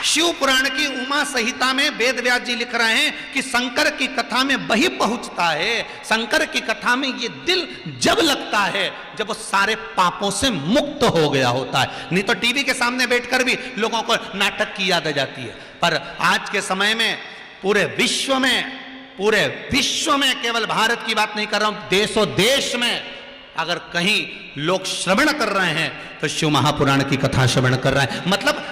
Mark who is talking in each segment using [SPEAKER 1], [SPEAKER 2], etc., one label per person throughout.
[SPEAKER 1] शिव पुराण की उमा संहिता में वेद व्यास जी लिख रहे हैं कि शंकर की कथा में वही पहुंचता है, शंकर की कथा में ये दिल जब लगता है जब वो सारे पापों से मुक्त हो गया होता है। नहीं तो टीवी के सामने बैठकर भी लोगों को नाटक की याद आ जाती है। पर आज के समय में पूरे विश्व में केवल भारत की बात नहीं कर रहा हूं, देशों देश में अगर कहीं लोग श्रवण कर रहे हैं तो शिव महापुराण की कथा श्रवण कर रहे हैं। मतलब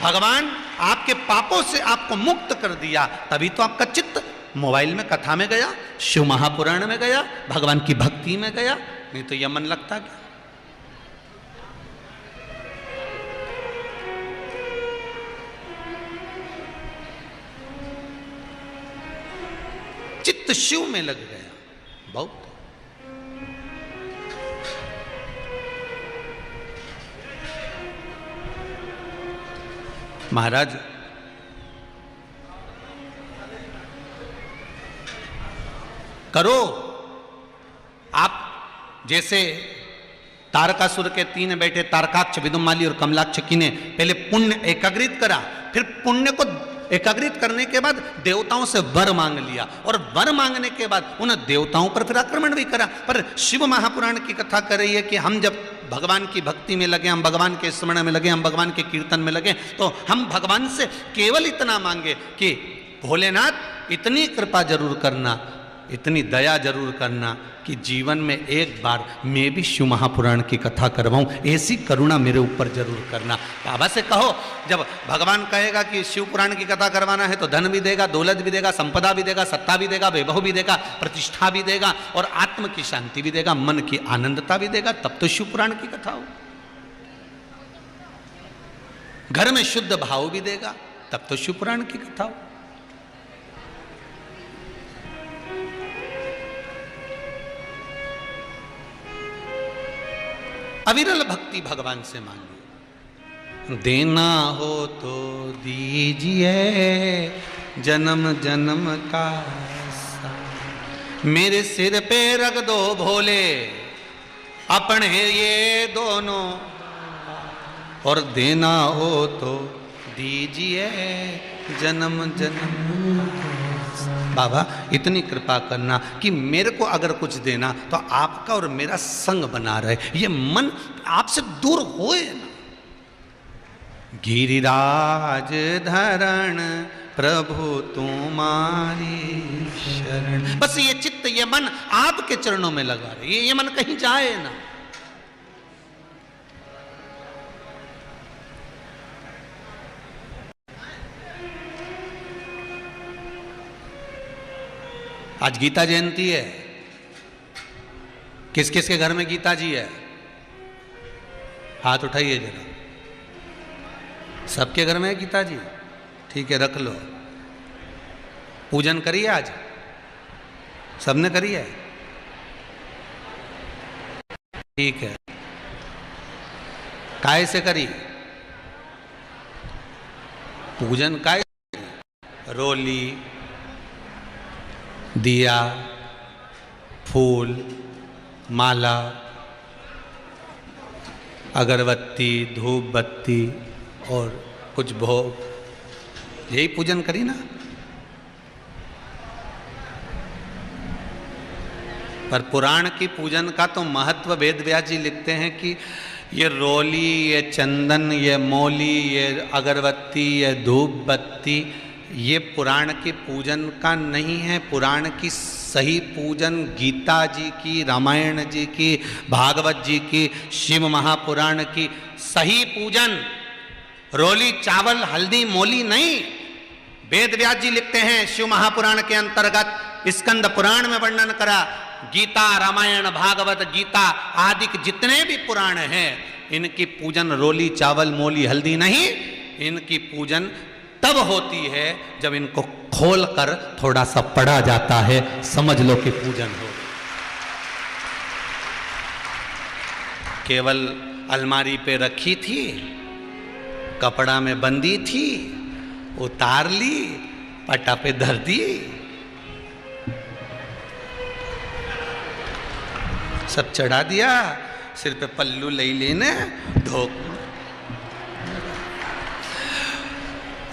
[SPEAKER 1] भगवान आपके पापों से आपको मुक्त कर दिया, तभी तो आपका चित्त मोबाइल में कथा में गया, शिव महापुराण में गया, भगवान की भक्ति में गया। नहीं तो यह मन लगता क्या? चित्त शिव में लग गया। बहुत महाराज करो आप जैसे तारकासुर के 3 बेटे तारकाक्ष, विदुमाली और कमलाक्ष ने पहले पुण्य एकाग्रित करा, फिर पुण्य को एकाग्रित करने के बाद देवताओं से वर मांग लिया और वर मांगने के बाद उन देवताओं पर फिर आक्रमण भी करा। पर शिव महापुराण की कथा कर रही है कि हम जब भगवान की भक्ति में लगे, हम भगवान के स्मरण में लगे, हम भगवान के कीर्तन में लगे, तो हम भगवान से केवल इतना मांगे कि भोलेनाथ इतनी कृपा जरूर करना, इतनी दया जरूर करना कि जीवन में एक बार मैं भी शिव महापुराण की कथा करवाऊं, ऐसी करुणा मेरे ऊपर जरूर करना। बाबा से कहो, जब भगवान कहेगा कि शिव पुराण की कथा करवाना है तो धन भी देगा, दौलत भी देगा, संपदा भी देगा, सत्ता भी देगा, वैभव भी देगा, प्रतिष्ठा भी देगा और आत्म की शांति भी देगा, मन की आनंदता भी देगा, तब तो शिव पुराण की कथा हो। घर में शुद्ध भाव भी देगा, तब तो शिव पुराण की कथा हो। अविरल भक्ति भगवान से मांगिए। देना हो तो दीजिए जन्म जन्म का साथ, मेरे सिर पे रख दो भोले अपने ये दोनों, और देना हो तो दीजिए जन्म जन्म। बाबा इतनी कृपा करना कि मेरे को अगर कुछ देना तो आपका और मेरा संग बना रहे, ये मन आपसे दूर होए ना। गिरिराज धरण प्रभु तुम्हारी शरण, बस ये चित्त ये मन आपके चरणों में लगा रहे, ये मन कहीं जाए ना। आज गीता जयंती है, किस किस के घर में गीता जी है? हाथ उठाइए जरा। सबके घर में है गीता जी? ठीक है, रख लो। पूजन करिए आज, सबने करी है? ठीक है। काय से करी पूजन? काय से? रोली, दिया, फूल, माला, अगरबत्ती, धूप बत्ती और कुछ भोग, यही पूजन करी ना। पर पुराण की पूजन का तो महत्व वेद व्यास जी लिखते हैं कि ये रोली, ये चंदन, ये मौली, ये अगरबत्ती, ये धूप बत्ती, ये पुराण के पूजन का नहीं है। पुराण की सही पूजन गीता जी की, रामायण जी की, भागवत जी की, शिव महापुराण की सही पूजन रोली, चावल, हल्दी, मोली नहीं। वेद व्यास जी लिखते हैं शिव महापुराण के अंतर्गत स्कंद पुराण में वर्णन करा, गीता, रामायण, भागवत, गीता आदि जितने भी पुराण हैं इनकी पूजन रोली, चावल, मोली, हल्दी नहीं, इनकी पूजन तब होती है जब इनको खोलकर थोड़ा सा पढ़ा जाता है, समझ लो कि पूजन हो। केवल अलमारी पे रखी थी, कपड़ा में बंदी थी, उतार ली, पटा पे धर दी, सब चढ़ा दिया, सिर पे पल्लू ले लेने, धोक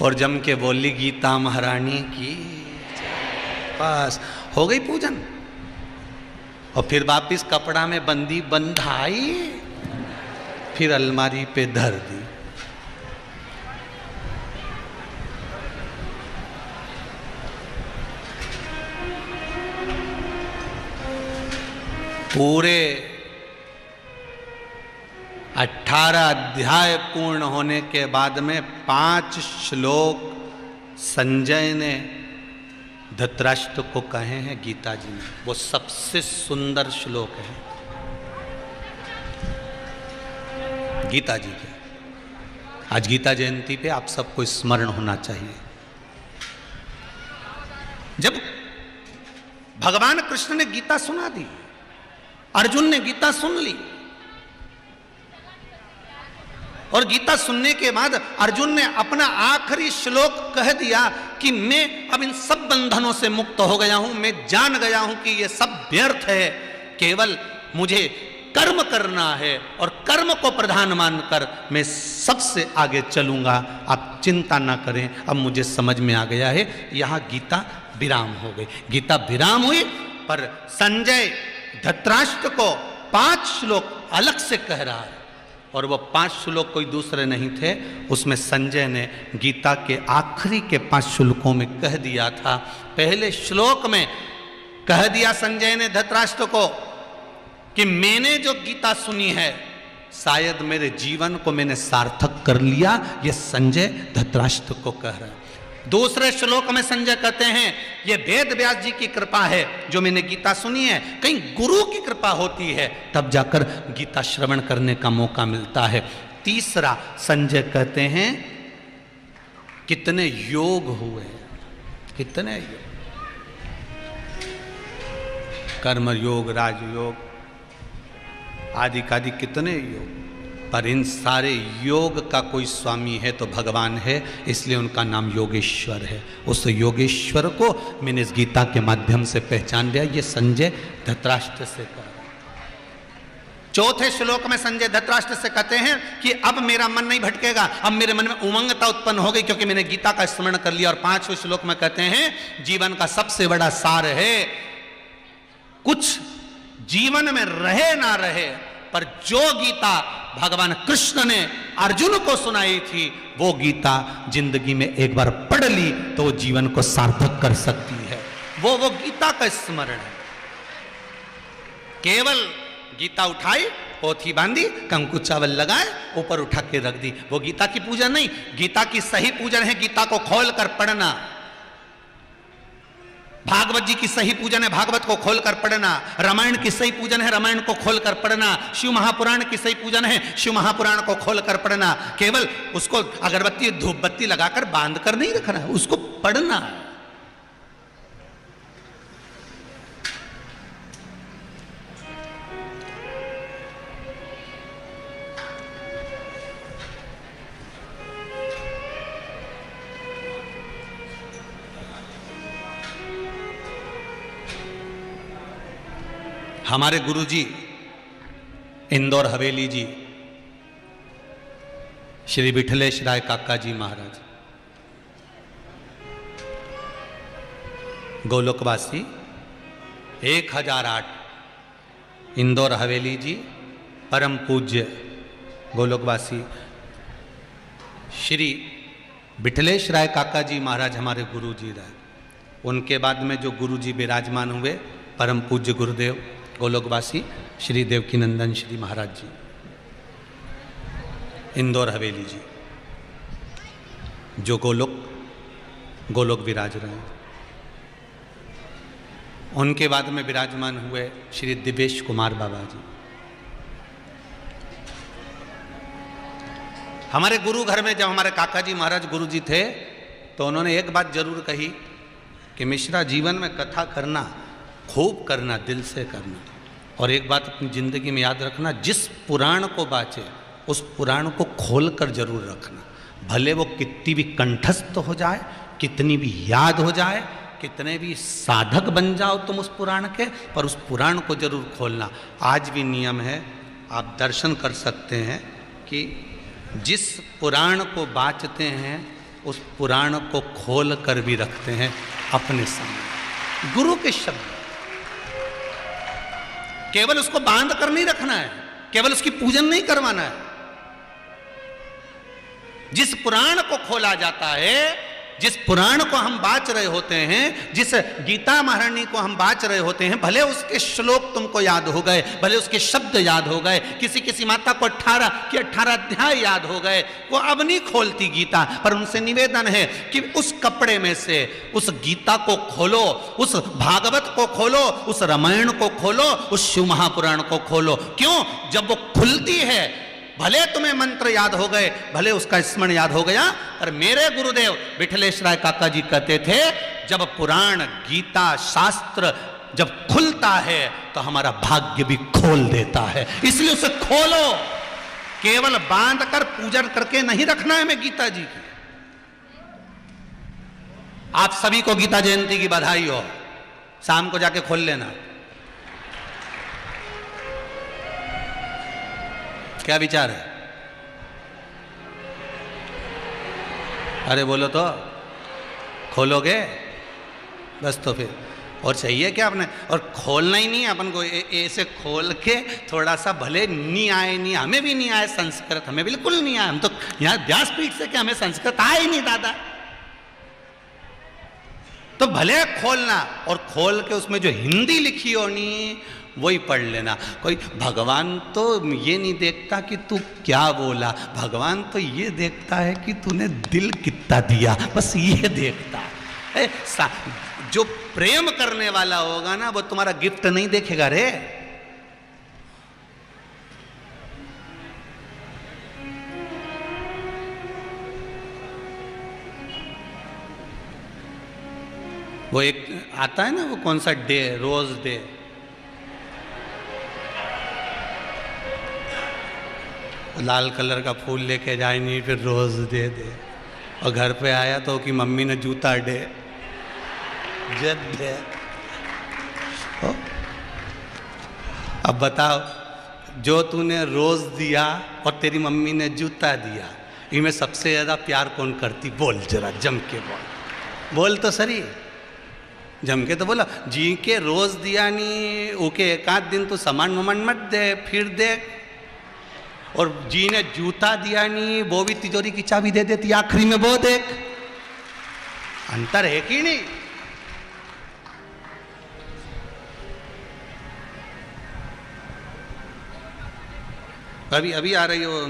[SPEAKER 1] और जम के बोली गीता महारानी की। बस हो गई पूजन, और फिर वापिस कपड़ा में बंदी बंधाई, फिर अलमारी पे धर दी। पूरे 18 अध्याय पूर्ण होने के बाद में 5 श्लोक संजय ने धृतराष्ट्र को कहे हैं गीता जी ने। वो सबसे सुंदर श्लोक है गीता जी के। आज गीता जयंती पे आप सबको स्मरण होना चाहिए। जब भगवान कृष्ण ने गीता सुना दी, अर्जुन ने गीता सुन ली, और गीता सुनने के बाद अर्जुन ने अपना आखिरी श्लोक कह दिया कि मैं अब इन सब बंधनों से मुक्त हो गया हूं, मैं जान गया हूं कि ये सब व्यर्थ है, केवल मुझे कर्म करना है और कर्म को प्रधान मानकर मैं सबसे आगे चलूंगा। आप चिंता ना करें, अब मुझे समझ में आ गया है। यहां गीता विराम हो गई। गीता विराम हुई, पर संजय धृतराष्ट्र को 5 श्लोक अलग से कह रहा है, और वो 5 श्लोक कोई दूसरे नहीं थे। उसमें संजय ने गीता के आखिरी के 5 श्लोकों में कह दिया था। पहले श्लोक में कह दिया संजय ने धृतराष्ट्र को कि मैंने जो गीता सुनी है, शायद मेरे जीवन को मैंने सार्थक कर लिया। ये संजय धृतराष्ट्र को कह रहा है। दूसरे श्लोक में संजय कहते हैं ये वेद व्यास जी की कृपा है जो मैंने गीता सुनी है। कहीं गुरु की कृपा होती है तब जाकर गीता श्रवण करने का मौका मिलता है। तीसरा संजय कहते हैं कितने योग हुए, कितने योग, कर्म योग, राजयोग आदि कादि कितने योग, पर इन सारे योग का कोई स्वामी है तो भगवान है, इसलिए उनका नाम योगेश्वर है। उस योगेश्वर को मैंने इस गीता के माध्यम से पहचान लिया। ये संजय धृतराष्ट्र से कह रहा है। चौथे श्लोक में संजय धृतराष्ट्र से कहते हैं कि अब मेरा मन नहीं भटकेगा, अब मेरे मन में उमंगता उत्पन्न हो गई क्योंकि मैंने गीता का स्मरण कर लिया। और 5वें श्लोक में कहते हैं जीवन का सबसे बड़ा सार है, कुछ जीवन में रहे ना रहे, पर जो गीता भगवान कृष्ण ने अर्जुन को सुनाई थी वो गीता जिंदगी में एक बार पढ़ ली तो वो जीवन को सार्थक कर सकती है। वो गीता का स्मरण है। केवल गीता उठाई, पोथी बांधी, कंकु चावल लगाए, ऊपर उठा के रख दी, वो गीता की पूजा नहीं। गीता की सही पूजन है गीता को खोल कर पढ़ना। भागवत जी की सही पूजन है भागवत को खोलकर पढ़ना। रामायण की सही पूजन है रामायण को खोलकर पढ़ना। शिव महापुराण की सही पूजन है शिव महापुराण को खोलकर पढ़ना। केवल उसको अगरबत्ती धूप बत्ती लगाकर बांध कर नहीं रखना है, उसको पढ़ना है। हमारे गुरुजी इंदौर हवेली जी श्री विठलेश राय काका जी महाराज, गोलोकवासी 1008 इंदौर हवेली जी, परम पूज्य गोलोकवासी श्री विठलेश राय काका जी महाराज हमारे गुरु जी रहे। उनके बाद में जो गुरु जी विराजमान हुए परम पूज्य गुरुदेव गोलोकवासी श्री देवकीनंदन श्री महाराज जी इंदौर हवेली जी, जो गोलोक विराज रहे हैं। उनके बाद में विराजमान हुए श्री दिवेश कुमार बाबा जी। हमारे गुरु घर में जब हमारे काका जी महाराज गुरु जी थे तो उन्होंने एक बात जरूर कही कि मिश्रा जीवन में कथा करना खूब करना, दिल से करना, और एक बात अपनी जिंदगी में याद रखना, जिस पुराण को बाचे उस पुराण को खोलकर जरूर रखना। भले वो कितनी भी कंठस्थ हो जाए, कितनी भी याद हो जाए, कितने भी साधक बन जाओ तुम उस पुराण के, पर उस पुराण को जरूर खोलना। आज भी नियम है, आप दर्शन कर सकते हैं कि जिस पुराण को बाचते हैं उस पुराण को खोल कर भी रखते हैं अपने सामने। गुरु के शब्द, केवल उसको बांध कर नहीं रखना है, केवल उसकी पूजन नहीं करवाना है। जिस पुराण को खोला जाता है, जिस पुराण को हम बाच रहे होते हैं, जिस गीता महारानी को हम बाच रहे होते हैं, भले उसके श्लोक तुमको याद हो गए, भले उसके शब्द याद हो गए, किसी माता को 18 के 18 अध्याय याद हो गए, वो अब नहीं खोलती गीता, पर उनसे निवेदन है कि उस कपड़े में से उस गीता को खोलो, उस भागवत को खोलो, उस रामायण को खोलो, उस शिव महापुराण को खोलो। क्यों? जब वो खुलती है, भले तुम्हें मंत्र याद हो गए, भले उसका स्मरण याद हो गया, पर मेरे गुरुदेव विठलेश राय काका जी कहते थे, जब पुराण, गीता, शास्त्र जब खुलता है तो हमारा भाग्य भी खोल देता है। इसलिए उसे खोलो, केवल बांध कर पूजन करके नहीं रखना है। मैं गीता जी की, आप सभी को गीता जयंती की बधाई हो, शाम को जाके खोल लेना। क्या विचार है? अरे बोलो तो, खोलोगे बस? तो फिर और चाहिए क्या आपने? और खोलना ही नहीं है अपन को, ऐसे खोल के थोड़ा सा, भले नहीं आए, नहीं हमें भी नहीं आए संस्कृत, हमें बिल्कुल नहीं आया, हम तो यहाँ व्यासपीठ से क्या हमें संस्कृत आए ही नहीं दादा। तो भले खोलना, और खोल के उसमें जो हिंदी लिखी होनी वही पढ़ लेना। कोई भगवान तो ये नहीं देखता कि तू क्या बोला, भगवान तो ये देखता है कि तूने दिल कितना दिया, बस ये देखता है। जो प्रेम करने वाला होगा ना, वो तुम्हारा गिफ्ट नहीं देखेगा रे। वो एक आता है ना, वो कौन सा डे, रोज डे, लाल कलर का फूल लेके जाए नहीं, फिर रोज दे दे, और घर पे आया तो कि मम्मी ने जूता दे, जद दे। अब बताओ, जो तूने रोज दिया और तेरी मम्मी ने जूता दिया, इनमें सबसे ज्यादा प्यार कौन करती? बोल जरा, जम के बोल, बोल तो सही, जम के तो बोला। जी के रोज दिया नहीं, ओके एक आध दिन तो सामान वमान मत दे, फिर दे। और जी ने जूता दिया नहीं, वो भी तिजोरी की चाबी दे देती आखिरी में, वो देख, अंतर है कि नहीं? अभी अभी आ रही हो,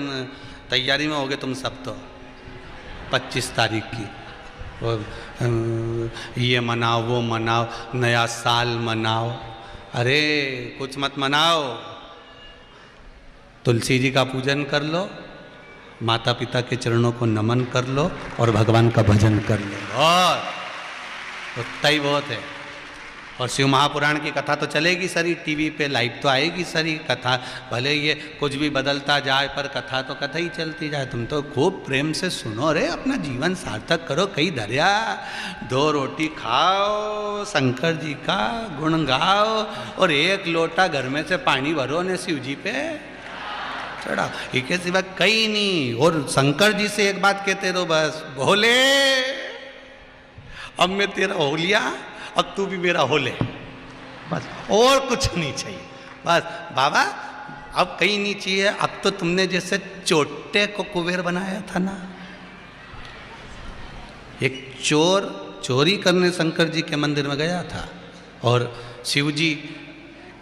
[SPEAKER 1] तैयारी में होगे तुम सब तो, 25 तारीख की, वो ये मनाओ, वो मनाओ, नया साल मनाओ। अरे कुछ मत मनाओ, तुलसी जी का पूजन कर लो, माता पिता के चरणों को नमन कर लो, और भगवान का भजन कर लो, और उतना ही बहुत है। और शिव महापुराण की कथा तो चलेगी सरी, टीवी पे लाइव तो आएगी सरी कथा, भले ये कुछ भी बदलता जाए, पर कथा तो कथा ही चलती जाए। तुम तो खूब प्रेम से सुनो रे, अपना जीवन सार्थक करो, कई दरिया 2 रोटी खाओ, शंकर जी का गुण गाओ, और 1 लोटा घर में से पानी भरो ने शिव जी पे चढ़ा, इसके सिवा कहीं नहीं। और शंकर जी से एक बात कहते रहो, बस भोले अब मैं तेरा हो लिया, अब तू भी मेरा हो ले, बस और कुछ नहीं चाहिए। बस बाबा अब कहीं नहीं चाहिए। अब तो तुमने जैसे चोटे को कुबेर बनाया था ना, एक चोर चोरी करने शंकर जी के मंदिर में गया था, और शिव जी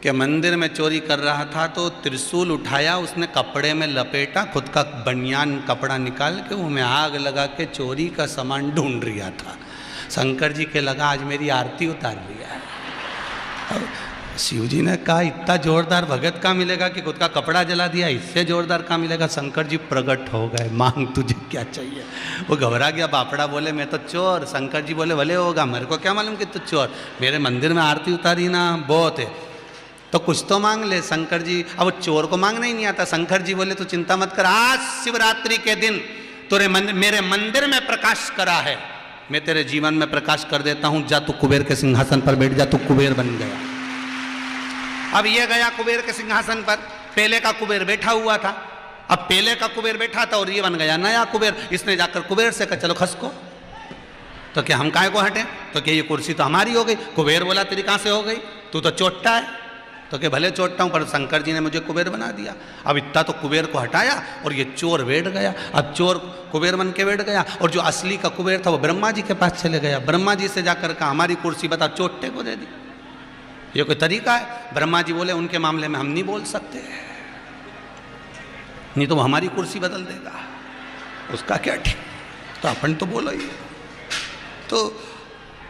[SPEAKER 1] के मंदिर में चोरी कर रहा था, तो त्रिशूल उठाया, उसने कपड़े में लपेटा, खुद का बनियान कपड़ा निकाल के वो में आग लगा के चोरी का सामान ढूंढ रहा था। शंकर जी के लगा आज मेरी आरती उतार लिया है। अब शिव जी ने कहा इतना जोरदार भगत का मिलेगा कि खुद का कपड़ा जला दिया, इससे जोरदार का मिलेगा। शंकर जी प्रकट हो गए, मांग तुझे क्या चाहिए। वो घबरा गया, बापड़ा बोले मैं तो चोर। शंकर जी बोले भले होगा, मेरे को क्या मालूम कि तू चोर, मेरे मंदिर में आरती उतारी ना बहुत है, तो कुछ तो मांग ले। शंकर जी, अब वो चोर को मांगना ही नहीं आता। शंकर जी बोले तू चिंता मत कर, आज शिवरात्रि के दिन तेरे मेरे मंदिर में प्रकाश करा है, मैं तेरे जीवन में प्रकाश कर देता हूं, जा तू कुबेर के सिंहासन पर बैठ जा। तू कुबेर बन गया। अब ये गया कुबेर के सिंहासन पर, पहले का कुबेर बैठा हुआ था, अब पहले का कुबेर बैठा था और ये बन गया नया कुबेर, इसने जाकर कुबेर से कहा चलो खसको, तो क्या हम काहे को हटे, तो क्या ये कुर्सी तो हमारी हो गई। कुबेर बोला तेरी कहाँ से हो गई, तू तो चोट्टा है, तो क्या भले चोट्टा हूँ पर शंकर जी ने मुझे कुबेर बना दिया। अब इतना तो कुबेर को हटाया और ये चोर बैठ गया। अब चोर कुबेर बन के बैठ गया और जो असली का कुबेर था वो ब्रह्मा जी के पास चले गया। ब्रह्मा जी से जाकर कहा हमारी कुर्सी बता चोट्टे को दे दी, ये कोई तरीका है। ब्रह्मा जी बोले उनके मामले में हम नहीं बोल सकते, नहीं तो वो हमारी कुर्सी बदल देगा, उसका क्या ठीक, तो अपन तो बोलो ही। तो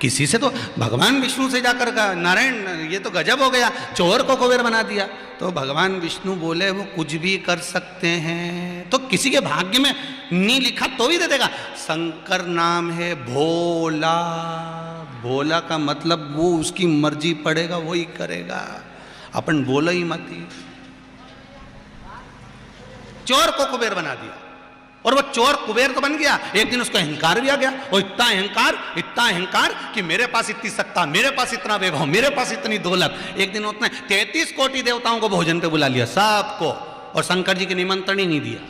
[SPEAKER 1] किसी से तो भगवान विष्णु से जाकर कहा नारायण ये तो गजब हो गया, चोर को कुबेर बना दिया। तो भगवान विष्णु बोले वो कुछ भी कर सकते हैं, तो किसी के भाग्य में नहीं लिखा तो भी दे देगा। शंकर नाम है भोला, भोला का मतलब वो उसकी मर्जी पड़ेगा वही करेगा, अपन बोलो ही मत ही। चोर को कुबेर बना दिया और वो चोर कुबेर तो बन गया। एक दिन उसका अहंकार भी आ गया, और इतना अहंकार कि मेरे पास इतनी सत्ता, मेरे पास इतना वैभव, मेरे पास इतनी दौलत। एक दिन उसने 33 कोटि देवताओं को भोजन पे बुला लिया सबको, और शंकर जी के निमंत्रण ही नहीं दिया।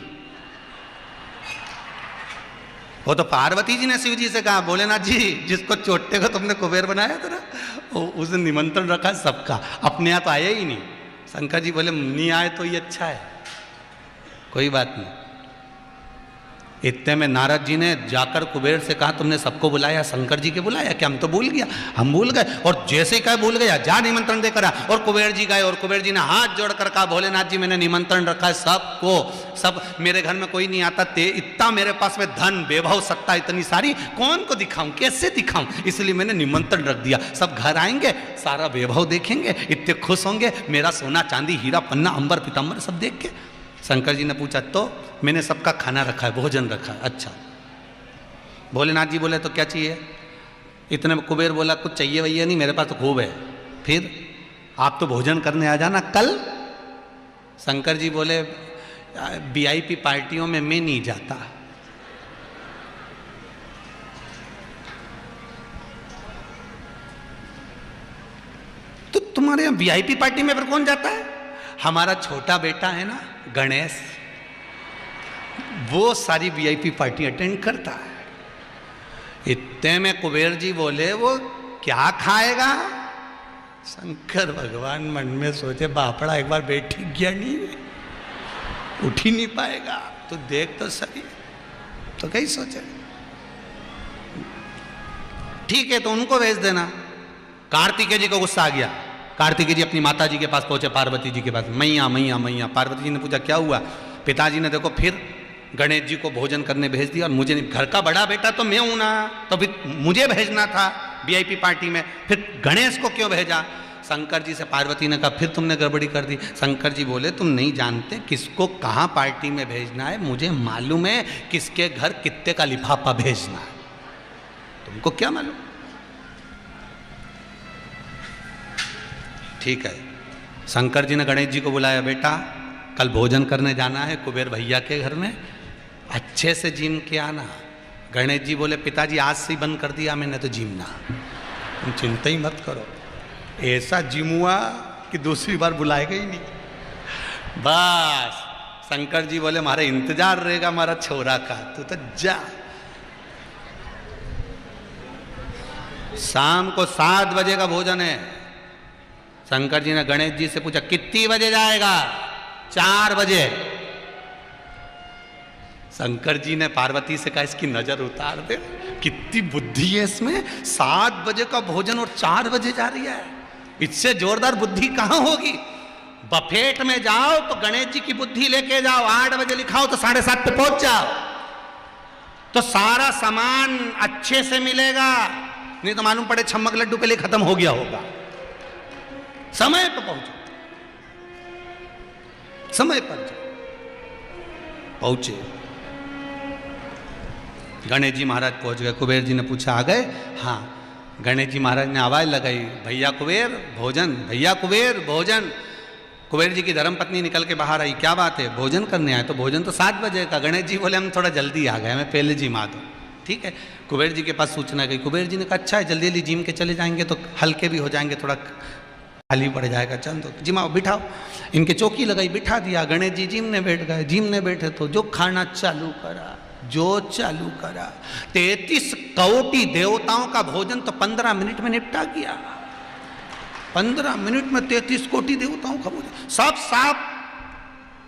[SPEAKER 1] वो तो पार्वती जी ने शिव जी से कहा भोलेनाथ जी जिसको चोट्टे को तुमने कुबेर बनाया था ना उसने निमंत्रण रखा सबका, अपने यहाँ तो आया ही नहीं। शंकर जी बोले नहीं आए तो ये अच्छा है, कोई बात नहीं। इतने में नारद जी ने जाकर कुबेर से कहा तुमने सबको बुलाया, शंकर जी के बुलाया क्या, हम तो भूल गया, हम भूल गए। और जैसे ही कहा भूल गया जा निमंत्रण देकर आ। और कुबेर जी गए और कुबेर जी ने हाथ जोड़कर कहा भोलेनाथ जी मैंने निमंत्रण रखा है सबको, सब मेरे घर में कोई नहीं आता, इतना मेरे पास में धन वैभव सत्ता इतनी सारी, कौन को दिखाऊं, कैसे दिखाऊं, इसलिए मैंने निमंत्रण रख दिया। सब घर आएंगे, सारा वैभव देखेंगे, इतने खुश होंगे, मेरा सोना चांदी हीरा पन्ना अंबर पीताम्बर सब देख के। शंकर जी ने पूछा तो मैंने सबका खाना रखा है, भोजन रखा है। अच्छा, भोलेनाथ जी बोले तो क्या चाहिए। इतने में कुबेर बोला कुछ चाहिए वही नहीं, मेरे पास तो खूब है। फिर आप तो भोजन करने आ जाना कल। शंकर जी बोले वीआईपी पार्टियों में मैं नहीं जाता। तो तुम्हारे यहाँ वीआईपी पार्टी में फिर कौन जाता है। हमारा छोटा बेटा है ना गणेश, वो सारी वीआईपी पार्टी अटेंड करता है। इतने में कुबेर जी बोले वो क्या खाएगा। शंकर भगवान मन में सोचे बापड़ा एक बार बैठ गया नहीं, उठ ही नहीं पाएगा, तो देख तो सही। तो कहीं सोचे ठीक है तो उनको भेज देना। कार्तिकेय जी को गुस्सा आ गया। कार्तिकेय जी अपनी माता जी के पास पहुंचे, पार्वती जी के पास, मैया मैया मैया। पार्वती जी ने पूछा क्या हुआ। पिताजी ने देखो फिर गणेश जी को भोजन करने भेज दिया, और मुझे नहीं, घर का बड़ा बेटा तो मैं हूं ना, तो फिर मुझे भेजना था वीआईपी पार्टी में, फिर गणेश को क्यों भेजा। शंकर जी से पार्वती ने कहा फिर तुमने गड़बड़ी कर दी। शंकर जी बोले तुम नहीं जानते किसको कहाँ पार्टी में भेजना है, मुझे मालूम है किसके घर कितने का लिफाफा भेजना है, तुमको क्या मालूम। ठीक है, शंकर जी ने गणेश जी को बुलाया, बेटा कल भोजन करने जाना है कुबेर भैया के घर में, अच्छे से जिम के आना। गणेश जी बोले पिताजी आज से ही बंद कर दिया मैंने तो जिमना, तुम चिंता ही मत करो। ऐसा जिम हुआ कि दूसरी बार बुलाएगा ही नहीं। बस शंकर जी बोले हमारा इंतजार रहेगा हमारा छोरा का, तू तो जा। शाम को 7 बजे का भोजन है। शंकर जी ने गणेश जी से पूछा कितनी बजे जाएगा। 4 बजे। शंकर जी ने पार्वती से कहा इसकी नजर उतार दे, कितनी बुद्धि है इसमें। 7 बजे का भोजन और 4 बजे जा रही है, इससे जोरदार बुद्धि कहां होगी। बफेट में जाओ तो गणेश जी की बुद्धि लेके जाओ, 8 बजे लिखाओ तो 7:30 पे पहुंच जाओ, तो सारा सामान अच्छे से मिलेगा। नहीं तो मालूम पड़े छम्मक लड्डू पहले खत्म हो गया होगा। समय पर पहुंचो, समय पर जाओ। पहुंचे, गणेश जी महाराज पहुंच गए। कुबेर जी ने पूछा आ गए। हाँ। गणेश जी महाराज ने आवाज लगाई भैया कुबेर भोजन, भैया कुबेर भोजन। कुबेर जी की धर्मपत्नी निकल के बाहर आई, क्या बात है भोजन करने आए। तो भोजन तो 7 बजे का। गणेश जी बोले हम थोड़ा जल्दी आ गए, हमें पहले जिमा दो। ठीक है, कुबेर जी के पास सूचना गई। कुबेर जी ने कहा अच्छा है जल्दी जल्दी जिम के चले जाएंगे तो हल्के भी हो जाएंगे, थोड़ा खाली पड़ जाएगा, चल दो जिमाओ बिठाओ। इनके चौकी लगाई, बिठा दिया। गणेश जी जिम ने बैठ गए। जिम ने बैठे तो जो खाना चालू करा, जो चालू करा, 33 करोड़ देवताओं का भोजन तो 15 मिनट में निपटा गया। 15 मिनट में 33 कोटि देवताओं का भोजन, सब साफ,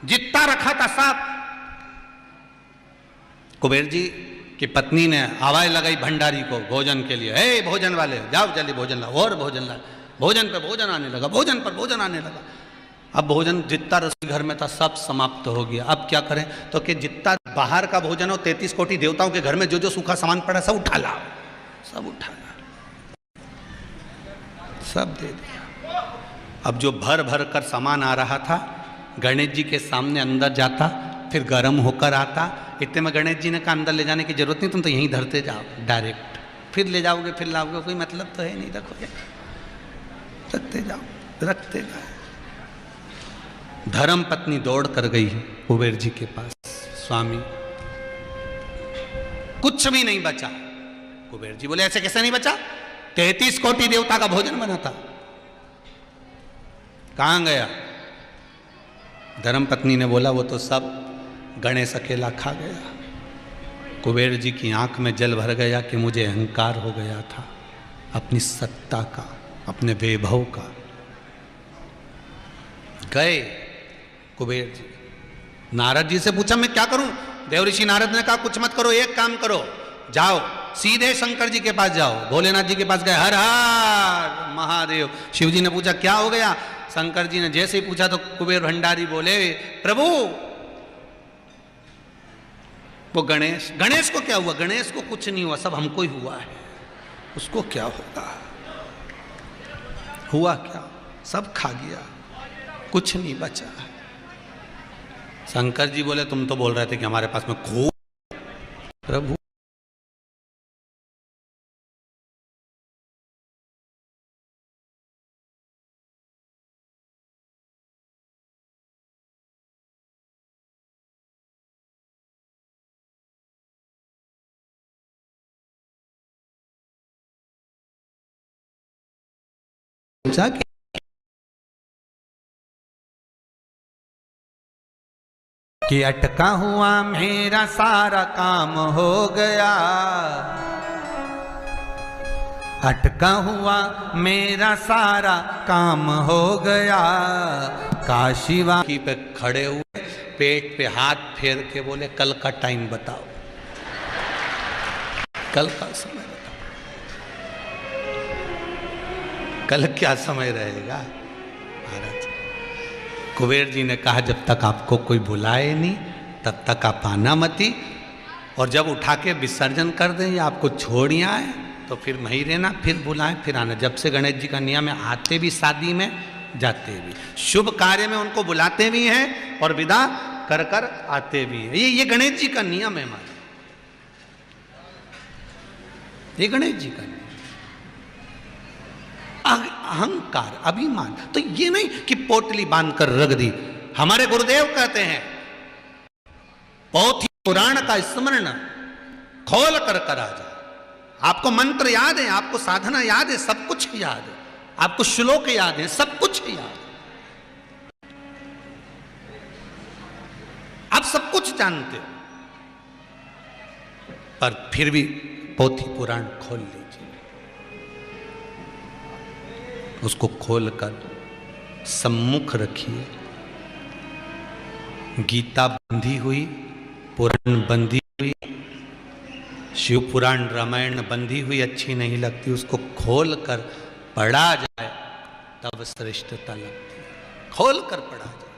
[SPEAKER 1] जितना रखा था साफ। कुबेर जी की पत्नी ने आवाज लगाई भंडारी को भोजन के लिए, हे भोजन वाले जाओ जल्दी भोजन लाओ, और भोजन लाओ। भोजन पे भोजन आने लगा, भोजन पर भोजन आने लगा। अब भोजन जितना रसोई घर में था सब समाप्त हो गया। अब क्या करें, तो कि जितना बाहर का भोजन हो 33 कोटि देवताओं के घर में जो जो सूखा सामान पड़ा सब उठा लाओ, सब उठा लाओ, सब दे दिया। अब जो भर भर कर सामान आ रहा था गणेश जी के सामने अंदर जाता, फिर गर्म होकर आता। इतने में गणेश जी ने कहा अंदर ले जाने की जरूरत नहीं, तुम तो यहीं धरते जाओ डायरेक्ट, फिर ले जाओगे फिर लाओगे, कोई मतलब तो है नहीं, रखोगे रखते जाओ, रखते जाओ। धर्म पत्नी दौड़ कर गई कुबेर जी के पास, स्वामी कुछ भी नहीं बचा। कुबेर जी बोले ऐसे कैसे नहीं बचा, 33 कोटि देवता का भोजन बना था, कहां गया? धर्म पत्नी ने बोला वो तो सब गणेश अकेला खा गया। कुबेर जी की आंख में जल भर गया कि मुझे अहंकार हो गया था अपनी सत्ता का, अपने वैभव का। गए कुबेर जी, नारद जी से पूछा मैं क्या करूं? देवऋषि नारद ने कहा कुछ मत करो, एक काम करो, जाओ सीधे शंकर जी के पास जाओ। भोलेनाथ जी के पास गए, हर हर महादेव। शिव जी ने पूछा क्या हो गया? शंकर जी ने जैसे ही पूछा तो कुबेर भंडारी बोले प्रभु वो गणेश, गणेश को क्या हुआ? गणेश को कुछ नहीं हुआ, सब हमको ही हुआ है, उसको क्या होगा? हुआ क्या? सब खा गया, कुछ नहीं बचा। शंकर जी बोले तुम तो बोल रहे थे कि हमारे पास में खूब। प्रभु कि अटका हुआ मेरा सारा काम हो गया, अटका हुआ मेरा सारा काम हो गया। काशीवासी पे खड़े हुए, पेट पे हाथ फेर के बोले कल का टाइम बताओ, कल का समय बताओ, कल क्या समय रहेगा? महाराज कुबेर जी ने कहा जब तक आपको कोई बुलाए नहीं तब तक आप आना मती, और जब उठा के विसर्जन कर दें या आपको छोड़ आए तो फिर वहीं रहना, फिर बुलाएं फिर आना। जब से गणेश जी का नियम है, आते भी शादी में जाते भी, शुभ कार्य में उनको बुलाते भी हैं और विदा कर कर आते भी हैं। ये गणेश जी का नियम है हमारा, ये गणेश जी का नियम। अहंकार अभिमान तो ये नहीं कि पोटली बांध कर रख दी। हमारे गुरुदेव कहते हैं पोथी पुराण का स्मरण खोल कर करा जा। आपको मंत्र याद है, आपको साधना याद है, सब कुछ याद है, आपको श्लोक याद है, सब कुछ याद है, आप सब कुछ जानते हो, पर फिर भी पोथी पुराण खोल लीजिए, उसको खोलकर सम्मुख रखिए। गीता बंधी हुई, पुराण बंधी हुई, शिव पुराण रामायण बंधी हुई अच्छी नहीं लगती, उसको खोलकर पढ़ा जाए तब श्रेष्ठता लगती है। खोलकर पढ़ा जाए,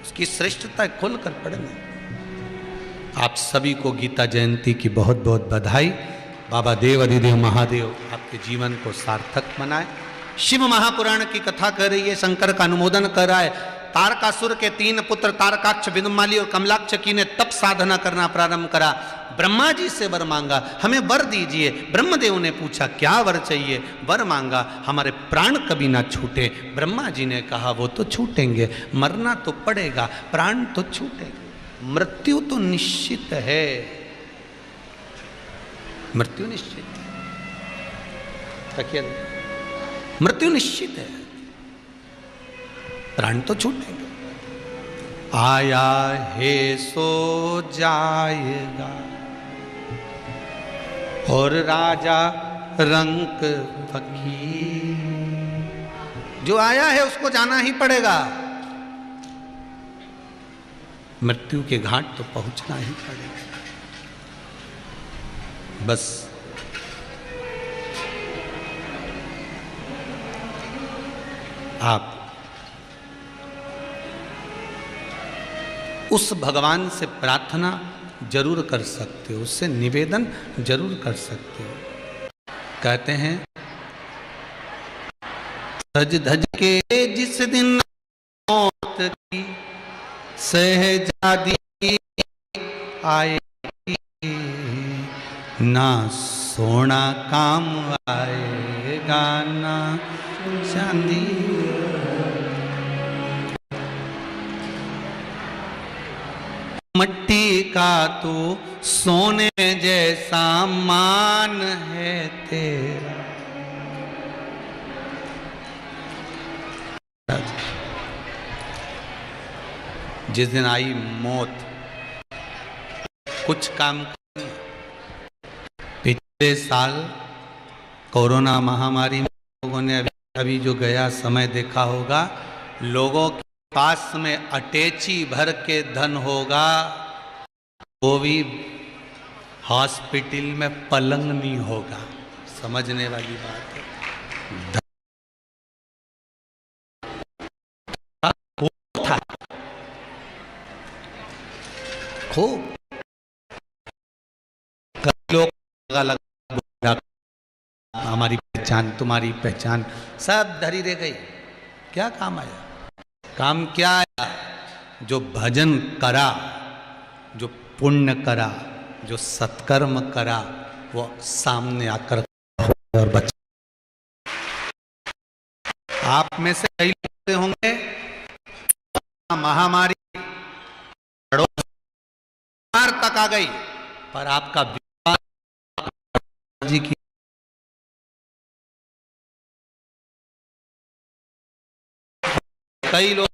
[SPEAKER 1] उसकी श्रेष्ठता खोलकर पढ़ना। आप सभी को गीता जयंती की बहुत बहुत बधाई। बाबा देव अधिदेव महादेव आपके जीवन को सार्थक बनाए। शिव महापुराण की कथा कर रही है, शंकर का अनुमोदन कर रहा है। तारकासुर के 3 पुत्र तारकाक्ष, विदुमाली और कमलाक्ष की ने तप साधना करना प्रारंभ करा। ब्रह्मा जी से वर मांगा, हमें वर दीजिए। ब्रह्मदेव ने पूछा क्या वर चाहिए? वर मांगा, हमारे प्राण कभी ना छूटे। ब्रह्मा जी ने कहा वो तो छूटेंगे, मरना तो पड़ेगा, प्राण तो छूटेंगे, मृत्यु तो निश्चित है, मृत्यु निश्चित। तकिया मृत्यु निश्चित है, प्राण तो छूटेंगे। आया है सो जाएगा, और राजा रंक फकीर, जो आया है उसको जाना ही पड़ेगा। मृत्यु के घाट तो पहुंचना ही पड़ेगा। बस आप उस भगवान से प्रार्थना जरूर कर सकते हो, उससे निवेदन जरूर कर सकते हो। कहते हैं सज धज के जिस दिन मौत की सहजादी आएगी, ना सोना काम आएगा ना चांदी। मट्टी का तो सोने जैसा मान है तेरा। जिस दिन आई मौत, कुछ काम करना। पिछले साल कोरोना महामारी में लोगों ने अभी जो गया समय देखा होगा, लोगों के पास में अटैची भर के धन होगा, वो भी हॉस्पिटल में पलंग नहीं होगा। समझने वाली बात है। था खूब लोग हमारी पहचान, तुम्हारी पहचान सब धरी रह गई। क्या काम आया? काम क्या आया? जो भजन करा, जो पुण्य करा, जो सत्कर्म करा, वो सामने आकर और बचा। आप में से कई लोग होंगे महामारी तक आ गई, पर आपका विश्वास जी की कई लोग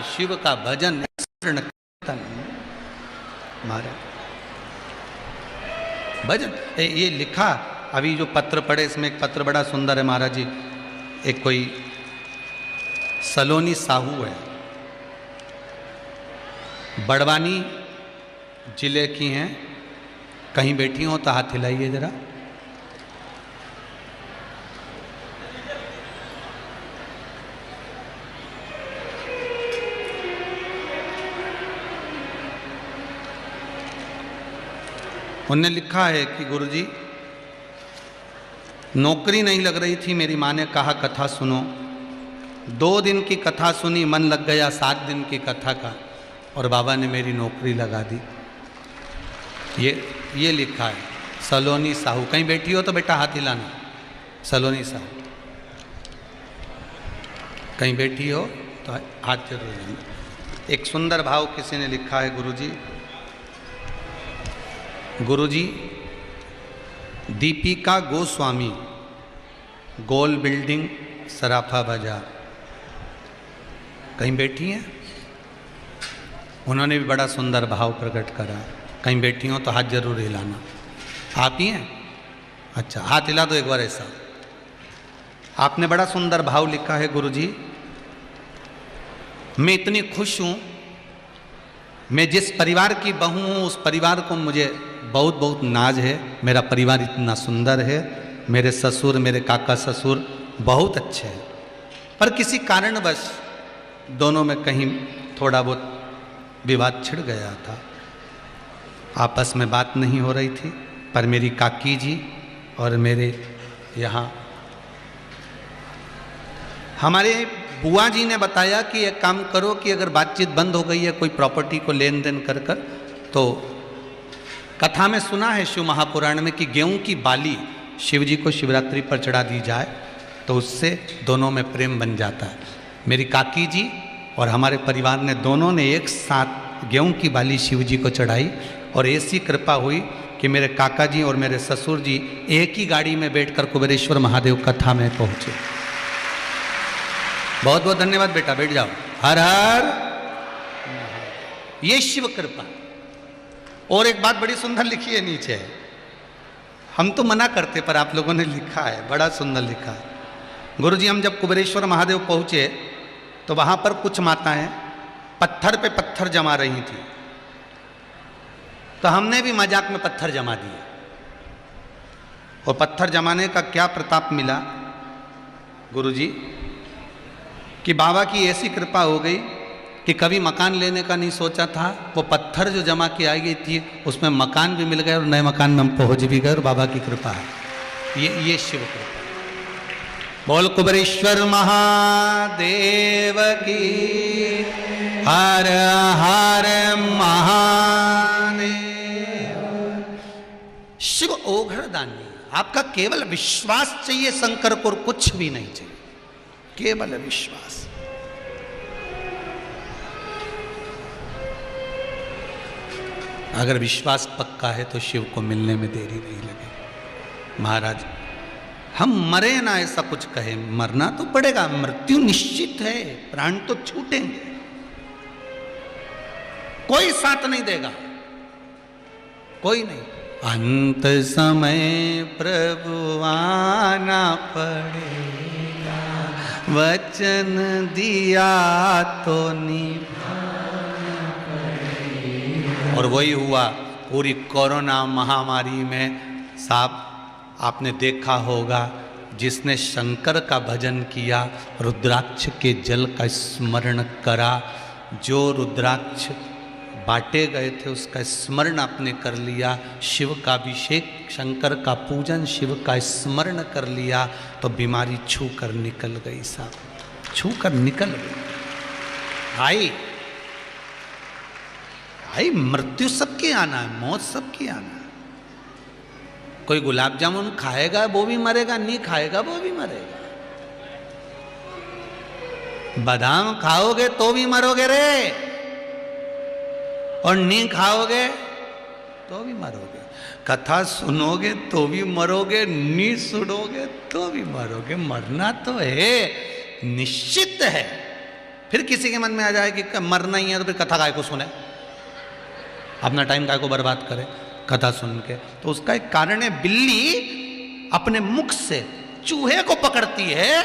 [SPEAKER 1] शिव का भजन कीर्तन महाराज भजन। ये लिखा अभी जो पत्र पढ़े, इसमें एक पत्र बड़ा सुंदर है महाराज जी। एक कोई सलोनी साहू है, बड़वानी जिले की हैं। कहीं बैठी हो तो हाथ हिलाइए जरा। उन्होंने लिखा है कि गुरुजी, नौकरी नहीं लग रही थी, मेरी माँ ने कहा कथा सुनो। 2 दिन की कथा सुनी, मन लग गया 7 दिन की कथा का, और बाबा ने मेरी नौकरी लगा दी। ये लिखा है सलोनी साहू। कहीं बैठी हो तो बेटा हाथ हिलाना। सलोनी साहू कहीं बैठी हो तो हाथ जरूर हिलाना। एक सुंदर भाव किसी ने लिखा है, गुरुजी दीपिका गोस्वामी, गोल बिल्डिंग, सराफा बाजार। कहीं बैठी हैं? उन्होंने भी बड़ा सुंदर भाव प्रकट करा। कहीं बैठी हो तो हाथ जरूर हिलाना। आप ही हैं? अच्छा, हाथ हिला दो एक बार ऐसा। आपने बड़ा सुंदर भाव लिखा है, गुरुजी मैं इतनी खुश हूँ, मैं जिस परिवार की बहू हूँ उस परिवार को मुझे बहुत बहुत नाज है। मेरा परिवार इतना सुंदर है, मेरे ससुर, मेरे काका ससुर बहुत अच्छे हैं, पर किसी कारणवश दोनों में कहीं थोड़ा बहुत विवाद छिड़ गया था। आपस में बात नहीं हो रही थी, पर मेरी काकी जी और मेरे यहाँ हमारे बुआ जी ने बताया कि एक काम करो कि अगर बातचीत बंद हो गई है कोई प्रॉपर्टी को लेन देन कर कर, तो कथा में सुना है शिव महापुराण में कि गेहूं की बाली शिव जी को शिवरात्रि पर चढ़ा दी जाए तो उससे दोनों में प्रेम बन जाता है। मेरी काकी जी और हमारे परिवार ने दोनों ने एक साथ गेहूं की बाली शिव जी को चढ़ाई और ऐसी कृपा हुई कि मेरे काका जी और मेरे ससुर जी एक ही गाड़ी में बैठकर कुबेरेश्वर महादेव कथा में पहुंचे। बहुत बहुत धन्यवाद बेटा, बैठ जाओ। हर हर, ये शिव कृपा। और एक बात बड़ी सुंदर लिखी है नीचे, हम तो मना करते पर आप लोगों ने लिखा है, बड़ा सुंदर लिखा है। गुरुजी हम जब कुबेरेश्वर महादेव पहुंचे तो वहां पर कुछ माताएं पत्थर पे पत्थर जमा रही थी, तो हमने भी मजाक में पत्थर जमा दिए। और पत्थर जमाने का क्या प्रताप मिला गुरुजी कि बाबा की ऐसी कृपा हो गई कि कभी मकान लेने का नहीं सोचा था, वो पत्थर जो जमा की आई गई थी उसमें मकान भी मिल गए और नए मकान में हम पहुंच भी गए, और बाबा की कृपा है। ये शिव कृपा। बोल कुबेरेश्वर महादेव की हर हर महादेव। शिव ओघड़दानी, आपका केवल विश्वास चाहिए शंकर को, और कुछ भी नहीं चाहिए, केवल विश्वास। अगर विश्वास पक्का है तो शिव को मिलने में देरी नहीं लगे। महाराज हम मरे ना ऐसा कुछ कहे, मरना तो पड़ेगा, मृत्यु निश्चित है, प्राण तो छूटेंगे, कोई साथ नहीं देगा, कोई नहीं। अंत समय प्रभु आना पड़ेगा, वचन दिया तो निभाना पड़ेगा। और वही हुआ पूरी कोरोना महामारी में। साहब आपने देखा होगा, जिसने शंकर का भजन किया, रुद्राक्ष के जल का स्मरण करा, जो रुद्राक्ष बांटे गए थे उसका स्मरण आपने कर लिया, शिव का अभिषेक, शंकर का पूजन, शिव का स्मरण कर लिया, तो बीमारी छू कर निकल गई साहब, छू कर निकल गई। आई मृत्यु सबकी आना है, मौत सबकी आना है। कोई गुलाब जामुन खाएगा वो भी मरेगा, नहीं खाएगा वो भी मरेगा। बादाम खाओगे तो भी मरोगे रे, और नहीं खाओगे तो भी मरोगे। कथा सुनोगे तो भी मरोगे, नहीं सुनोगे तो भी मरोगे। मरना तो है, निश्चित है। फिर किसी के मन में आ जाए कि मरना ही है तो फिर कथा काय को सुने, अपना टाइम काय को बर्बाद करे कथा सुन के। तो उसका एक कारण है, बिल्ली अपने मुख से चूहे को पकड़ती है,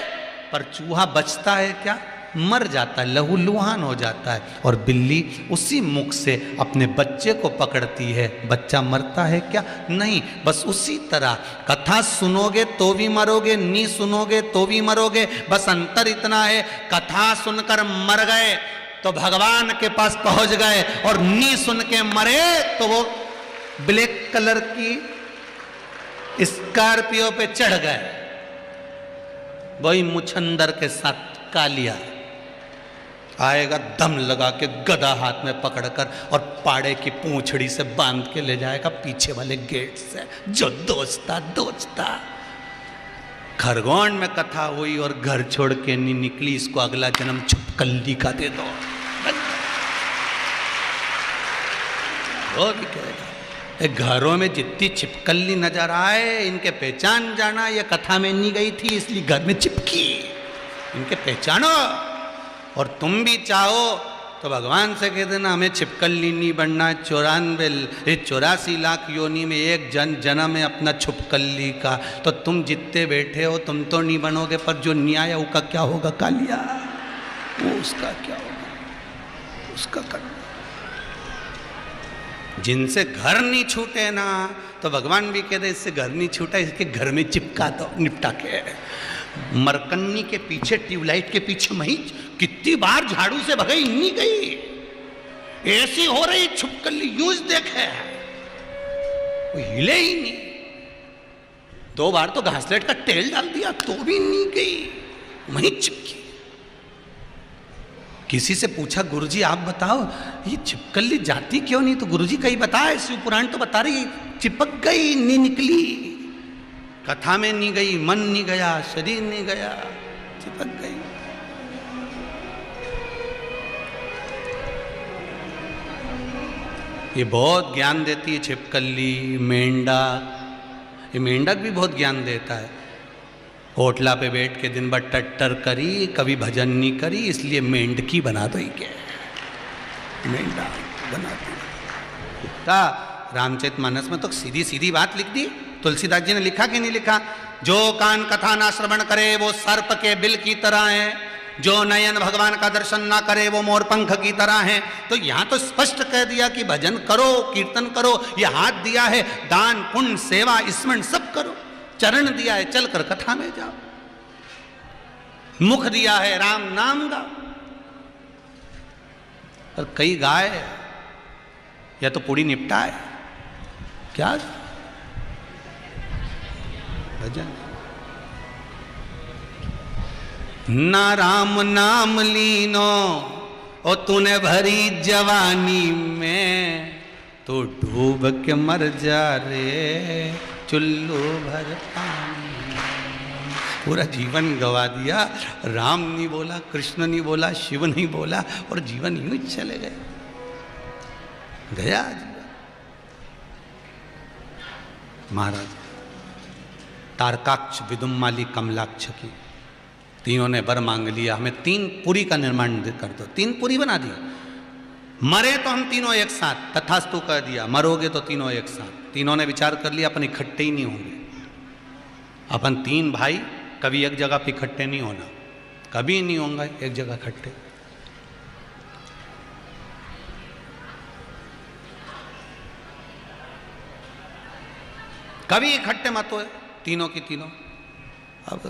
[SPEAKER 1] पर चूहा बचता है क्या? मर जाता है, लहूलुहान हो जाता है। और बिल्ली उसी मुख से अपने बच्चे को पकड़ती है, बच्चा मरता है क्या? नहीं। बस उसी तरह कथा सुनोगे तो भी मरोगे, नहीं सुनोगे तो भी मरोगे। बस अंतर इतना है, कथा सुनकर मर गए तो भगवान के पास पहुंच गए, और नहीं सुन के मरे तो वो ब्लैक कलर की स्कॉर्पियो पे चढ़ गए, वही मुछंदर के साथ कालिया आएगा, दम लगा के गदा हाथ में पकड़कर और पाड़े की पूंछड़ी से बांध के ले जाएगा पीछे वाले गेट से, जो दोस्ता दोस्ता। खरगोन में कथा हुई और घर छोड़ के नहीं निकली, इसको अगला जन्म छुपकली का दे दो, वो भी कहेगा। घरों में जितनी छिपकली नजर आए, इनके पहचान जाना, ये कथा में नहीं गई थी इसलिए घर में चिपकी, इनके पहचानो। और तुम भी चाहो तो भगवान से कह देना हमें छिपकली नहीं बनना, 84 लाख योनि में एक जन्म है अपना छिपकली का। तो तुम जितने बैठे हो तुम तो नहीं बनोगे, पर जो नहीं आया उसका क्या होगा कालिया, वो उसका क्या होगा, उसका करना। जिनसे घर नहीं छूटे ना, तो भगवान भी कहते इससे घर नहीं छूटा, इसके घर में चिपका दो, निपटा के। मरकन्नी के पीछे, ट्यूबलाइट के पीछे मही कितनी बार झाड़ू से भगाई, नहीं गई, ऐसी हो रही छिपकली, यूज देखे वो हिले ही नहीं। 2 बार तो घासलेट का तेल डाल दिया तो भी नहीं गई, वहीं चिपकी। किसी से पूछा गुरुजी आप बताओ ये छिपकली जाती क्यों नहीं? तो गुरुजी कहीं बताया, शिव पुराण तो बता रही चिपक गई, नहीं निकली, कथा में नहीं गई, मन नहीं गया, शरीर नहीं गया, चिपक गई। ये बहुत ज्ञान देती है छिपकली, मेंढक। ये मेंढक भी बहुत ज्ञान देता है। होटला पे बैठ के दिन भर टट्टर करी, कभी भजन नहीं करी, इसलिए मेंढकी बना दो ही क्या, मेंढक बना दो। रामचरितमानस में तो सीधी सीधी बात लिख दी। तुलसीदास जी ने लिखा कि नहीं लिखा, जो कान कथा ना श्रवण करे वो सर्प के बिल की तरह है, जो नयन भगवान का दर्शन ना करे वो मोर पंख की तरह है। तो यहां तो स्पष्ट कह दिया कि भजन करो, कीर्तन करो। ये हाथ दिया है, दान पुण्य सेवा स्मरण सब करो। चरण दिया है, चलकर कथा में जाओ। मुख दिया है, राम नाम गाओ। और कई गाय या तो पूरी निपटाए, क्या भजन। ना राम नाम लीनो ओ तूने भरी जवानी में, तो डूब के मर जा रे चुल्लू भर पानी। पूरा जीवन गवा दिया, राम नहीं बोला, कृष्ण नहीं बोला, शिव नहीं बोला, और जीवन यूं ही चले गए, गया जीवन। महाराज तारकाक्ष, विदुम्माली, कमलाक्ष की तीनों ने वर मांग लिया, हमें 3 पुरी का निर्माण कर दो। 3 पुरी बना दी। मरे तो हम तीनों एक साथ, तथास्तु कह दिया। मरोगे तो तीनों एक साथ। तीनों ने विचार कर लिया अपन इकट्ठे ही नहीं होंगे। अपन 3 भाई कभी एक जगह पे इकट्ठे नहीं होना, कभी नहीं होंगे एक जगह इकट्ठे। कभी इकट्ठे मत हो तीनों की तीनों। अब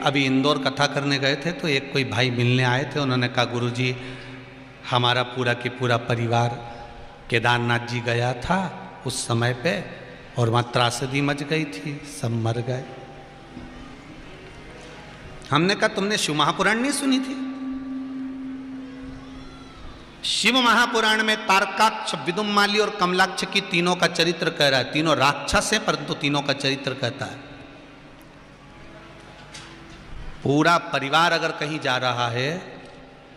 [SPEAKER 1] अभी इंदौर कथा करने गए थे तो एक कोई भाई मिलने आए थे। उन्होंने कहा गुरुजी हमारा पूरा के पूरा परिवार केदारनाथ जी गया था उस समय पे, और वहाँ त्रासदी मच गई थी, सब मर गए। हमने कहा तुमने शिव महापुराण नहीं सुनी थी? शिव महापुराण में तारकाक्ष, विदुम्माली और कमलाक्ष की तीनों का चरित्र कह रहा है। तीनों राक्षस है परंतु तीनों का चरित्र कहता है। पूरा परिवार अगर कहीं जा रहा है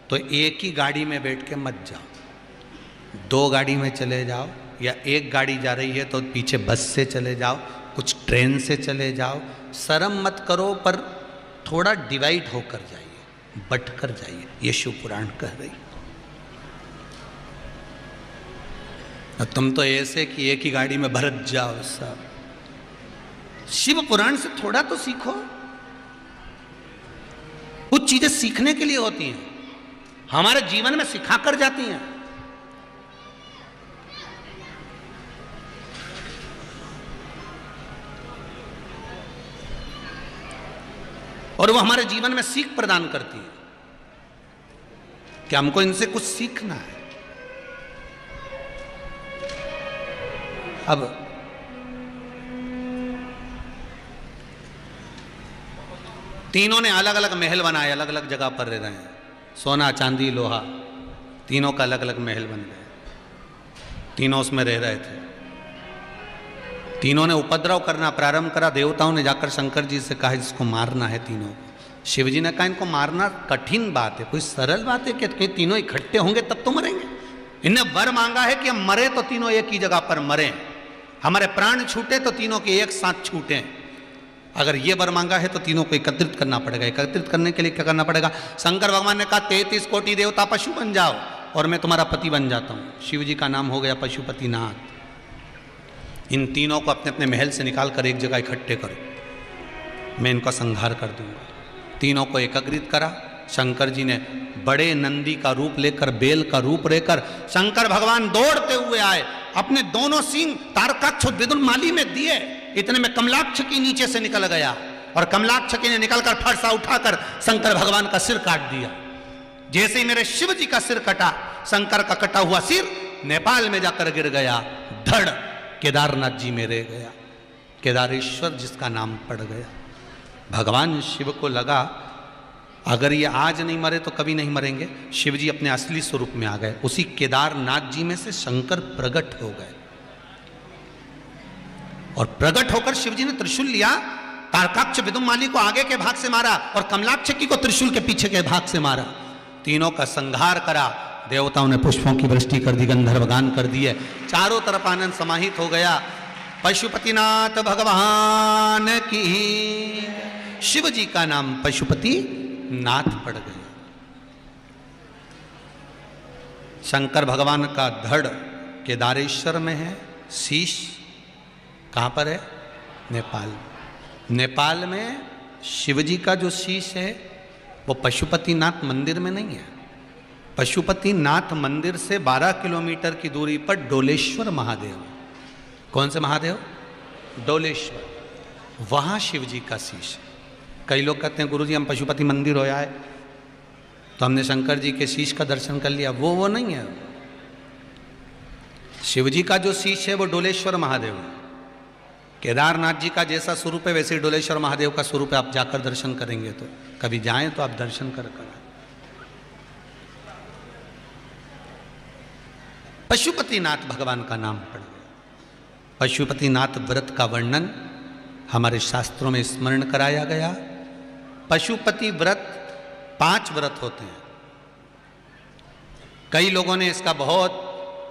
[SPEAKER 1] तो एक ही गाड़ी में बैठ के मत जाओ, 2 गाड़ी में चले जाओ, या एक गाड़ी जा रही है तो पीछे बस से चले जाओ, कुछ ट्रेन से चले जाओ। शर्म मत करो, पर थोड़ा डिवाइड होकर जाइए, बट कर जाइए, ये शिव पुराण कह रही। तुम तो ऐसे कि एक ही गाड़ी में भरत जाओ सब। शिव पुराण से थोड़ा तो सीखो। कुछ चीजें सीखने के लिए होती हैं, हमारे जीवन में सिखा कर जाती हैं। और वो हमारे जीवन में सीख प्रदान करती है कि हमको इनसे कुछ सीखना है। अब तीनों ने अलग अलग महल बनाए, अलग अलग जगह पर रह रहे हैं। सोना चांदी लोहा तीनों का अलग अलग महल बन गए। तीनों उसमें रह रहे थे। तीनों ने उपद्रव करना प्रारंभ करा। देवताओं ने जाकर शंकर जी से कहा इसको मारना है तीनों को। शिव जी ने कहा इनको मारना कठिन बात है, कोई सरल बात है कि तीनों इकट्ठे होंगे तब तो मरेंगे। इन्हें वर मांगा है कि हम मरे तो तीनों एक ही जगह पर मरें, हमारे प्राण छूटे तो तीनों के एक साथ छूटें। अगर ये वर मांगा है तो तीनों को एकत्रित करना पड़ेगा। एकत्रित करने के लिए क्या करना पड़ेगा? शंकर भगवान ने कहा 33 कोटि देवता पशु बन जाओ और मैं तुम्हारा पति बन जाता हूँ। शिव जी का नाम हो गया पशुपतिनाथ। इन तीनों को अपने अपने महल से निकाल कर एक जगह इकट्ठे करो, मैं इनका संहार कर दूंगा। तीनों को एकत्रित करा। शंकर जी ने बड़े नंदी का रूप लेकर, बेल का रूप लेकर शंकर भगवान दौड़ते हुए आए। अपने दोनों सिंह तारकाक्ष विदुम्माली में दिए। इतने में कमलाक्ष की नीचे से निकल गया और कमलाक्ष की ने निकलकर फरसा उठाकर शंकर भगवान का सिर काट दिया। जैसे ही मेरे शिव जी का सिर कटा, शंकर का कटा हुआ सिर नेपाल में जाकर गिर गया। धड़ केदारनाथ जी में रह गया। केदारेश्वर जिसका नाम पड़ गया। भगवान शिव को लगा अगर ये आज नहीं मरे तो कभी नहीं मरेंगे। शिव जी अपने असली स्वरूप में आ गए। उसी केदारनाथ जी में से शंकर प्रकट हो गए और प्रकट होकर शिव जी ने त्रिशूल लिया। तारकाक्ष विदुम्माली को आगे के भाग से मारा और कमलाक्ष की को त्रिशूल के पीछे के भाग से मारा। तीनों का संहार करा, देवताओं ने पुष्पों की वृष्टि कर दी, गंधर्व गान कर दिए, चारों तरफ आनंद समाहित हो गया। पशुपतिनाथ भगवान की, शिव जी का नाम पशुपति नाथ पड़ गया। शंकर भगवान का धड़ केदारेश्वर में है, शीश कहाँ पर है? नेपाल। नेपाल में शिव जी का जो शीश है वो पशुपतिनाथ मंदिर में नहीं है। पशुपतिनाथ मंदिर से 12 किलोमीटर की दूरी पर डोलेश्वर महादेव। कौन से महादेव? डोलेश्वर, वहाँ शिव जी का शीश। कई लोग कहते हैं गुरुजी हम पशुपति मंदिर हो आए तो हमने शंकर जी के शीश का दर्शन कर लिया। वो नहीं है। शिव जी का जो शीश है वो डोलेश्वर महादेव है। केदारनाथ जी का जैसा स्वरूप है वैसे ही डोलेश्वर महादेव का स्वरूप है। आप जाकर दर्शन करेंगे तो, कभी जाएं तो आप दर्शन कर कर। पशुपतिनाथ भगवान का नाम पड़ गया। पशुपतिनाथ व्रत का वर्णन हमारे शास्त्रों में स्मरण कराया गया। पशुपति व्रत 5 व्रत होते हैं। कई लोगों ने इसका बहुत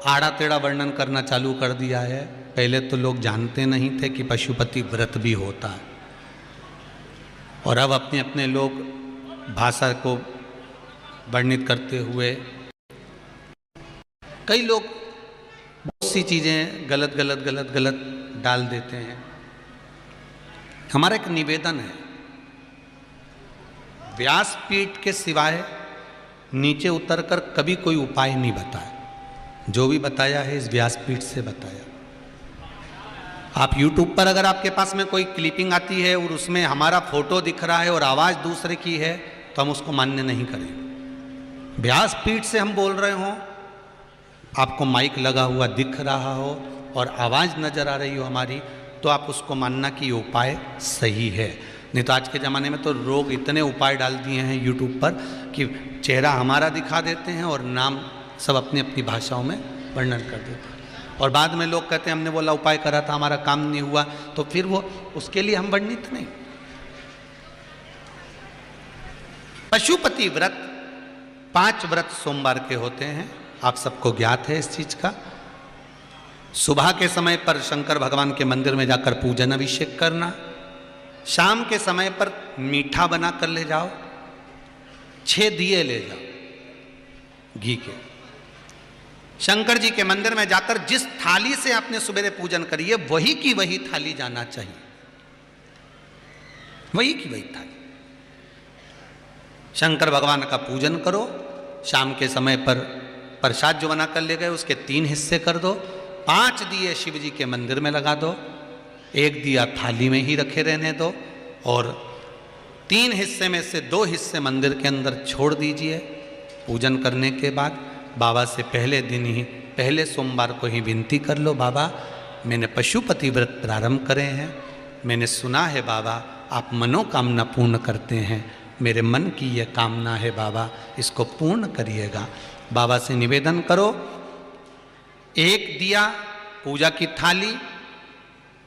[SPEAKER 1] आड़ा टेढ़ा वर्णन करना चालू कर दिया है। पहले तो लोग जानते नहीं थे कि पशुपति व्रत भी होता है, और अब अपने अपने लोग भाषा को वर्णित करते हुए कई लोग बहुत सी चीजें गलत गलत गलत गलत डाल देते हैं। हमारा एक निवेदन है, व्यासपीठ के सिवाय नीचे उतरकर कभी कोई उपाय नहीं बताया। जो भी बताया है इस व्यासपीठ से बताया। आप YouTube पर अगर आपके पास में कोई क्लिपिंग आती है और उसमें हमारा फोटो दिख रहा है और आवाज़ दूसरे की है तो हम उसको मान्य नहीं करेंगे। व्यासपीठ से हम बोल रहे हों, आपको माइक लगा हुआ दिख रहा हो और आवाज़ नज़र आ रही हो हमारी, तो आप उसको मानना कि ये उपाय सही है। नहीं तो आज के ज़माने में तो लोग इतने उपाय डाल दिए हैं YouTube पर कि चेहरा हमारा दिखा देते हैं और नाम सब अपनी अपनी भाषाओं में वर्णन कर देते हैं, और बाद में लोग कहते हैं हमने बोला उपाय करा था हमारा काम नहीं हुआ, तो फिर वो उसके लिए हम वर्णित नहीं। पशुपति व्रत 5 व्रत सोमवार के होते हैं, आप सबको ज्ञात है इस चीज का। सुबह के समय पर शंकर भगवान के मंदिर में जाकर पूजन अभिषेक करना, शाम के समय पर मीठा बना कर ले जाओ, 6 दिए ले जाओ घी के। शंकर जी के मंदिर में जाकर जिस थाली से आपने सवेरे पूजन करी है वही की वही थाली जाना चाहिए, वही की वही थाली। शंकर भगवान का पूजन करो, शाम के समय पर प्रसाद जो बना कर ले गए उसके 3 हिस्से कर दो, 5 दिए शिव जी के मंदिर में लगा दो, 1 दिया थाली में ही रखे रहने दो, और 3 हिस्से में से 2 हिस्से मंदिर के अंदर छोड़ दीजिए। पूजन करने के बाद बाबा से पहले दिन ही, पहले सोमवार को ही विनती कर लो, बाबा मैंने पशुपति व्रत प्रारंभ करे हैं, मैंने सुना है बाबा आप मनोकामना पूर्ण करते हैं, मेरे मन की यह कामना है बाबा इसको पूर्ण करिएगा। बाबा से निवेदन करो, 1 दिया, पूजा की थाली,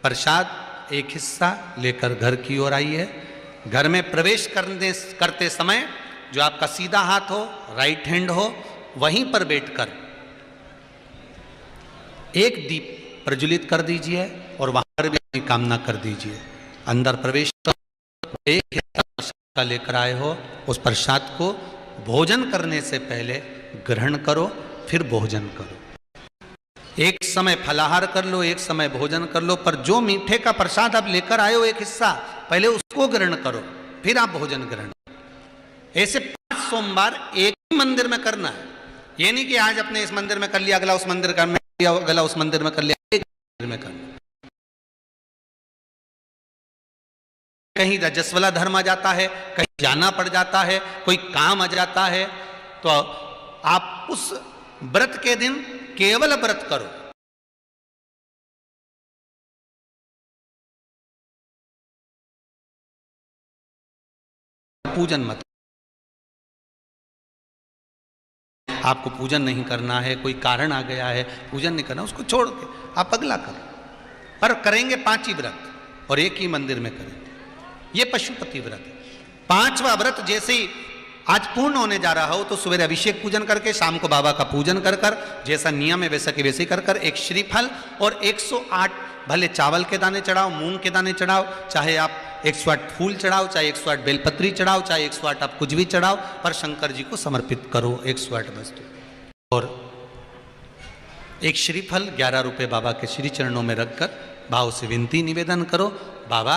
[SPEAKER 1] प्रसाद 1 हिस्सा लेकर घर की ओर आइए। घर में प्रवेश करते समय जो आपका सीधा हाथ हो, राइट हैंड हो, वहीं पर बैठकर 1 दीप प्रज्वलित कर दीजिए और वहां पर भी अपनी कामना कर दीजिए। अंदर प्रवेश कर 1 हिस्सा प्रसाद का लेकर आए हो, उस प्रसाद को भोजन करने से पहले ग्रहण करो, फिर भोजन करो। एक समय फलाहार कर लो, एक समय भोजन कर लो, पर जो मीठे का प्रसाद आप लेकर आए हो 1 हिस्सा, पहले उसको ग्रहण करो, फिर आप भोजन ग्रहण करो। ऐसे 5 सोमवार एक ही मंदिर में करना है। ये नहीं कि आज अपने इस मंदिर में कर लिया, अगला उस मंदिर में लिया, अगला उस मंदिर में कर लिया, एक मंदिर में करना। कहीं रजस्वला धर्म आ जाता है, कहीं जाना पड़ जाता है, कोई काम आ जाता है, तो आप उस व्रत के दिन केवल व्रत करो। पूजन मत, आपको पूजन नहीं करना है, कोई कारण आ गया है पूजन नहीं करना, उसको छोड़ के आप अगला करो, पर करेंगे 5 ही व्रत और एक ही मंदिर में करेंगे। ये पशुपति व्रत है। 5वां व्रत जैसे ही आज पूर्ण होने जा रहा हो तो सुबह अभिषेक पूजन करके शाम को बाबा का पूजन कर कर, जैसा नियम है वैसा के वैसे कर कर, एक श्रीफल और 108 भले चावल के दाने चढ़ाओ, मूंग के दाने चढ़ाओ, चाहे आप 108 फूल चढ़ाओ, चाहे 108 बेलपत्री चढ़ाओ, चाहे 108 आप कुछ भी चढ़ाओ, पर शंकर जी को समर्पित करो 108 वस्तु। और एक श्रीफल 11 रुपये बाबा के श्री चरणों में रखकर भाव से विनती निवेदन करो, बाबा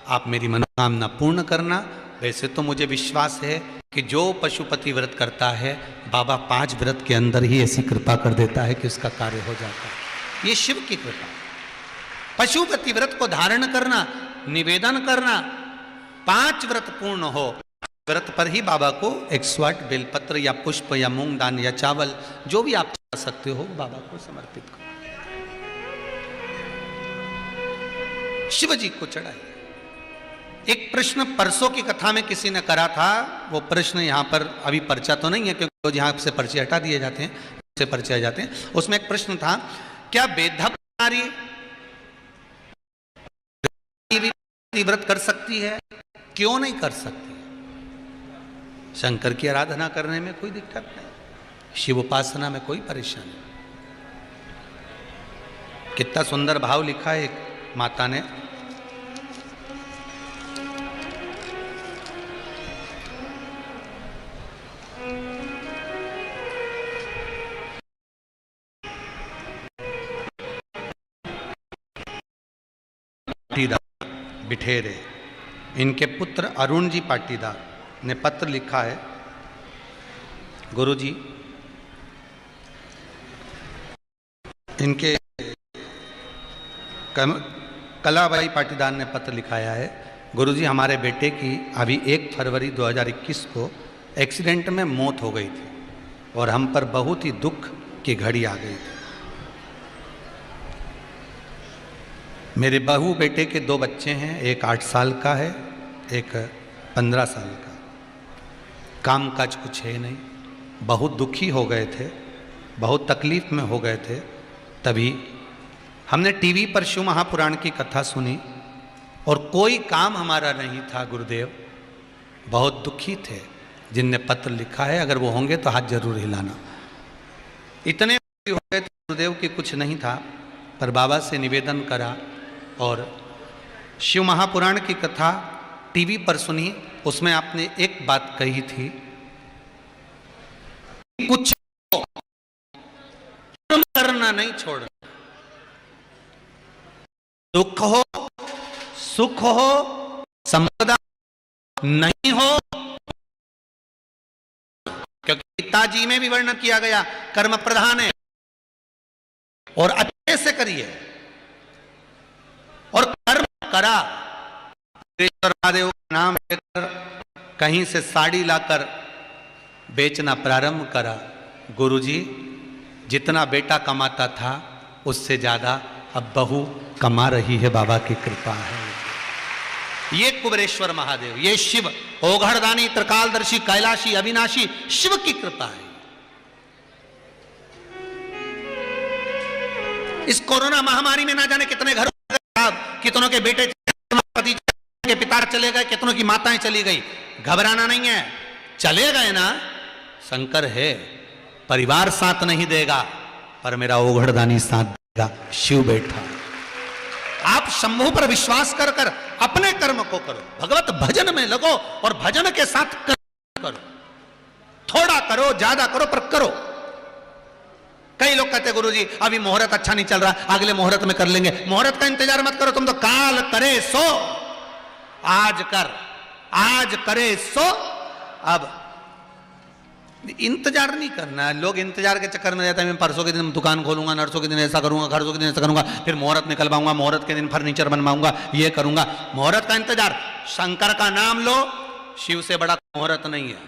[SPEAKER 1] आप मेरी मनोकामना पूर्ण करना। वैसे तो मुझे विश्वास है कि जो पशुपति व्रत करता है बाबा 5 व्रत के अंदर ही ऐसी कृपा कर देता है कि उसका कार्य हो जाता है। ये शिव की कृपा। पशुपति व्रत को धारण करना, निवेदन करना, 5 व्रत पूर्ण हो, व्रत पर ही बाबा को 108 बेलपत्र या पुष्प या मूंग दान या चावल जो भी आप चढ़ा सकते हो बाबा को समर्पित करो, शिव जी को चढ़ाइए। एक प्रश्न परसों की कथा में किसी ने करा था, वो प्रश्न यहां पर अभी पर्चा तो नहीं है क्योंकि यहां से पर्चे हटा दिए जाते हैं, से पर्चे आ जाते हैं। उसमें एक प्रश्न था, क्या बेधक नारी व्रत कर सकती है? क्यों नहीं कर सकती? शंकर की आराधना करने में कोई दिक्कत नहीं, शिव उपासना में कोई परेशानी नहीं। कितना सुंदर भाव लिखा है एक माता ने, बिठेरे, इनके पुत्र अरुण जी पाटीदार ने पत्र लिखा है, गुरुजी इनके कलाबाई पाटीदार ने पत्र लिखाया है, गुरुजी हमारे बेटे की अभी 1 फरवरी 2021 को एक्सीडेंट में मौत हो गई थी और हम पर बहुत ही दुख की घड़ी आ गई थी। मेरे बहू बेटे के 2 बच्चे हैं, एक 8 साल का है, एक 15 साल का। काम काज कुछ है नहीं, बहुत दुखी हो गए थे, बहुत तकलीफ में हो गए थे। तभी हमने टीवी पर शिव महापुराण की कथा सुनी और कोई काम हमारा नहीं था गुरुदेव, बहुत दुखी थे। जिनने पत्र लिखा है अगर वो होंगे तो हाथ जरूर हिलाना। इतने हो गए थे गुरुदेव कि कुछ नहीं था, पर बाबा से निवेदन करा और शिव महापुराण की कथा टीवी पर सुनी। उसमें आपने एक बात कही थी, कुछ करना नहीं छोड़ना, दुख हो सुख हो संपदा नहीं हो, क्योंकि गीताजी में भी वर्णन किया गया कर्म प्रधान है और अच्छे से करिए और कर्म करा। महादेव का नाम लेकर कहीं से साड़ी लाकर बेचना प्रारंभ करा। गुरुजी जितना बेटा कमाता था उससे ज्यादा अब बहू कमा रही है, बाबा की कृपा है। ये कुबेरेश्वर महादेव, ये शिव ओघड़दानी त्रिकालदर्शी कैलाशी अविनाशी शिव की कृपा है। इस कोरोना महामारी में ना जाने कितने घरों कितनों के बेटे पति के पिता चले गए, कितनों की माताएं चली गई। घबराना नहीं है, चले गए ना, शंकर है, परिवार साथ नहीं देगा पर मेरा ओघड़दानी साथ देगा, शिव बैठा। आप शंभु पर विश्वास कर कर अपने कर्म को करो, भगवत भजन में लगो और भजन के साथ कर्म करो। थोड़ा करो ज्यादा करो पर करो। कई लोग कहते गुरुजी अभी मुहूर्त अच्छा नहीं चल रहा, अगले मुहूर्त में कर लेंगे। मुहूर्त का इंतजार मत करो, तुम तो काल करे सो आज कर, आज करे सो। अब इंतजार नहीं करना, लोग इंतजार के चक्कर में रहता है, मैं परसों के दिन दुकान खोलूंगा, नरसों के दिन ऐसा करूंगा, खरसों के दिन ऐसा करूंगा, फिर मुहूर्त निकलवाऊंगा, मुहूर्त के दिन फर्नीचर बनवाऊंगा, ये करूंगा। मुहूर्त का इंतजार, शंकर का नाम लो, शिव से बड़ा मुहूर्त नहीं है,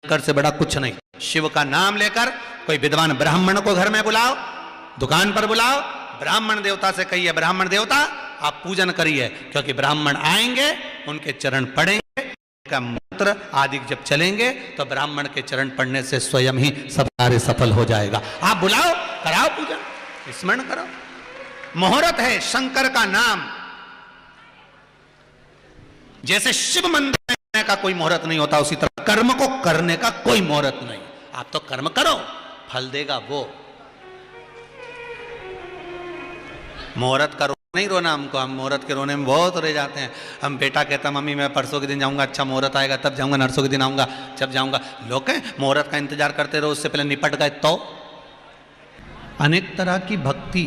[SPEAKER 1] शंकर से बड़ा कुछ नहीं। शिव का नाम लेकर कोई विद्वान ब्राह्मण को घर में बुलाओ, दुकान पर बुलाओ, ब्राह्मण देवता से कहिए ब्राह्मण देवता आप पूजन करिए, क्योंकि ब्राह्मण आएंगे, उनके चरण पड़ेंगे, का मंत्र आदि जब चलेंगे तो ब्राह्मण के चरण पड़ने से स्वयं ही सब कार्य सफल हो जाएगा। आप बुलाओ, कराओ पूजन, स्मरण करो। मुहूर्त है शंकर का नाम, जैसे शिव मंदिर का कोई मुहूर्त नहीं होता, उसी तरह कर्म को करने का कोई मुहूर्त नहीं। आप तो कर्म करो, फल देगा वो। मुहूर्त का नहीं रोना हमको, हम मुहूर्त के रोने में बहुत रह जाते हैं। हम बेटा कहता मम्मी मैं परसों के दिन जाऊंगा, अच्छा मुहूर्त आएगा तब जाऊंगा, नरसों के दिन आऊंगा जब जाऊंगा। लोग कहें मुहूर्त का इंतजार करते रहो, उससे पहले निपट गए तो। अनेक तरह की भक्ति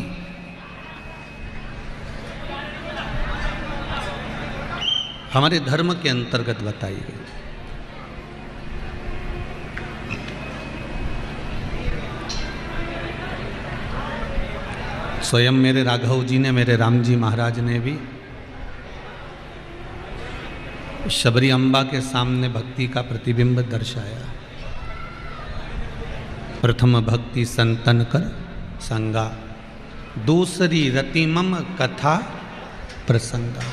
[SPEAKER 1] हमारे धर्म के अंतर्गत बताई गई। स्वयं मेरे राघव जी ने, मेरे राम जी महाराज ने भी शबरी अम्बा के सामने भक्ति का प्रतिबिंब दर्शाया। प्रथम भक्ति संतन कर संगा, दूसरी रतिमम कथा प्रसंगा।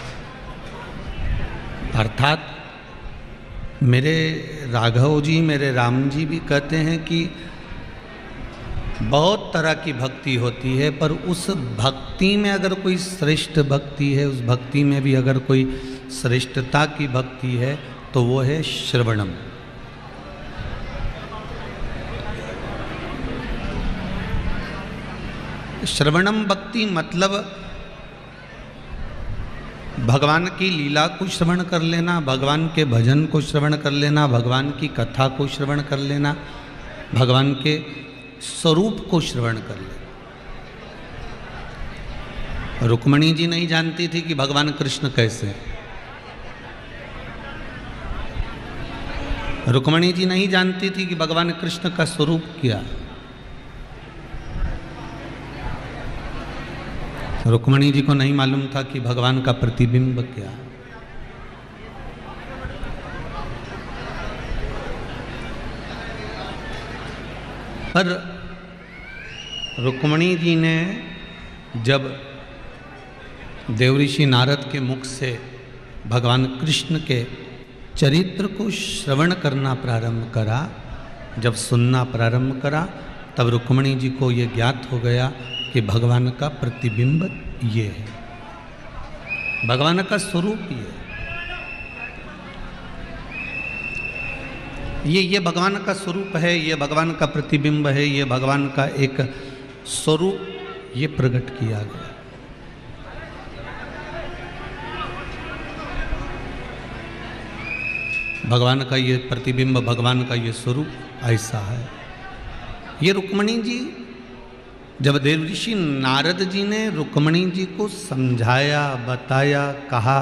[SPEAKER 1] अर्थात मेरे राघव जी, मेरे राम जी भी कहते हैं कि बहुत तरह की भक्ति होती है, पर उस भक्ति में अगर कोई श्रेष्ठ भक्ति है, उस भक्ति में भी अगर कोई श्रेष्ठता की भक्ति है तो वो है श्रवणम। श्रवणम भक्ति मतलब भगवान की लीला को श्रवण कर लेना, भगवान के भजन को श्रवण कर लेना, भगवान की कथा को श्रवण कर लेना, भगवान के स्वरूप को श्रवण कर ले। रुक्मणी जी नहीं जानती थी कि भगवान कृष्ण कैसे हैं। रुक्मणी जी नहीं जानती थी कि भगवान कृष्ण का स्वरूप क्या। रुक्मणी जी को नहीं मालूम था कि भगवान का प्रतिबिंब क्या। पर रुक्मणी जी ने जब देवऋषि नारद के मुख से भगवान कृष्ण के चरित्र को श्रवण करना प्रारंभ करा, जब सुनना प्रारंभ करा, तब रुक्मणी जी को ये ज्ञात हो गया कि भगवान का प्रतिबिंब ये है, भगवान का स्वरूप ये है। ये भगवान का स्वरूप है, ये भगवान का प्रतिबिंब है, ये भगवान का एक स्वरूप ये प्रकट किया गया। भगवान का ये प्रतिबिंब, भगवान का ये स्वरूप ऐसा है। ये रुक्मणी जी, जब देवऋषि नारद जी ने रुक्मणी जी को समझाया, बताया, कहा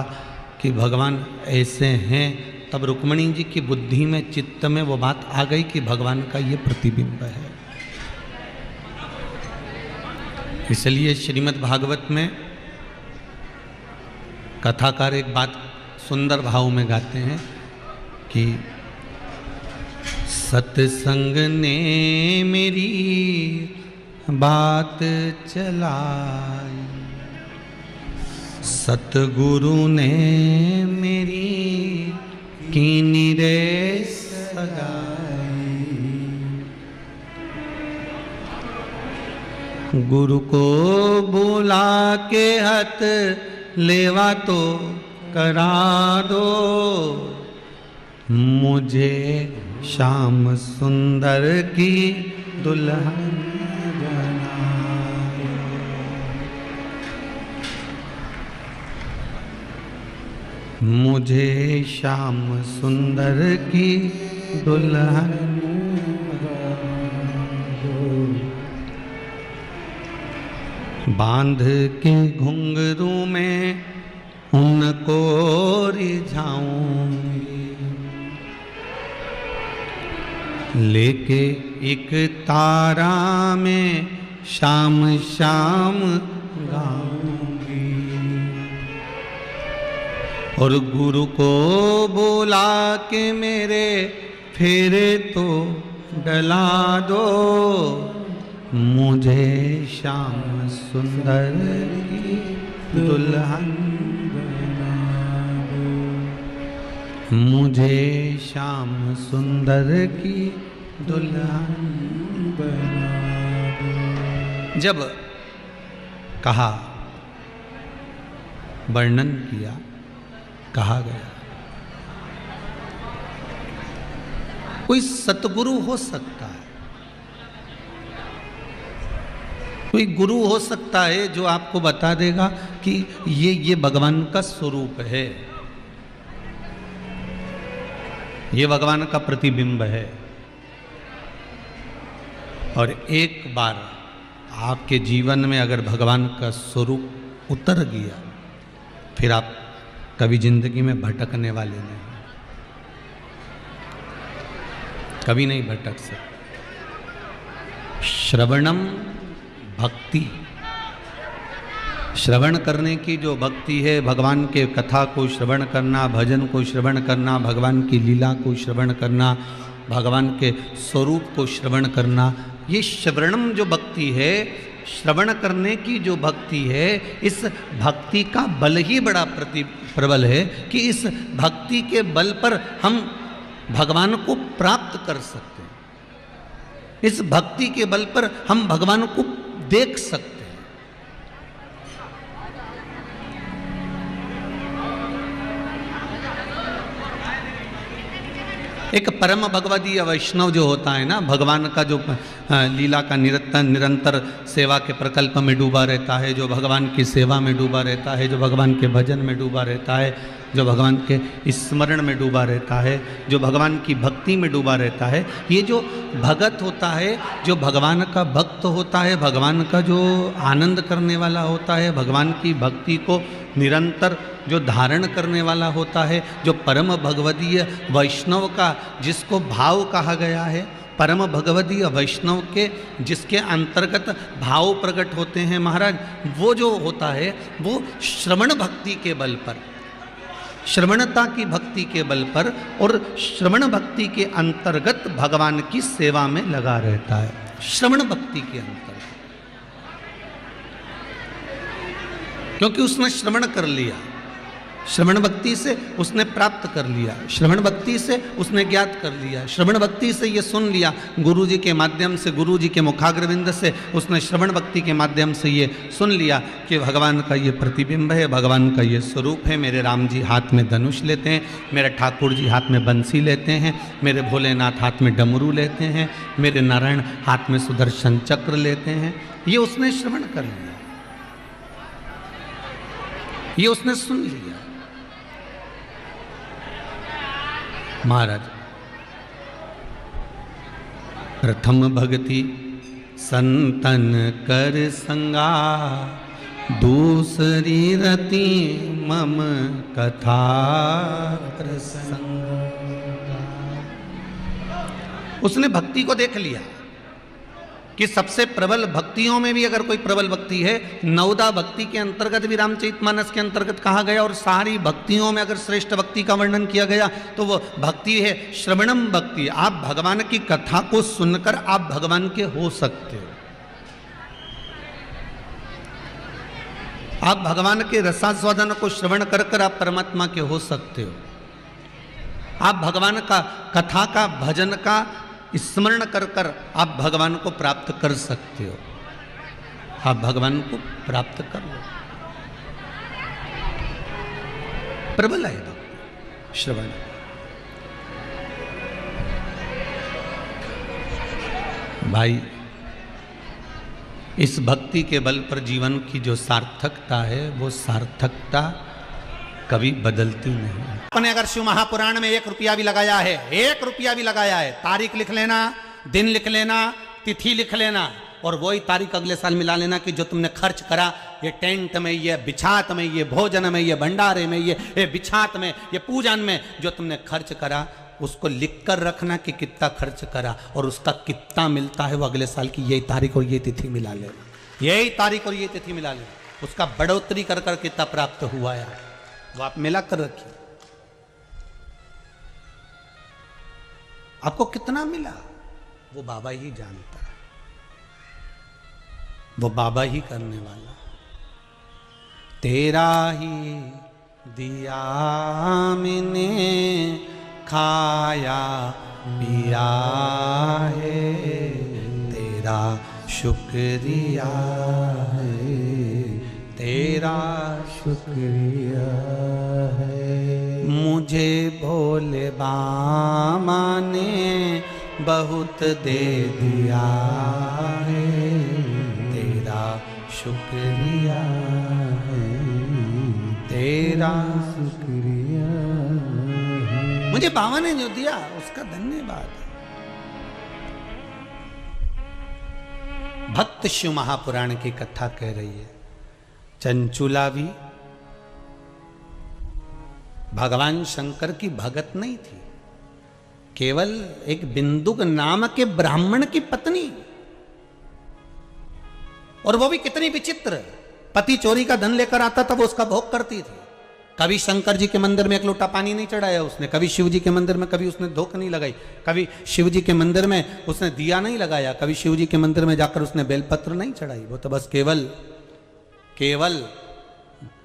[SPEAKER 1] कि भगवान ऐसे हैं, तब रुक्मणी जी की बुद्धि में, चित्त में वो बात आ गई कि भगवान का ये प्रतिबिंब है। इसलिए श्रीमद् भागवत में कथाकार एक बात सुंदर भाव में गाते हैं कि सत्संग ने मेरी बात चलाई, सतगुरु ने मेरी कीनी रे सगाई, गुरु को बुला के हथ लेवा तो करा दो, मुझे श्याम सुंदर की दुल्हन बनाओ। मुझे श्याम सुंदर की दुल्हन बांध के घुंघरू में उनको रिझाऊंगी, लेके एक तारा में शाम शाम गाऊंगी, और गुरु को बुला के मेरे फेरे तो डला दो, मुझे श्याम सुंदर की दुल्हन बना दो, मुझे श्याम सुंदर की दुल्हन बना दो। जब कहा, वर्णन किया, कहा गया कोई सतगुरु हो सकता है, कोई गुरु हो सकता है जो आपको बता देगा कि ये भगवान का स्वरूप है, ये भगवान का प्रतिबिंब है। और एक बार आपके जीवन में अगर भगवान का स्वरूप उतर गया, फिर आप कभी जिंदगी में भटकने वाले नहीं, कभी नहीं भटक सकते। श्रवणम भक्ति, श्रवण करने की जो भक्ति है, भगवान के कथा को श्रवण करना, भजन को श्रवण करना, भगवान की लीला को श्रवण करना, भगवान के स्वरूप को श्रवण करना, ये श्रवणम जो भक्ति है, श्रवण करने की जो भक्ति है, इस भक्ति का बल ही बड़ा प्रबल है कि इस भक्ति के बल पर हम भगवान को प्राप्त कर सकते हैं, इस भक्ति के बल पर हम भगवान को देख सकते हैं। एक परम भगवदीय वैष्णव जो होता है ना, भगवान का जो लीला का निरंतर सेवा के प्रकल्प में डूबा रहता है, जो भगवान की सेवा में डूबा रहता है, जो भगवान के भजन में डूबा रहता है, जो भगवान के स्मरण में डूबा रहता है, जो भगवान की भक्ति में डूबा रहता है, ये जो भगत होता है, जो भगवान का भक्त होता है, भगवान का जो आनंद करने वाला होता है, भगवान की भक्ति को निरंतर जो धारण करने वाला होता है, जो परम भगवदीय वैष्णव का जिसको भाव कहा गया है, परम भगवदीय वैष्णव के जिसके अंतर्गत भाव प्रकट होते हैं महाराज, वो जो होता है वो श्रवण भक्ति के बल पर, श्रवणता की भक्ति के बल पर और श्रवण भक्ति के अंतर्गत भगवान की सेवा में लगा रहता है। श्रवण भक्ति के अंतर्गत, क्योंकि उसने श्रवण कर लिया, श्रवण भक्ति से उसने प्राप्त कर लिया, श्रवण भक्ति से उसने ज्ञात कर लिया, श्रवण भक्ति से ये सुन लिया, गुरु जी के माध्यम से, गुरु जी के मुखाग्रविंद से उसने श्रवण भक्ति के माध्यम से ये सुन लिया कि भगवान का ये प्रतिबिंब है, भगवान का ये स्वरूप है। मेरे राम जी हाथ में धनुष लेते हैं, मेरे ठाकुर जी हाथ में बंसी लेते हैं, मेरे भोलेनाथ हाथ में डमरू लेते हैं, मेरे नारायण हाथ में सुदर्शन चक्र लेते हैं। ये उसने श्रवण कर लिया, ये उसने सुन लिया। महाराज, प्रथम भक्ति संतन कर संगा, दूसरी रति मम कथा प्रसंग। उसने भक्ति को देख लिया कि सबसे प्रबल भक्तियों में भी अगर कोई प्रबल भक्ति है, नवदा भक्ति के अंतर्गत भी रामचरितमानस के अंतर्गत कहा गया, और सारी भक्तियों में अगर श्रेष्ठ भक्ति का वर्णन किया गया तो वो भक्ति है श्रवणम भक्ति। आप भगवान की कथा को सुनकर आप भगवान के हो सकते हो, आप भगवान के रसास्वादन को श्रवण कर कर आप परमात्मा के हो सकते हो, आप भगवान का कथा का भजन का स्मरण कर कर आप भगवान को प्राप्त कर सकते हो, आप भगवान को प्राप्त कर लो। प्रबल है भक्ति श्रवण। भाई, इस भक्ति के बल पर जीवन की जो सार्थकता है, वो सार्थकता कभी बदलती नहीं। अपने अगर शिव महापुराण में 1 रुपया भी लगाया है, 1 रुपया भी लगाया है, तारीख लिख लेना, दिन लिख लेना, तिथि लिख लेना, और वही तारीख अगले साल मिला लेना कि जो तुमने खर्च करा, ये टेंट में, ये बिछात में, ये भोजन में, ये भंडारे में, ये बिछात में, ये पूजन में जो तुमने खर्च करा, उसको लिख कर रखना कि कितना खर्च करा और उसका कितना मिलता है, वो अगले साल की यही तारीख और ये तिथि मिला लेना, यही तारीख और ये तिथि मिला लेना, उसका बढ़ोतरी कर कर कितना प्राप्त हुआ है वो आप मिला कर रखिए। आपको कितना मिला वो बाबा ही जानता है, वो बाबा ही करने वाला। तेरा ही दिया मैंने खाया पिया है, तेरा शुक्रिया है, तेरा शुक्रिया है। मुझे भोले बाबा ने बहुत दे दिया है, तेरा शुक्रिया है, तेरा शुक्रिया है। मुझे बाबा ने जो दिया उसका धन्यवाद है। भक्त शिव महापुराण की कथा कह रही है, चंचुला भी भगवान शंकर की भगत नहीं थी, केवल एक बिंदुक नाम के ब्राह्मण की पत्नी, और वो भी कितनी विचित्र। पति चोरी का धन लेकर आता था, वो उसका भोग करती थी। कभी शंकर जी के मंदिर में एक लोटा पानी नहीं चढ़ाया उसने, कभी शिव जी के मंदिर में कभी उसने धोख नहीं लगाई, कभी शिव जी के मंदिर में उसने दिया नहीं लगाया, कभी शिव जी के मंदिर में जाकर उसने बेलपत्र नहीं चढ़ाई। वो तो बस केवल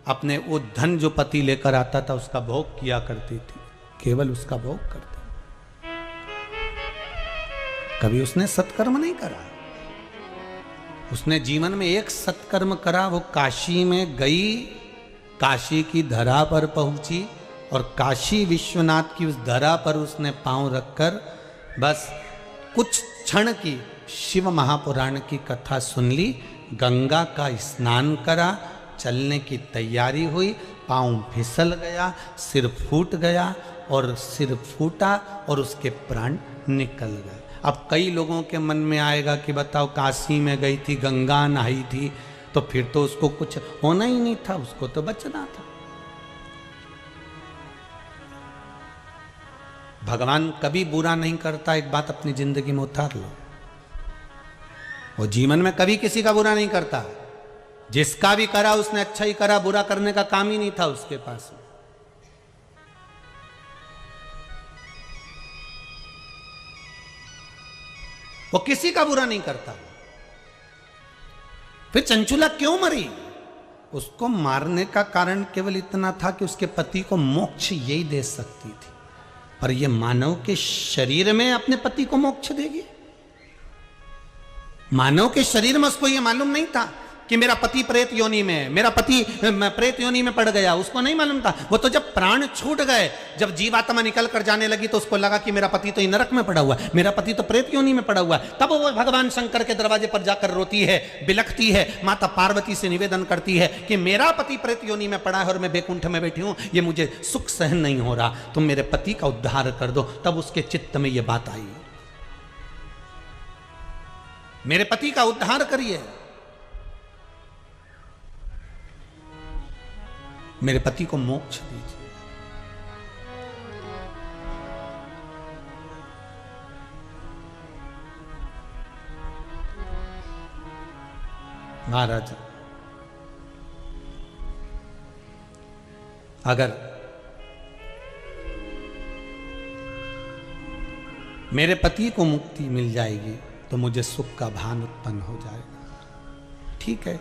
[SPEAKER 1] अपने वो धन जो पति लेकर आता था उसका भोग किया करती थी, केवल उसका भोग करती। कभी उसने सत्कर्म नहीं करा। उसने जीवन में एक सत्कर्म करा, वो काशी में गई, काशी की धरा पर पहुंची और काशी विश्वनाथ की उस धरा पर उसने पांव रखकर बस कुछ क्षण की शिव महापुराण की कथा सुन ली, गंगा का स्नान करा, चलने की तैयारी हुई, पांव फिसल गया, सिर फूट गया और सिर फूटा और उसके प्राण निकल गए। अब कई लोगों के मन में आएगा कि बताओ, काशी में गई थी, गंगा नहाई थी, तो फिर तो उसको कुछ होना ही नहीं था, उसको तो बचना था। भगवान कभी बुरा नहीं करता, एक बात अपनी जिंदगी में उतार लो। वो जीवन में कभी किसी का बुरा नहीं करता। जिसका भी करा उसने अच्छा ही करा, बुरा करने का काम ही नहीं था उसके पास। वो किसी का बुरा नहीं करता। फिर चंचुला क्यों मरी? उसको मारने का कारण केवल इतना था कि उसके पति को मोक्ष यही दे सकती थी, पर यह मानव के शरीर में अपने पति को मोक्ष देगी? मानव के शरीर में उसको यह मालूम नहीं था कि मेरा पति प्रेत योनि में है, मेरा पति प्रेत योनि में पड़ गया, उसको नहीं मालूम था। वो तो जब प्राण छूट गए, जब जीवात्मा निकल कर जाने लगी, तो उसको लगा कि मेरा पति तो नरक में पड़ा हुआ है, मेरा पति तो प्रेत योनि में पड़ा हुआ है। तब वो भगवान शंकर के दरवाजे पर जाकर रोती है, बिलखती है, माता पार्वती से निवेदन करती है कि मेरा पति प्रेत योनि में पड़ा है और मैं बैकुंठ में बैठी हूं, ये मुझे सुख सहन नहीं हो रहा, तुम मेरे पति का उद्धार कर दो। तब उसके चित्त में यह बात आई, मेरे पति का उद्धार करिए, मेरे पति को मोक्ष दीजिए। महाराज, अगर मेरे पति को मुक्ति मिल जाएगी तो मुझे सुख का भान उत्पन्न हो जाएगा। ठीक है,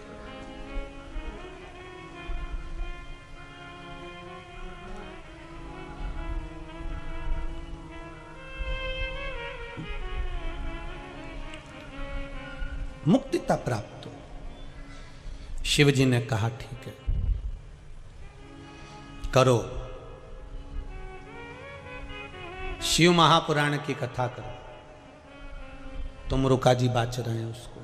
[SPEAKER 1] मुक्तिता प्राप्त हो। शिव जी ने कहा ठीक है, करो, शिव महापुराण की कथा करो। तुमरुका जी बाच रहे हैं उसको।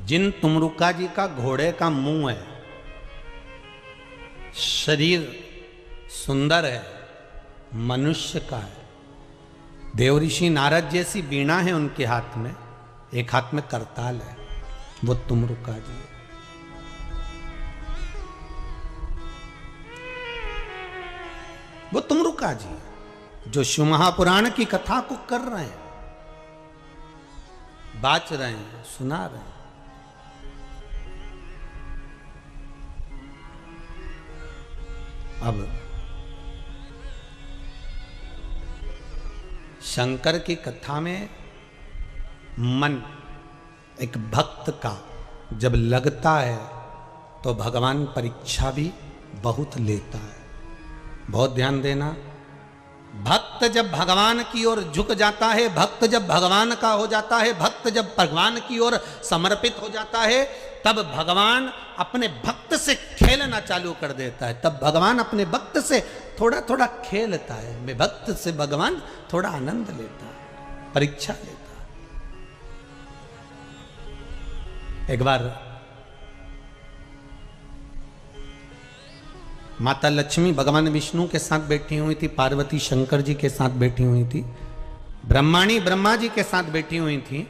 [SPEAKER 1] जिन तुमरुका जी का घोड़े का मुंह है, शरीर सुंदर है, मनुष्य का है, देवऋषि नारद जैसी वीणा है उनके हाथ में, एक हाथ में करताल है, वो तुमरुका जी है। वो तुमरुका जी जो शिव महापुराण की कथा को कर रहे हैं, बाच रहे हैं, सुना रहे हैं। अब शंकर की कथा में मन एक भक्त का जब लगता है तो भगवान परीक्षा भी बहुत लेता है। बहुत ध्यान देना, भक्त जब भगवान की ओर झुक जाता है, भक्त जब भगवान का हो जाता है, भक्त जब भगवान की ओर समर्पित हो जाता है, तब भगवान अपने भक्त से खेलना चालू कर देता है। तब भगवान अपने भक्त से थोड़ा थोड़ा खेलता है। मैं भक्त से भगवान थोड़ा आनंद लेता है, परीक्षा लेता है। एक बार माता लक्ष्मी भगवान विष्णु के साथ बैठी हुई थी, पार्वती शंकर जी के साथ बैठी हुई थी, ब्रह्माणी ब्रह्मा जी के साथ बैठी हुई थी,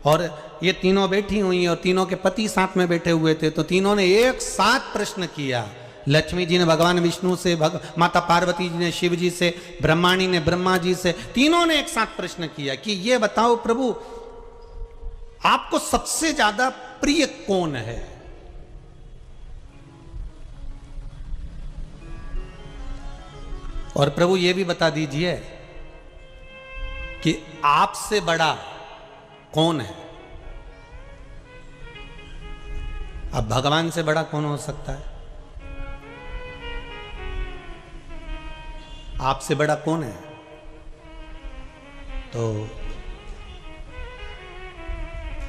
[SPEAKER 1] और ये तीनों बैठी हुई और तीनों के पति साथ में बैठे हुए थे। तो तीनों ने एक साथ प्रश्न किया। लक्ष्मी जी ने भगवान विष्णु से, माता पार्वती जी ने शिव जी से, ब्रह्माणी ने ब्रह्मा जी से, तीनों ने एक साथ प्रश्न किया कि ये बताओ प्रभु, आपको सबसे ज्यादा प्रिय कौन है? और प्रभु ये भी बता दीजिए कि आपसे बड़ा कौन है? अब भगवान से बड़ा कौन हो सकता है? आपसे बड़ा कौन है? तो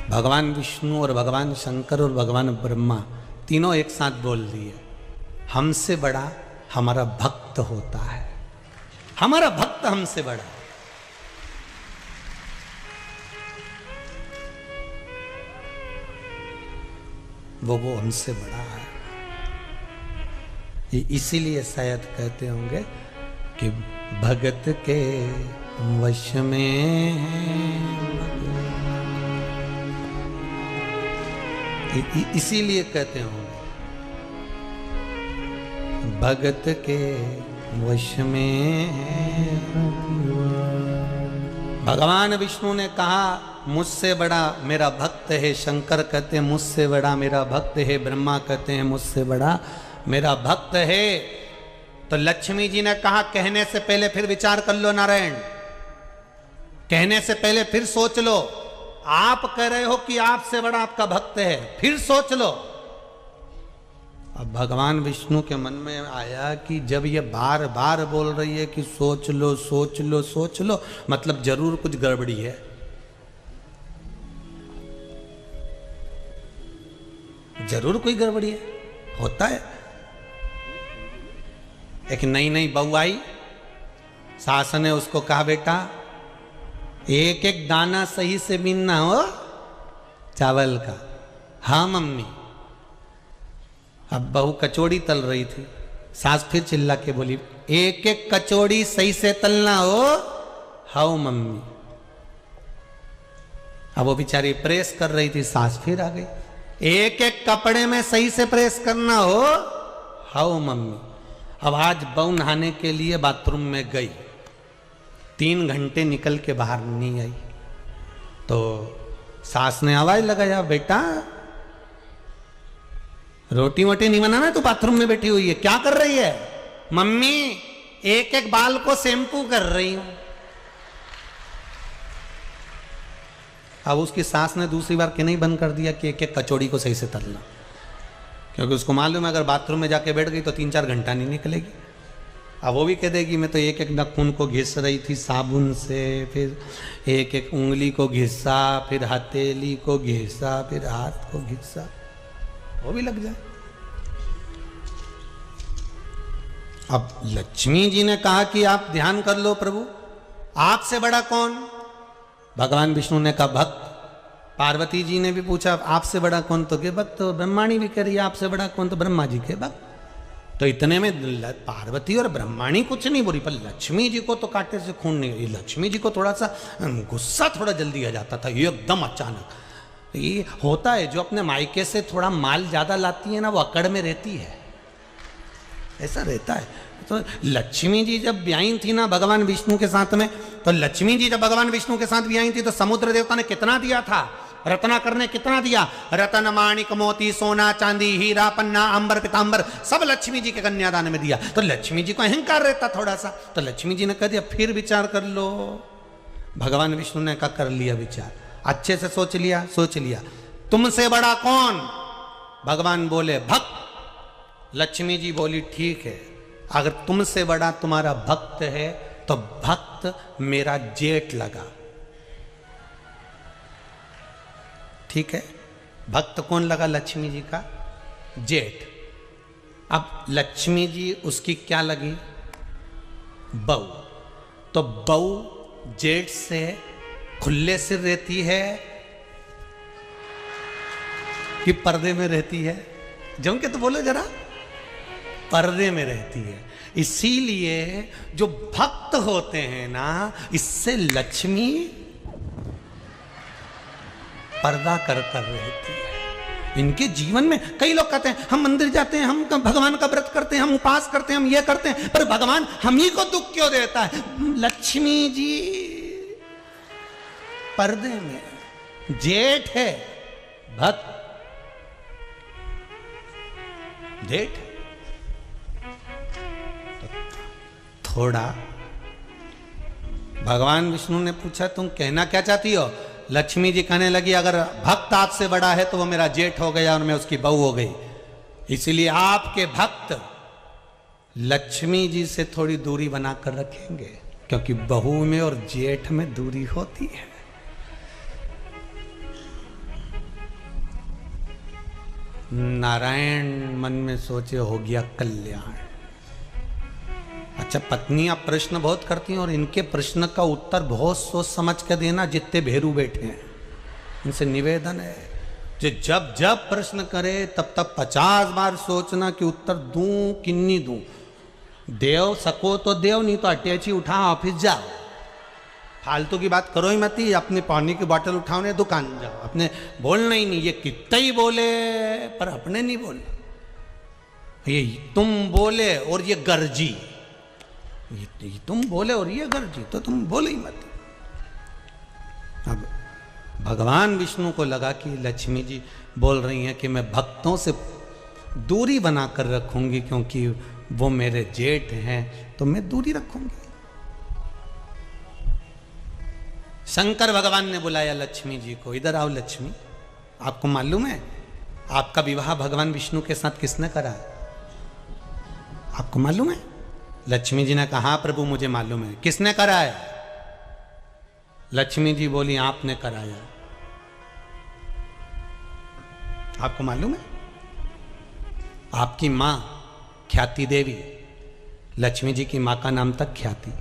[SPEAKER 1] भगवान विष्णु और भगवान शंकर और भगवान ब्रह्मा तीनों एक साथ बोल दिए, हमसे बड़ा हमारा भक्त होता है। हमारा भक्त हमसे बड़ा। वो हमसे बड़ा है। इसीलिए शायद कहते होंगे कि भगत के वश में इसीलिए कहते होंगे भगत के वश में। भगवान विष्णु ने कहा मुझसे बड़ा मेरा भक्त है, शंकर कहते हैं मुझसे बड़ा मेरा भक्त है, ब्रह्मा कहते हैं मुझसे बड़ा मेरा भक्त है। तो लक्ष्मी जी ने कहा कहने से पहले फिर विचार कर लो नारायण, कहने से पहले फिर सोच लो। आप कह रहे हो कि आपसे बड़ा आपका भक्त है, फिर सोच लो। अब भगवान विष्णु के मन में आया कि जब ये बार बार बोल रही है कि सोच लो सोच लो सोच लो, मतलब जरूर कुछ गड़बड़ी है। जरूर कोई गड़बड़ी है, होता है। एक नई नई बहू आई, सास ने उसको कहा बेटा एक एक दाना सही से बीनना हो चावल का। हाँ मम्मी। अब बहू कचौड़ी तल रही थी, सास फिर चिल्ला के बोली एक एक कचौड़ी सही से तलना हो। हाँ मम्मी। अब वो बेचारी प्रेस कर रही थी, सास फिर आ गई एक एक कपड़े में सही से प्रेस करना हो। हाँ मम्मी। अब आज बहू नहाने के लिए बाथरूम में गई, 3 घंटे निकल के बाहर नहीं आई। तो सास ने आवाज लगाया बेटा रोटी वोटी नहीं बनाना, तू बाथरूम में बैठी हुई है क्या कर रही है? मम्मी एक एक बाल को शैम्पू कर रही हूं। अब उसकी सास ने दूसरी बार कहना ही बंद कर दिया कि एक एक कचौड़ी को सही से तलना, क्योंकि उसको मालूम है अगर बाथरूम में जाके बैठ गई तो 3-4 घंटा नहीं निकलेगी। अब वो भी कह देगी मैं तो एक एक नाखून को घिस रही थी साबुन से, फिर एक एक उंगली को घिसा, फिर हथेली को घिसा, फिर हाथ को घिसा, वो भी लग जाए। अब लक्ष्मी जी ने कहा कि आप ध्यान कर लो प्रभु, आपसे बड़ा कौन? भगवान विष्णु ने कहा भक्त। पार्वती जी ने भी पूछा आपसे बड़ा कौन? तो के भक्त। तो ब्रह्माणी भी कह रही है आपसे बड़ा कौन? तो ब्रह्मा जी के भक्त। तो इतने में पार्वती और ब्रह्माणी कुछ नहीं बोली, पर लक्ष्मी जी को तो कांटे से खून नहीं। लक्ष्मी जी को थोड़ा सा गुस्सा थोड़ा जल्दी आ जाता था, एकदम अचानक। ये होता है, जो अपने मायके से थोड़ा माल ज्यादा लाती है ना वो अकड़ में रहती है, ऐसा रहता है। तो लक्ष्मी जी जब ब्याई थी ना भगवान विष्णु के साथ में, तो लक्ष्मी जी जब भगवान विष्णु के साथ ब्याई थी तो समुद्र देवता ने कितना दिया था? रत्नाकर ने कितना दिया? रतन माणिक मोती सोना चांदी हीरा पन्ना अंबर पीतांबर सब लक्ष्मी जी के कन्यादान में दिया। तो लक्ष्मी जी को अहंकार रहता थोड़ा सा, तो लक्ष्मी जी ने कह दिया फिर विचार कर लो। भगवान विष्णु ने कहा कर लिया विचार, अच्छे से सोच लिया, सोच लिया। तुमसे बड़ा कौन? भगवान बोले भक्त। लक्ष्मी जी बोली ठीक है, अगर तुमसे बड़ा तुम्हारा भक्त है तो भक्त मेरा जेठ लगा। ठीक है, भक्त कौन लगा? लक्ष्मी जी का जेठ। अब लक्ष्मी जी उसकी क्या लगी? बहू। तो बहू जेठ से खुले सिर रहती है कि पर्दे में रहती है? जम के तो बोलो जरा। पर्दे में रहती है। इसीलिए जो भक्त होते हैं ना, इससे लक्ष्मी पर्दा कर रहती है इनके जीवन में। कई लोग कहते हैं हम मंदिर जाते हैं, हम भगवान का व्रत करते हैं, हम उपास करते हैं, हम ये करते हैं, पर भगवान हम ही को दुख क्यों देता है? लक्ष्मी जी पर्दे में, जेठ है भक्त, जेठ। तो थोड़ा भगवान विष्णु ने पूछा तुम कहना क्या चाहती हो? लक्ष्मी जी कहने लगी अगर भक्त आपसे बड़ा है तो वो मेरा जेठ हो गया और मैं उसकी बहू हो गई। इसलिए आपके भक्त लक्ष्मी जी से थोड़ी दूरी बनाकर रखेंगे, क्योंकि बहू में और जेठ में दूरी होती है। नारायण मन में सोचे हो गया कल्याण। अच्छा, पत्नियां प्रश्न बहुत करती हैं और इनके प्रश्न का उत्तर बहुत सोच समझ कर देना। जितने भेरू बैठे हैं इनसे निवेदन है जो जब जब प्रश्न करे तब तब 50 बार सोचना कि उत्तर दूं कि नहीं दूं। देव सको तो देव, नहीं तो अटैची उठा ऑफिस जाओ। फालतू की बात करो ही मत ही। अपने पानी की बोतल उठाओ ने दुकान जाओ। अपने बोलना ही नहीं। ये कितना ही बोले पर अपने नहीं बोले। ये तुम बोले और ये गर्जी, ये तुम बोले और ये गर्जी, तो तुम बोले ही मत। अब भगवान विष्णु को लगा कि लक्ष्मी जी बोल रही हैं कि मैं भक्तों से दूरी बनाकर रखूंगी क्योंकि वो मेरे जेठ हैं, तो मैं दूरी रखूंगी। शंकर भगवान ने बुलाया लक्ष्मी जी को, इधर आओ लक्ष्मी। आपको मालूम है आपका विवाह भगवान विष्णु के साथ किसने करा? आपको मालूम है? लक्ष्मी जी ने कहा प्रभु मुझे मालूम है। किसने कराया? लक्ष्मी जी बोली आपने कराया। आपको मालूम है? आपकी मां ख्याति देवी, लक्ष्मी जी की मां का नाम था ख्याति।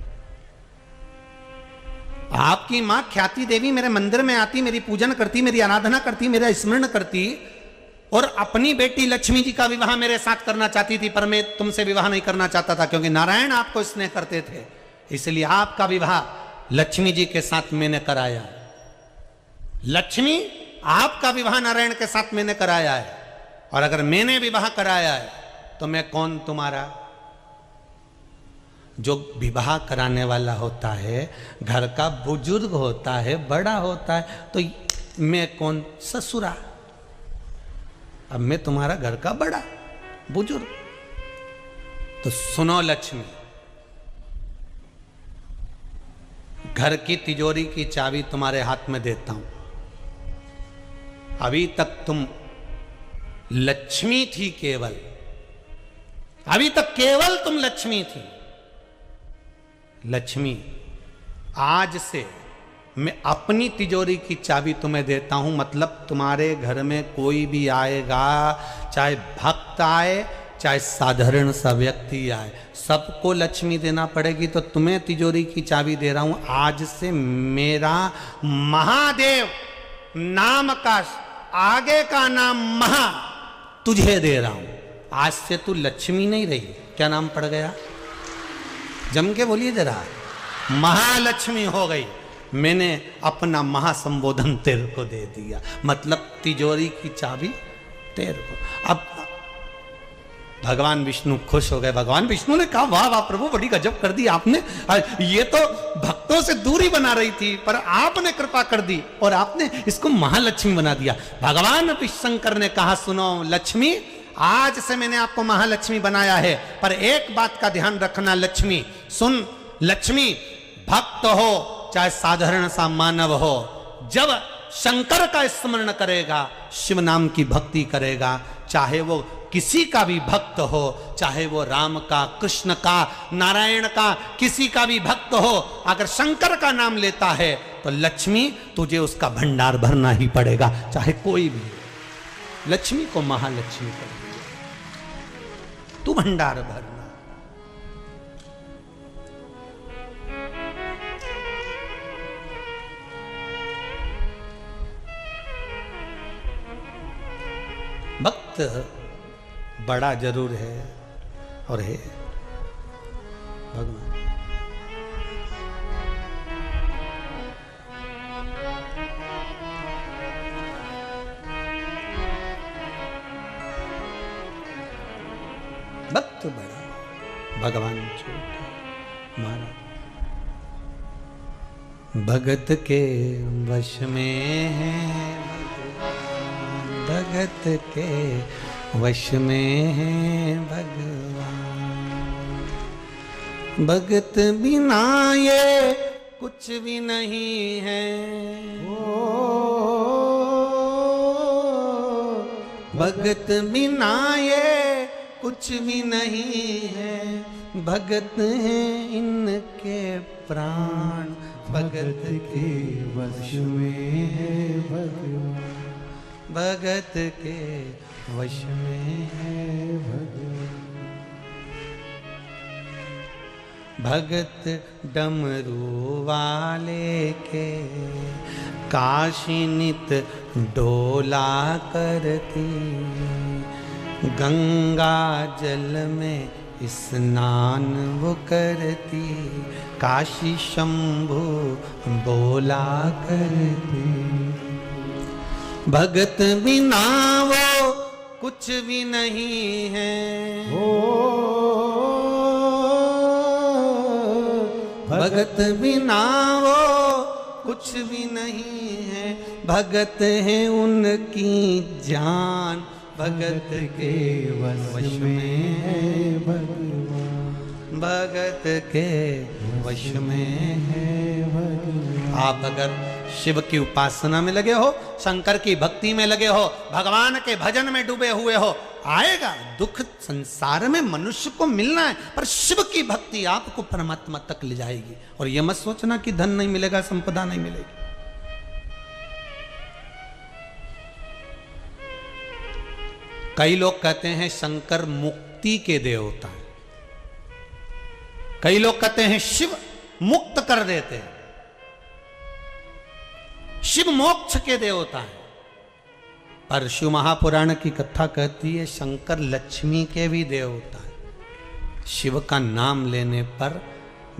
[SPEAKER 1] आपकी मां ख्याति देवी मेरे मंदिर में आती, मेरी पूजन करती, मेरी आराधना करती, मेरा स्मरण करती और अपनी बेटी लक्ष्मी जी का विवाह मेरे साथ करना चाहती थी, पर मैं तुमसे विवाह नहीं करना चाहता था क्योंकि नारायण आपको स्नेह करते थे। इसलिए आपका विवाह लक्ष्मी जी के साथ मैंने कराया। लक्ष्मी, आपका विवाह नारायण के साथ मैंने कराया है, और अगर मैंने विवाह कराया है तो मैं कौन तुम्हारा? जो विवाह कराने वाला होता है घर का बुजुर्ग होता है, बड़ा होता है, तो मैं कौन? ससुरा। अब मैं तुम्हारा घर का बड़ा बुजुर्ग। तो सुनो लक्ष्मी, घर की तिजोरी की चाबी तुम्हारे हाथ में देता हूं। अभी तक तुम लक्ष्मी थी केवल, अभी तक केवल तुम लक्ष्मी थी। लक्ष्मी, आज से मैं अपनी तिजोरी की चाबी तुम्हें देता हूं। मतलब तुम्हारे घर में कोई भी आएगा, चाहे भक्त आए चाहे साधारण सा व्यक्ति आए, सबको लक्ष्मी देना पड़ेगी। तो तुम्हें तिजोरी की चाबी दे रहा हूं। आज से मेरा महादेव नाम का आगे का नाम महा तुझे दे रहा हूं। आज से तू लक्ष्मी नहीं रही, क्या नाम पड़ गया? जम के बोलिए जरा। महालक्ष्मी हो गई। मैंने अपना महासंबोधन तेरे को दे दिया, मतलब तिजोरी की चाबी तेरे को। अब भगवान विष्णु खुश हो गए। भगवान विष्णु ने कहा वाह वाह प्रभु, बड़ी गजब कर दी आपने। ये तो भक्तों से दूरी बना रही थी, पर आपने कृपा कर दी और आपने इसको महालक्ष्मी बना दिया। भगवान शंकर ने कहा सुनो लक्ष्मी, आज से मैंने आपको महालक्ष्मी बनाया है, पर एक बात का ध्यान रखना लक्ष्मी। सुन लक्ष्मी, भक्त हो चाहे साधारण सा मानव हो, जब शंकर का स्मरण करेगा, शिव नाम की भक्ति करेगा, चाहे वो किसी का भी भक्त हो, चाहे वो राम का, कृष्ण का, नारायण का, किसी का भी भक्त हो, अगर शंकर का नाम लेता है तो लक्ष्मी तुझे उसका भंडार भरना ही पड़ेगा, चाहे कोई भी। लक्ष्मी को महालक्ष्मी कर दिया। तू भंडार भरना। भक्त बड़ा जरूर है और है भगवान। भक्त बड़ा, भगवान छोटा। महाराज भगत के वश में है, भगत के वश में है भगवान। भगत बिना ये कुछ भी नहीं है, भगत बिना ये कुछ भी नहीं है। भगत हैं इनके प्राण, भगत के वश में है भगवान। भगत के वश में है भगवान। भगत डमरू वाले के काशी नित डोला करती, गंगा जल में स्नान वो करती, काशी शंभु बोला करती। भगत बिना वो कुछ भी नहीं है, भगत बिना वो कुछ भी नहीं है। भगत है उनकी जान, भगत के वश में है भगवान। भगत के वश में है भगवान। आप अगर शिव की उपासना में लगे हो, शंकर की भक्ति में लगे हो, भगवान के भजन में डूबे हुए हो, आएगा दुख। संसार में मनुष्य को मिलना है, पर शिव की भक्ति आपको परमात्मा तक ले जाएगी। और यह मत सोचना कि धन नहीं मिलेगा, संपदा नहीं मिलेगी। कई लोग कहते हैं शंकर मुक्ति के देवता हैं, कई लोग कहते हैं शिव मुक्त कर देते हैं, शिव मोक्ष के देवता हैं। पर शिव महापुराण की कथा कहती है शंकर लक्ष्मी के भी देवता हैं। शिव का नाम लेने पर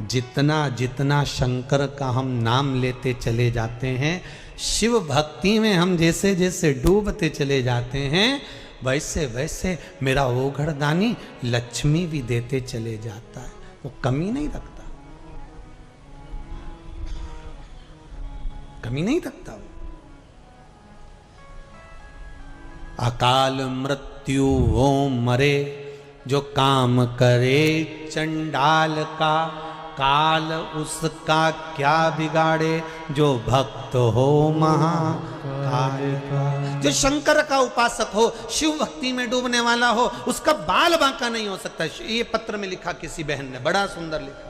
[SPEAKER 1] जितना जितना शंकर का हम नाम लेते चले जाते हैं, शिव भक्ति में हम जैसे जैसे डूबते चले जाते हैं, वैसे वैसे मेरा ओघड़दानी लक्ष्मी भी देते चले जाता है। वो कमी नहीं रखता, कमी नहीं रखता। अकाल मृत्यु वो मरे, जो काम करे चंडाल का, काल उसका क्या बिगाड़े, जो भक्त हो महाकाल का। जो शंकर का उपासक हो, शिव भक्ति में डूबने वाला हो, उसका बाल बांका नहीं हो सकता। ये पत्र में लिखा किसी बहन ने, बड़ा सुंदर लिखा।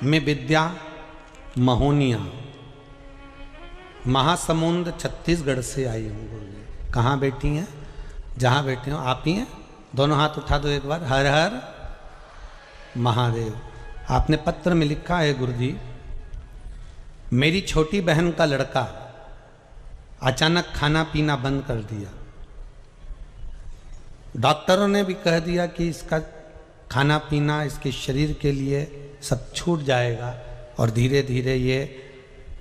[SPEAKER 1] मैं विद्या महोनिया महासमुंद छत्तीसगढ़ से आई हूँ। गुरुजी कहाँ बैठी हैं? जहाँ बैठे हो आप ही हैं। दोनों हाथ उठा दो एक बार। हर हर महादेव। आपने पत्र में लिखा है गुरुजी, मेरी छोटी बहन का लड़का अचानक खाना पीना बंद कर दिया। डॉक्टरों ने भी कह दिया कि इसका खाना पीना इसके शरीर के लिए सब छूट जाएगा और धीरे धीरे ये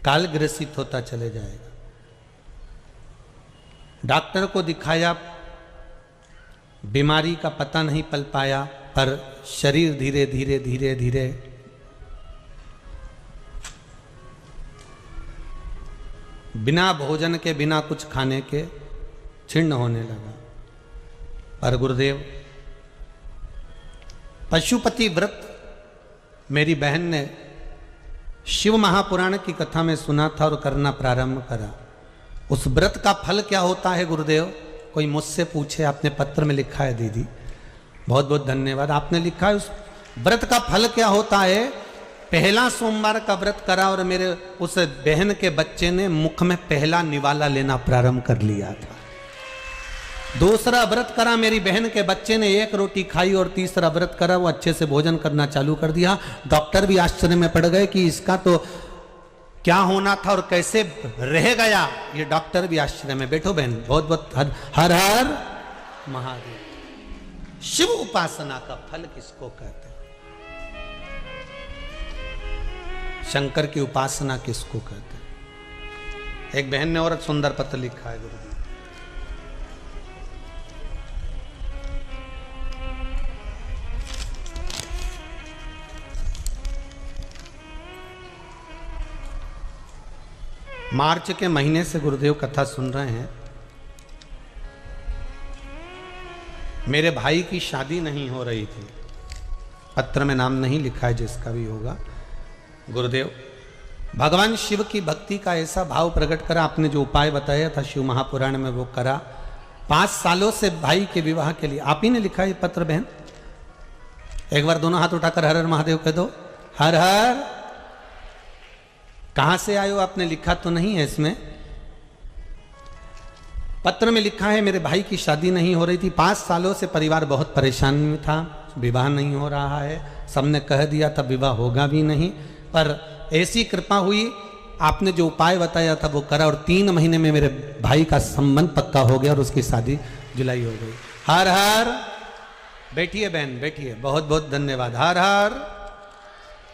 [SPEAKER 1] कालग्रसित होता चले जाएगा। डॉक्टर को दिखाया, बीमारी का पता नहीं पल पाया, पर शरीर धीरे धीरे धीरे धीरे बिना भोजन के, बिना कुछ खाने के छिन्न होने लगा। पर गुरुदेव पशुपति व्रत मेरी बहन ने शिव महापुराण की कथा में सुना था और करना प्रारंभ करा। उस व्रत का फल क्या होता है गुरुदेव? कोई मुझसे पूछे, आपने पत्र में लिखा है दीदी, बहुत बहुत धन्यवाद, आपने लिखा है उस व्रत का फल क्या होता है। पहला सोमवार का व्रत करा और मेरे उस बहन के बच्चे ने मुख में पहला निवाला लेना प्रारंभ कर लिया था। दूसरा व्रत करा, मेरी बहन के बच्चे ने एक रोटी खाई और तीसरा व्रत करा, वो अच्छे से भोजन करना चालू कर दिया। डॉक्टर भी आश्चर्य में पड़ गए कि इसका तो क्या होना था और कैसे रह गया, ये डॉक्टर भी आश्चर्य में। बैठो बहन, बहुत बहुत हर हर महादेव। शिव उपासना का फल किसको कहते हैं? शंकर की उपासना किसको कहते हैं? एक बहन ने और सुंदर पत्र लिखा है गुरुजी। मार्च के महीने से गुरुदेव कथा सुन रहे हैं। मेरे भाई की शादी नहीं हो रही थी, पत्र में नाम नहीं लिखा है, जिसका भी होगा। गुरुदेव भगवान शिव की भक्ति का ऐसा भाव प्रकट करा, आपने जो उपाय बताया था शिव महापुराण में वो करा। 5 सालों से भाई के विवाह के लिए आप ही ने लिखा है पत्र बहन। एक बार दोनों हाथ उठाकर हर हर महादेव कह दो। हर हर। कहां से आयो आपने लिखा तो नहीं है इसमें। पत्र में लिखा है मेरे भाई की शादी नहीं हो रही थी, 5 सालों से परिवार बहुत परेशान में था, विवाह नहीं हो रहा है। सबने कह दिया था विवाह होगा भी नहीं, पर ऐसी कृपा हुई, आपने जो उपाय बताया था वो करा और 3 महीने में मेरे भाई का संबंध पक्का हो गया और उसकी शादी जुलाई हो गई। हर हर। बैठिए बहन बैठिए, बहुत बहुत धन्यवाद। हर हर।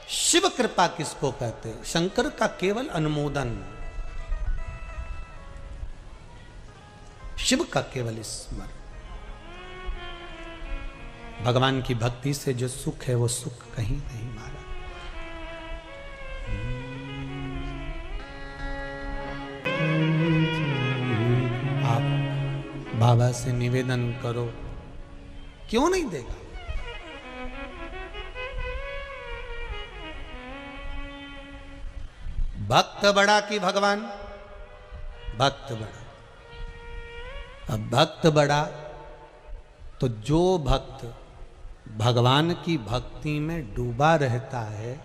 [SPEAKER 1] शिव कृपा किसको कहते हैं? शंकर का केवल अनुमोदन, शिव का केवल स्मरण। भगवान की भक्ति से जो सुख है वो सुख कहीं नहीं मारा। आप बाबा से निवेदन करो, क्यों नहीं देगा? भक्त बड़ा कि भगवान? भक्त बड़ा। अब भक्त बड़ा तो जो भक्त भगवान की भक्ति में डूबा रहता है,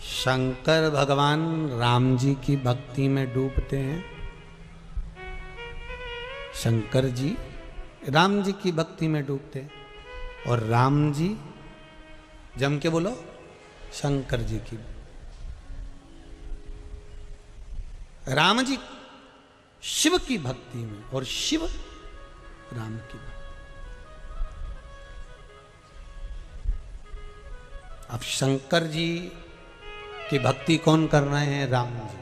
[SPEAKER 1] शंकर भगवान राम जी की भक्ति में डूबते हैं। शंकर जी राम जी की भक्ति में डूबते हैं और राम जी जम के बोलो शंकर जी की। राम जी शिव की भक्ति में और शिव राम की भक्ति। अब शंकर जी की भक्ति कौन कर रहे हैं? राम जी।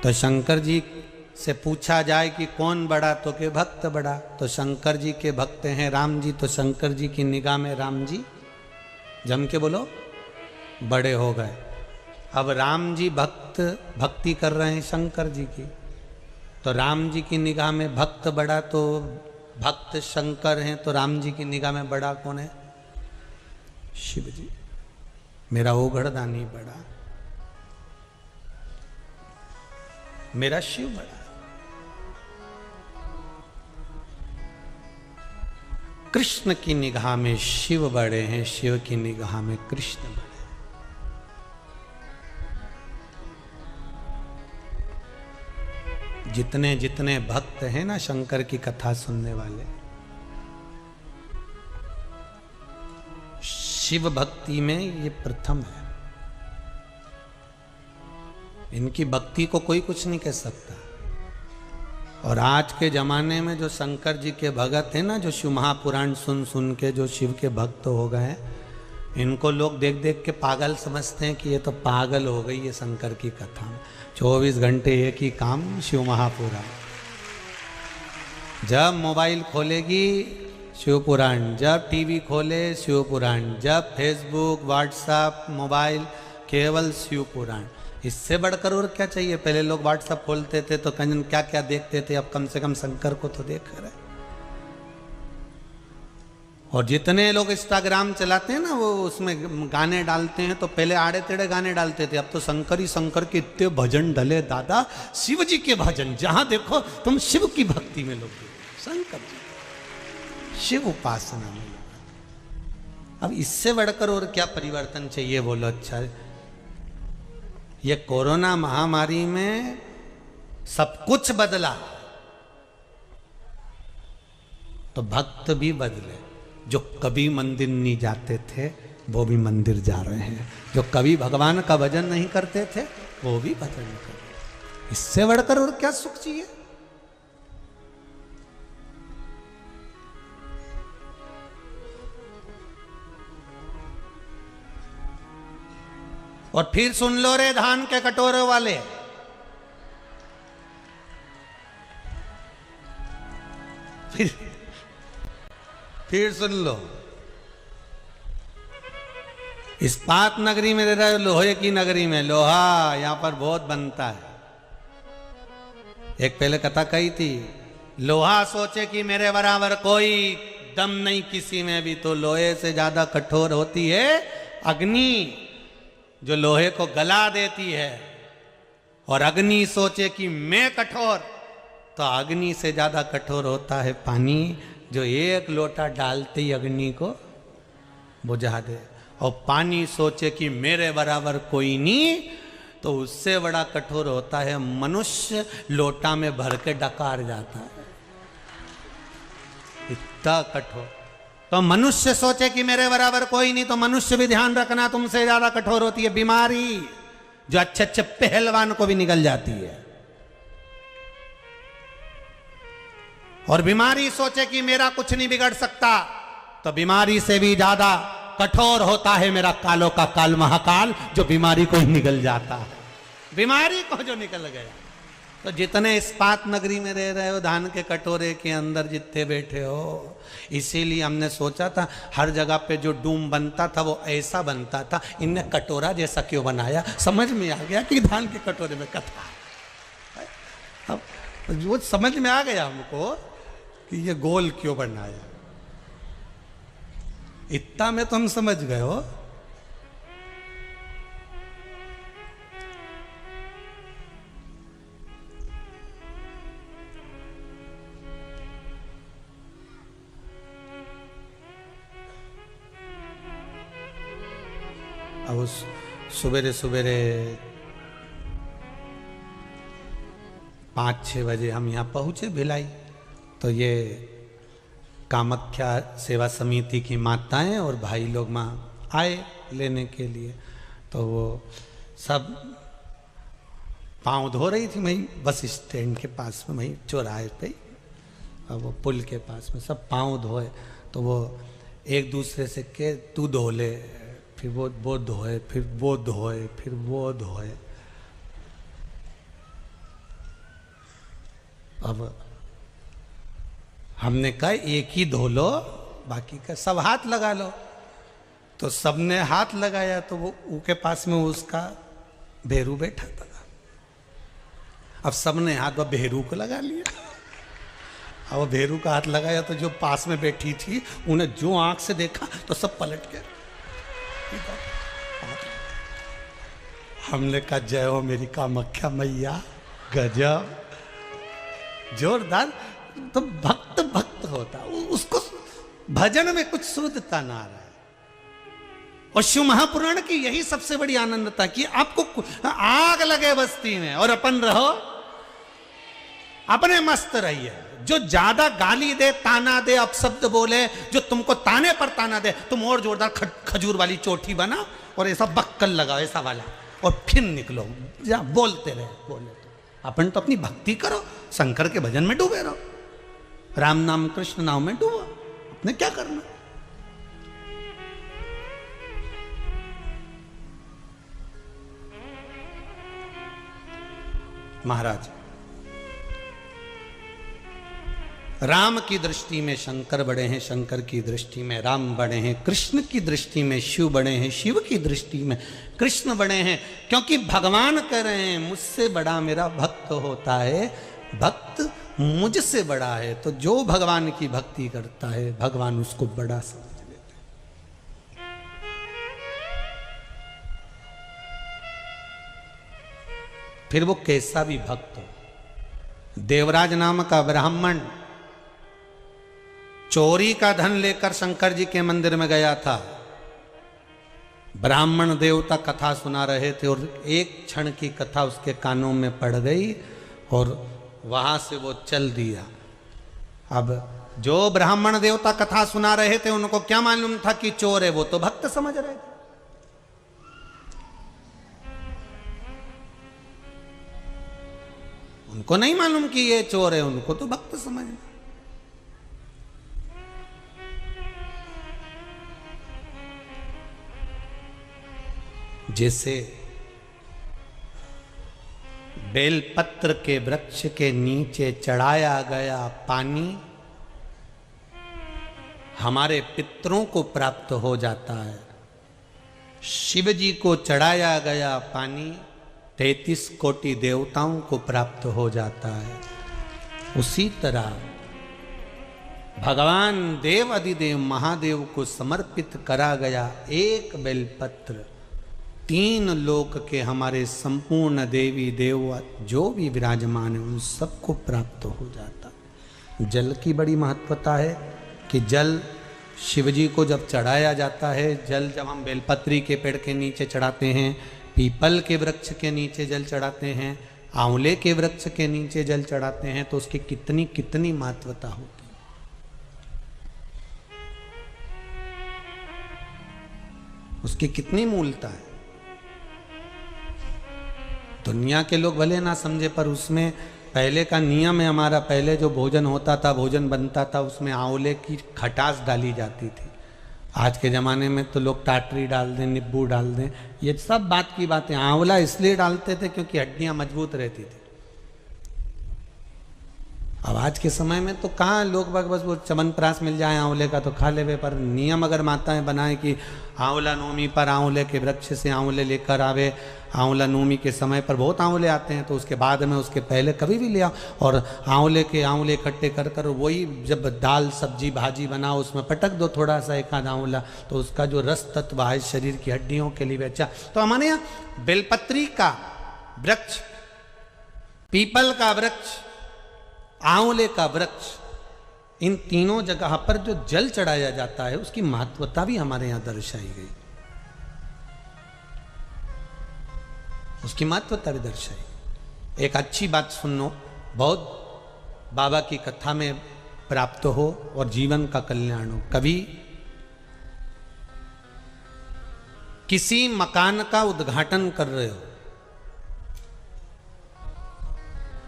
[SPEAKER 1] तो शंकर जी से पूछा जाए कि कौन बड़ा, तो के भक्त बड़ा। तो शंकर जी के भक्त हैं राम जी, तो शंकर जी की निगाह में राम जी जम के बोलो बड़े हो गए। अब राम जी भक्ति कर रहे हैं शंकर जी की, तो राम जी की निगाह में भक्त बड़ा, तो भक्त शंकर हैं, तो राम जी की निगाह में बड़ा कौन है? शिव जी। मेरा ओघड़दानी बड़ा, मेरा शिव बड़ा। कृष्ण की निगाह में शिव बड़े हैं, शिव की निगाह में कृष्ण बड़े। जितने जितने भक्त हैं ना शंकर की कथा सुनने वाले, शिव भक्ति में ये प्रथम है। इनकी भक्ति को कोई कुछ नहीं कह सकता। और आज के जमाने में जो शंकर जी के भगत हैं ना, जो शिव महापुराण सुन सुन के जो शिव के भक्त हो गए हैं, इनको लोग देख देख के पागल समझते हैं कि ये तो पागल हो गई है शंकर की कथा में। 24 घंटे एक ही काम, शिव महापुराण। जब मोबाइल खोलेगी शिव पुराण, जब टीवी खोले शिव पुराण, जब फेसबुक व्हाट्सएप मोबाइल केवल शिव पुराण। इससे बढ़कर और क्या चाहिए? पहले लोग व्हाट्सएप खोलते थे तो कंजन क्या क्या देखते थे, अब कम से कम शंकर को तो देख रहे। और जितने लोग इंस्टाग्राम चलाते हैं ना, वो उसमें गाने डालते हैं, तो पहले आड़े टेढ़े गाने डालते थे, अब तो शंकर ही शंकर के इतने भजन डले दादा, शिव जी के भजन, जहां देखो तुम शिव की भक्ति में लोग, शंकर जी शिव उपासना में। अब इससे बढ़कर और क्या परिवर्तन चाहिए बोलो। अच्छा, ये कोरोना महामारी में सब कुछ बदला, तो भक्त भी बदले। जो कभी मंदिर नहीं जाते थे वो भी मंदिर जा रहे हैं, जो कभी भगवान का भजन नहीं करते थे वो भी भजन कर रहे हैं। इससे बढ़कर और क्या सुख चाहिए। और फिर सुन लो रे धान के कटोरे वाले, फिर सुन लो, इस्पात नगरी में रह रहे हो, लोहे की नगरी में, लोहा यहां पर बहुत बनता है। एक पहले कथा कही थी, लोहा सोचे कि मेरे बराबर कोई दम नहीं किसी में भी, तो लोहे से ज्यादा कठोर होती है अग्नि, जो लोहे को गला देती है। और अग्नि सोचे कि मैं कठोर, तो अग्नि से ज्यादा कठोर होता है पानी, जो एक लोटा डालते ही अग्नि को बुझा दे। और पानी सोचे कि मेरे बराबर कोई नहीं, तो उससे बड़ा कठोर होता है मनुष्य, लोटा में भर के डकार जाता है, इतना कठोर। तो मनुष्य सोचे कि मेरे बराबर कोई नहीं, तो मनुष्य भी ध्यान रखना तुमसे ज्यादा कठोर होती है बीमारी, जो अच्छे अच्छे पहलवान को भी निकल जाती है। और बीमारी सोचे कि मेरा कुछ नहीं बिगड़ सकता, तो बीमारी से भी ज्यादा कठोर होता है मेरा कालों का काल महाकाल, जो बीमारी को ही निकल जाता है, बीमारी को जो निकल गया। तो जितने इस्पात नगरी में रह रहे हो, धान के कटोरे के अंदर जितने बैठे हो, इसीलिए हमने सोचा था हर जगह पे जो डूम बनता था वो ऐसा बनता था, इनने कटोरा जैसा क्यों बनाया। समझ में आ गया कि धान के कटोरे में कथा है। अब वो समझ में आ गया हमको कि ये गोल क्यों बनाया, इतना में तो हम समझ गए हो। अब सुबेरे सुबेरे 5-6 बजे हम यहाँ पहुँचे भिलाई, तो ये कामाख्या सेवा समिति की माताएं और भाई लोग वहाँ आए लेने के लिए। तो वो सब पाँव धो रही थी वहीं बस स्टैंड के पास में, वहीं चौराहे पे, और वो पुल के पास में सब पाँव धोए। तो वो एक दूसरे से के तू धो ले, फिर वो धोए, फिर वो धोए, फिर वो धोए। अब हमने कहा एक ही धो लो, बाकी का सब हाथ लगा लो। तो सबने हाथ लगाया, तो वो उसके पास में उसका भेरू बैठा था। अब सबने हाथ वो भेरू को लगा लिया। अब वो भेरू का हाथ लगाया, तो जो पास में बैठी थी उन्हें जो आंख से देखा तो सब पलट गए। हमने कहा जय हो मेरी कामाख्या मैया, गजब, जोरदार। तो भक्त भक्त होता, उसको भजन में कुछ शुद्धता ना आ रहा है। और शिव महापुराण की यही सबसे बड़ी आनंदता कि आपको आग लगे बस्ती में और अपन रहो, अपने मस्त रहिए। जो ज्यादा गाली दे, ताना दे, अपशब्द बोले, जो तुमको ताने पर ताना दे, तुम और जोरदार खजूर वाली चोटी बना और ऐसा बक्कल लगाओ ऐसा वाला, और फिर निकलो, जा बोलते रहे, बोले। अपन तो अपनी भक्ति करो, शंकर के भजन में डूबे रहो, राम नाम कृष्ण नाम में डूबो, अपने क्या करना। महाराज, राम की दृष्टि में शंकर बड़े हैं, शंकर की दृष्टि में राम बड़े हैं, कृष्ण की दृष्टि में शिव बड़े हैं, शिव की दृष्टि में कृष्ण बड़े हैं। क्योंकि भगवान कह रहे हैं मुझसे बड़ा मेरा भक्त होता है, भक्त मुझसे बड़ा है, तो जो भगवान की भक्ति करता है भगवान उसको बड़ा समझ लेते हैं। फिर वो कैसा भी भक्त हो। देवराज नाम का ब्राह्मण चोरी का धन लेकर शंकर जी के मंदिर में गया था। ब्राह्मण देवता कथा सुना रहे थे और एक क्षण की कथा उसके कानों में पड़ गई और वहां से वो चल दिया। अब जो ब्राह्मण देवता कथा सुना रहे थे उनको क्या मालूम था कि चोर है, वो तो भक्त समझ रहे थे। उनको नहीं मालूम कि ये चोर है, उनको तो भक्त समझ। जैसे बेलपत्र के वृक्ष के नीचे चढ़ाया गया पानी हमारे पितरों को प्राप्त हो जाता है, शिव जी को चढ़ाया गया पानी 33 कोटि देवताओं को प्राप्त हो जाता है। उसी तरह भगवान देव अधिदेव महादेव को समर्पित करा गया एक बेलपत्र 3 लोक के हमारे संपूर्ण देवी देव जो भी विराजमान है उन सबको प्राप्त हो जाता। जल की बड़ी महत्वता है कि जल शिवजी को जब चढ़ाया जाता है, जल जब हम बेलपत्री के पेड़ के नीचे चढ़ाते हैं, पीपल के वृक्ष के नीचे जल चढ़ाते हैं, आंवले के वृक्ष के नीचे जल चढ़ाते हैं, तो उसकी कितनी कितनी महत्वता होती है। उसकी कितनी मूलता है। दुनिया के लोग भले ना समझे पर उसमें पहले का नियम है हमारा। पहले जो भोजन होता था, भोजन बनता था, उसमें आंवले की खटास डाली जाती थी। आज के ज़माने में तो लोग टाटरी डाल दें, नींबू डाल दें, ये सब बात की बातें। आंवला इसलिए डालते थे क्योंकि हड्डियां मजबूत रहती थी। अब आज के समय में तो कहाँ लोग बस वो च्यवनप्राश मिल जाए आंवले का तो खा लेवे, पर नियम अगर माताएं बनाए कि आंवला नवमी पर आंवले के वृक्ष से आंवले लेकर आवे, आंवला नवमी के समय पर बहुत आंवले आते हैं तो उसके बाद में उसके पहले कभी भी ले आओ और आंवले इकट्ठे कर कर वही जब दाल सब्जी भाजी बनाओ उसमें पटक दो थोड़ा सा एक आध आंवला, तो उसका जो रस तत्व है शरीर की हड्डियों के लिए अच्छा। तो हमारे यहाँ बेलपत्री का वृक्ष, पीपल का वृक्ष, आंवले का वृक्ष, इन तीनों जगह पर जो जल चढ़ाया जाता है उसकी महत्वता भी हमारे यहां दर्शाई गई। उसकी महत्वता भी दर्शाई। एक अच्छी बात सुनो, बहुत बाबा की कथा में प्राप्त हो और जीवन का कल्याण हो। कभी किसी मकान का उद्घाटन कर रहे हो,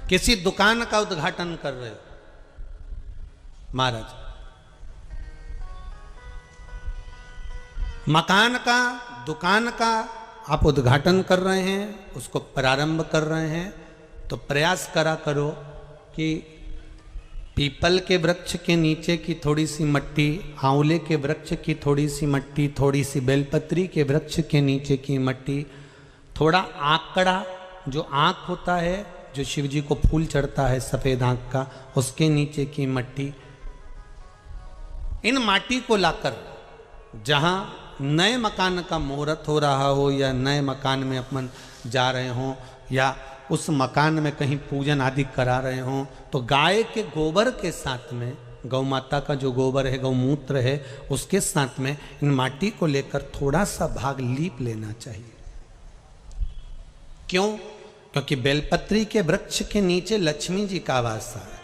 [SPEAKER 1] किसी दुकान का उद्घाटन कर रहे हो, महाराज मकान का दुकान का आप उद्घाटन कर रहे हैं, उसको प्रारंभ कर रहे हैं, तो प्रयास करा करो कि पीपल के वृक्ष के नीचे की थोड़ी सी मट्टी, आंवले के वृक्ष की थोड़ी सी मट्टी, थोड़ी सी बेलपत्री के वृक्ष के नीचे की मट्टी, थोड़ा आंकड़ा जो आंख होता है जो शिव जी को फूल चढ़ता है सफेद आंख का, उसके नीचे की मट्टी, इन माटी को लाकर जहां नए मकान का मुहूर्त हो रहा हो या नए मकान में अपन जा रहे हों या उस मकान में कहीं पूजन आदि करा रहे हों, तो गाय के गोबर के साथ में, गौ माता का जो गोबर है, गौमूत्र है, उसके साथ में इन माटी को लेकर थोड़ा सा भाग लीप लेना चाहिए। क्यों? क्योंकि बेलपत्री के वृक्ष के नीचे लक्ष्मी जी का आवास है,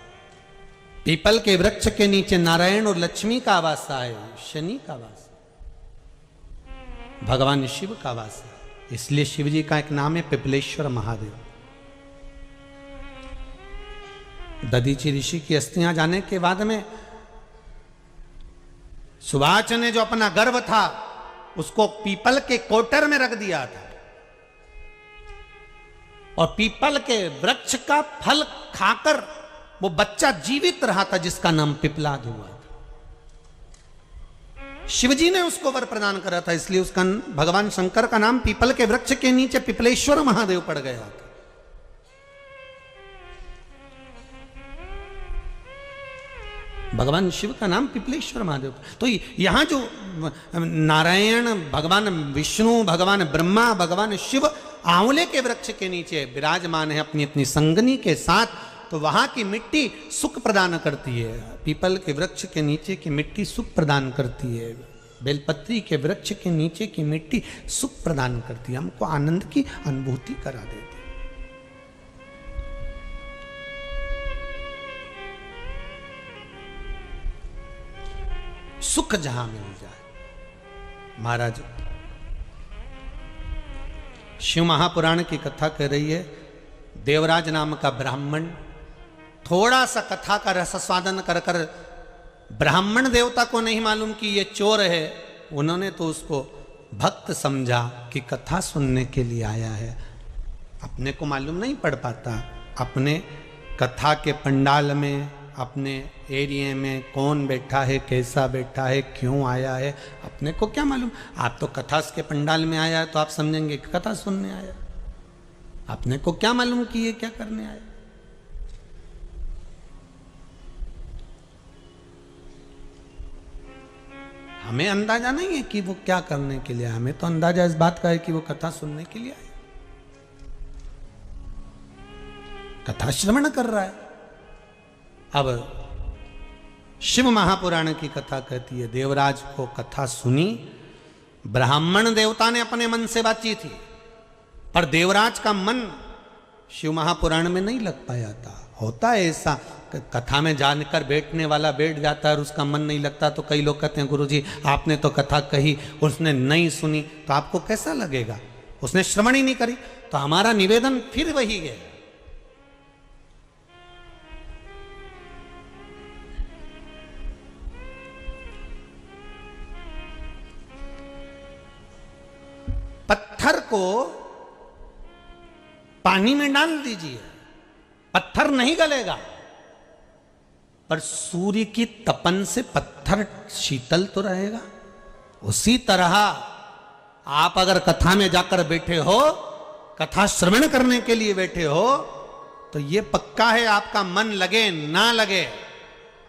[SPEAKER 1] पीपल के वृक्ष के नीचे नारायण और लक्ष्मी का आवास है, शनि का आवास, भगवान शिव का आवास है। इसलिए शिव जी का एक नाम है पिपलेश्वर महादेव। दधीची ऋषि की अस्थियां जाने के बाद में सुभाष ने जो अपना गर्भ था उसको पीपल के कोटर में रख दिया था और पीपल के वृक्ष का फल खाकर वो बच्चा जीवित रहा था जिसका नाम पिपलाद हुआ था। शिवजी ने उसको वर प्रदान करा था, इसलिए उसका भगवान शंकर का नाम पीपल के वृक्ष के नीचे पिपलेश्वर महादेव पड़ गया था। भगवान शिव का नाम पिपलेश्वर महादेव। तो यहाँ जो नारायण, भगवान विष्णु, भगवान ब्रह्मा, भगवान शिव आंवले के वृक्ष के नीचे विराजमान है अपनी अपनी संगनी के साथ, तो वहां की मिट्टी सुख प्रदान करती है। पीपल के वृक्ष के नीचे की मिट्टी सुख प्रदान करती है, बेलपत्री के वृक्ष के नीचे की मिट्टी सुख प्रदान करती है, हमको आनंद की अनुभूति करा देती है। सुख जहां मिल जाए। महाराज शिव महापुराण की कथा कह रही है, देवराज नाम का ब्राह्मण थोड़ा सा कथा का रसास्वादन कर कर, ब्राह्मण देवता को नहीं मालूम कि ये चोर है, उन्होंने तो उसको भक्त समझा कि कथा सुनने के लिए आया है। अपने को मालूम नहीं पड़ पाता अपने कथा के पंडाल में, अपने एरिया में कौन बैठा है, कैसा बैठा है, क्यों आया है, अपने को क्या मालूम। आप तो कथा के पंडाल में आया है तो आप समझेंगे कि कथा सुनने आया, अपने को क्या मालूम कि ये क्या करने आया। हमें अंदाजा नहीं है कि वो क्या करने के लिए आया, हमें तो अंदाजा इस बात का है कि वो कथा सुनने के लिए आया, कथा श्रवण कर रहा है। अब शिव महापुराण की कथा कहती है, देवराज को कथा सुनी, ब्राह्मण देवता ने अपने मन से बातचीत थी, पर देवराज का मन शिव महापुराण में नहीं लग पाया था। होता है ऐसा, कथा में जानकर बैठने वाला बैठ जाता है और उसका मन नहीं लगता। तो कई लोग कहते हैं गुरुजी आपने तो कथा कही, उसने नहीं सुनी, तो आपको कैसा लगेगा, उसने श्रवण ही नहीं करी। तो हमारा निवेदन फिर वही है, पत्थर को पानी में डाल दीजिए, पत्थर नहीं गलेगा, पर सूर्य की तपन से पत्थर शीतल तो रहेगा। उसी तरह आप अगर कथा में जाकर बैठे हो, कथा श्रवण करने के लिए बैठे हो, तो ये पक्का है आपका मन लगे ना लगे,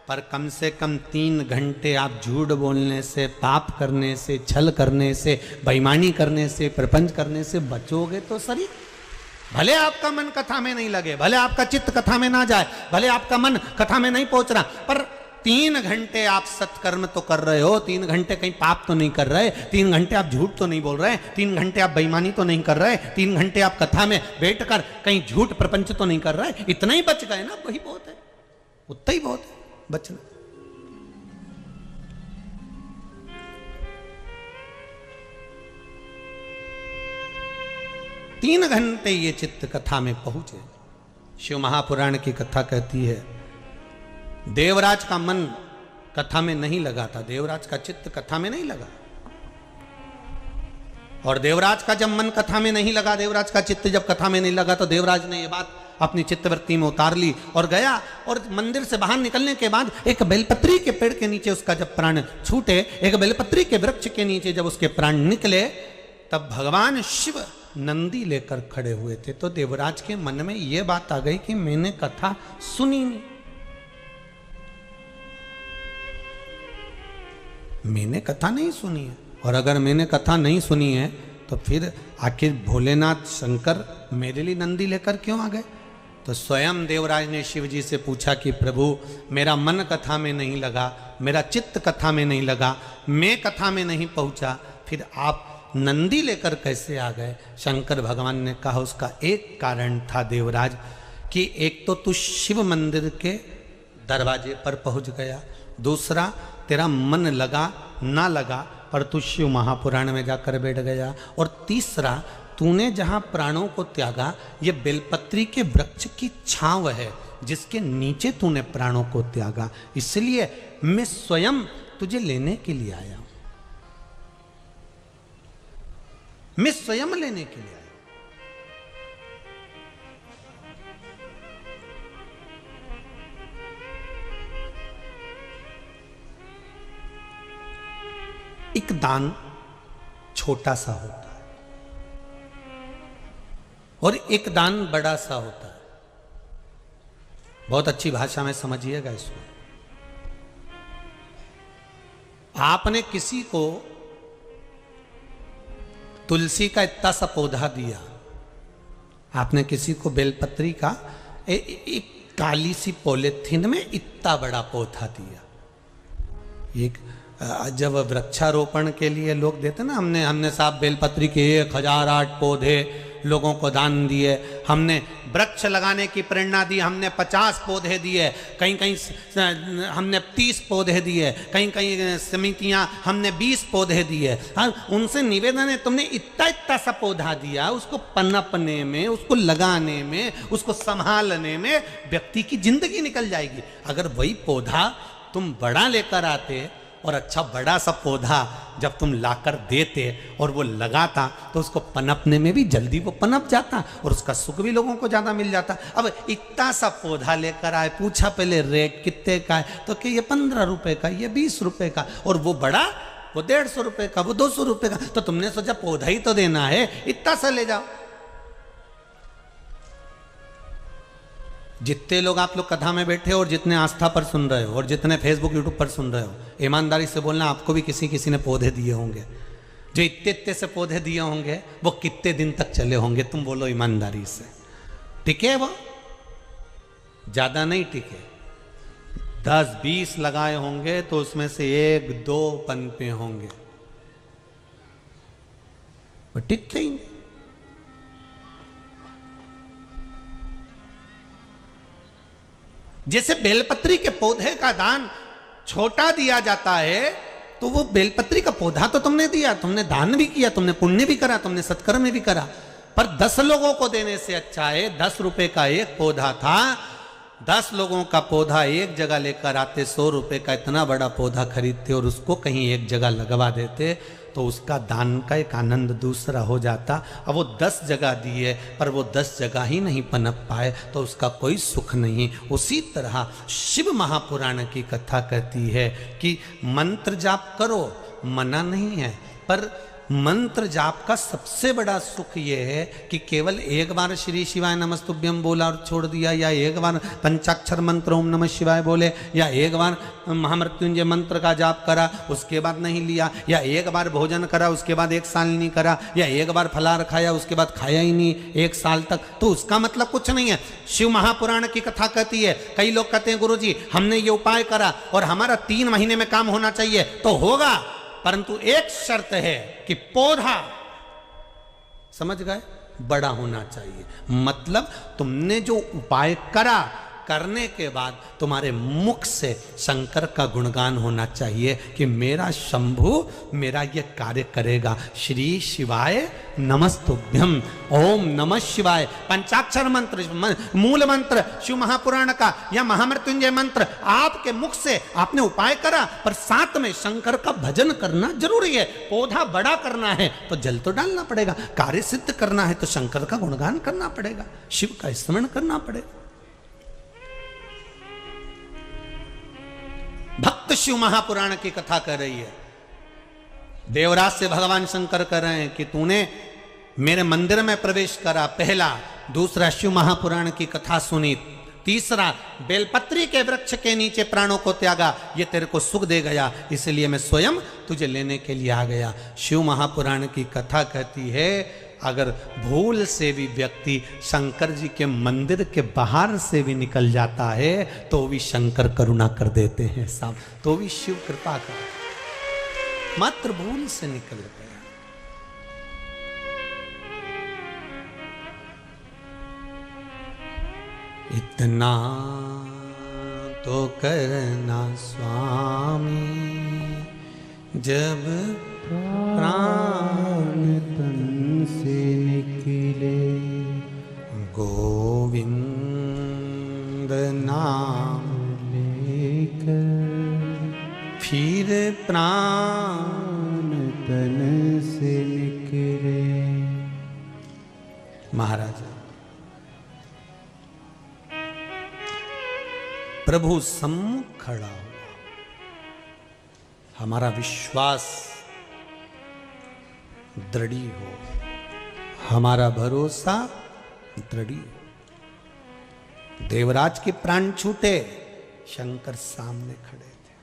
[SPEAKER 1] पर कम से कम 3 घंटे आप झूठ बोलने से, पाप करने से, छल करने से, बेईमानी करने से, प्रपंच करने से बचोगे तो सही। भले आपका मन कथा में नहीं लगे, भले आपका चित्त कथा में ना जाए, भले आपका मन कथा में नहीं पहुंच रहा, पर 3 घंटे आप सत्कर्म तो कर रहे हो, 3 घंटे कहीं पाप तो नहीं कर रहे, 3 घंटे आप झूठ तो नहीं बोल रहे, 3 घंटे आप बेईमानी तो नहीं कर रहे, 3 घंटे आप कथा में बैठकर कहीं झूठ प्रपंच तो नहीं कर रहे। इतना ही बच गए ना, वही बहुत है, उतना ही बहुत है बचना। तीन घंटे ये चित्त कथा में पहुंचे। शिव महापुराण की कथा कहती है, देवराज का मन कथा में नहीं लगा था, देवराज का चित्त कथा में नहीं लगा। और देवराज का जब मन कथा में नहीं लगा, देवराज का चित्त जब कथा में नहीं लगा, तो देवराज ने ये बात अपनी चित्तवृत्ति में उतार ली और गया। और मंदिर से बाहर निकलने के बाद एक बेलपत्री के पेड़ के नीचे उसका जब प्राण छूटे, एक बेलपत्री के वृक्ष के नीचे जब उसके प्राण निकले, तब भगवान शिव नंदी लेकर खड़े हुए थे। तो देवराज के मन में यह बात आ गई कि मैंने कथा सुनी नहीं, मैंने कथा नहीं सुनी है। और अगर मैंने कथा नहीं सुनी है तो फिर आखिर भोलेनाथ शंकर मेरे लिए नंदी लेकर क्यों आ गए। तो स्वयं देवराज ने शिव जी से पूछा कि प्रभु मेरा मन कथा में नहीं लगा, मेरा चित्त कथा में नहीं लगा, मैं कथा में नहीं पहुंचा, फिर आप नंदी लेकर कैसे आ गए। शंकर भगवान ने कहा उसका एक कारण था देवराज, कि एक तो तू शिव मंदिर के दरवाजे पर पहुंच गया, दूसरा तेरा मन लगा ना लगा पर तू शिव महापुराण में जाकर बैठ गया, और तीसरा तूने जहां प्राणों को त्यागा, ये बेलपत्री के वृक्ष की छांव है जिसके नीचे तूने प्राणों को त्यागा, इसलिए मैं स्वयं तुझे लेने के लिए आया हूं, मैं स्वयं लेने के लिए आया। एक दान छोटा सा होता है और एक दान बड़ा सा होता है। बहुत अच्छी भाषा में समझिएगा इसको। आपने किसी को तुलसी का इतना सा पौधा दिया, आपने किसी को बेलपत्री का एक काली सी पॉलिथीन में इतना बड़ा पौधा दिया। एक जब वृक्षारोपण के लिए लोग देते ना, हमने साहब बेलपत्री के 1008 पौधे लोगों को दान दिए, हमने वृक्ष लगाने की प्रेरणा दी, हमने 50 पौधे दिए, कहीं कहीं हमने 30 पौधे दिए, कहीं कहीं समितियां हमने 20 पौधे दिए। हाँ, उनसे निवेदन है, तुमने इतना इतना सा पौधा दिया, उसको पनपने में, उसको लगाने में, उसको संभालने में व्यक्ति की जिंदगी निकल जाएगी। अगर वही पौधा तुम बड़ा लेकर आते और अच्छा बड़ा सा पौधा जब तुम लाकर देते और वो लगाता तो उसको पनपने में भी जल्दी वो पनप जाता और उसका सुख भी लोगों को ज़्यादा मिल जाता। अब इतना सा पौधा लेकर आए, पूछा पहले रेट कितने का है, तो कि ये 15 रुपए का, ये 20 रुपए का, और वो बड़ा वो 150 रुपए का, वो 200 रुपए का। तो तुमने सोचा पौधा ही तो देना है, इतना सा ले जाओ। जितने लोग आप लोग कथा में बैठे हो और जितने आस्था पर सुन रहे हो और जितने फेसबुक यूट्यूब पर सुन रहे हो, ईमानदारी से बोलना, आपको भी किसी ने पौधे दिए होंगे। जो इतने से पौधे दिए होंगे वो कितने दिन तक चले होंगे, तुम बोलो ईमानदारी से। टिके वो? ज्यादा नहीं टिके। 10-20 लगाए होंगे तो उसमें से 1-2 पनपे होंगे, वो टिकते ही। जैसे बेलपत्री के पौधे का दान छोटा दिया जाता है, तो वो बेलपत्री का पौधा तो तुमने दिया, तुमने दान भी किया, तुमने पुण्य भी करा, तुमने सत्कर्म भी करा, पर 10 लोगों को देने से अच्छा है। 10 रुपए का एक पौधा था, 10 लोगों का पौधा एक जगह लेकर आते, 100 रुपए का इतना बड़ा पौधा खरीदते और उसको कहीं एक जगह लगवा देते, तो उसका दान का एक आनंद दूसरा हो जाता। अब वो 10 जगह दिए पर वो 10 जगह ही नहीं पनप पाए, तो उसका कोई सुख नहीं। उसी तरह शिव महापुराण की कथा कहती है कि मंत्र जाप करो, मना नहीं है, पर मंत्र जाप का सबसे बड़ा सुख ये है कि केवल एक बार श्री शिवाय नमस्तुभ्यम बोला और छोड़ दिया, या एक बार पंचाक्षर मंत्र ओम नमः शिवाय बोले, या एक बार महामृत्युंजय मंत्र का जाप करा उसके बाद नहीं लिया, या एक बार भोजन करा उसके बाद 1 साल नहीं करा, या एक बार फलाहार खाया उसके बाद खाया ही नहीं 1 साल तक, तो उसका मतलब कुछ नहीं है। शिव महापुराण की कथा कहती है, कई लोग कहते हैं गुरुजी हमने ये उपाय करा और हमारा 3 महीने में काम होना चाहिए, तो होगा, परंतु एक शर्त है कि पौधा, समझ गए, बड़ा होना चाहिए। मतलब तुमने जो उपाय करा, करने के बाद तुम्हारे मुख से शंकर का गुणगान होना चाहिए कि मेरा शंभु मेरा ये कार्य करेगा। श्री शिवाय नमस्तुभ्यम, ओम नमः शिवाय, पंचाक्षर मंत्र, मूल मंत्र शिव महापुराण का या महामृत्युंजय मंत्र आपके मुख से आपने उपाय करा, पर साथ में शंकर का भजन करना जरूरी है। पौधा बड़ा करना है तो जल तो डालना पड़ेगा, कार्य सिद्ध करना है तो शंकर का गुणगान करना पड़ेगा, शिव का स्मरण करना पड़ेगा। भक्त शिव महापुराण की कथा कर रही है। देवराज से भगवान शंकर कह रहे हैं कि तूने मेरे मंदिर में प्रवेश करा, पहला। दूसरा, शिव महापुराण की कथा सुनी। तीसरा, बेलपत्री के वृक्ष के नीचे प्राणों को त्यागा, ये तेरे को सुख दे गया, इसलिए मैं स्वयं तुझे लेने के लिए आ गया। शिव महापुराण की कथा कहती है अगर भूल से भी व्यक्ति शंकर जी के मंदिर के बाहर से भी निकल जाता है तो भी शंकर करुणा कर देते हैं साहब, तो भी शिव कृपा कर, मात्र भूल से निकल गया। इतना तो करना स्वामी जब प्राण तन से निकले, गोविंद नाम लेकर फिर प्राण तन से निकले। महाराज, प्रभु सम्मुख खड़ा हुआ, हमारा विश्वास दृढ़ हो, हमारा भरोसा दृढ़ हो। देवराज के प्राण छूटे, शंकर सामने खड़े थे।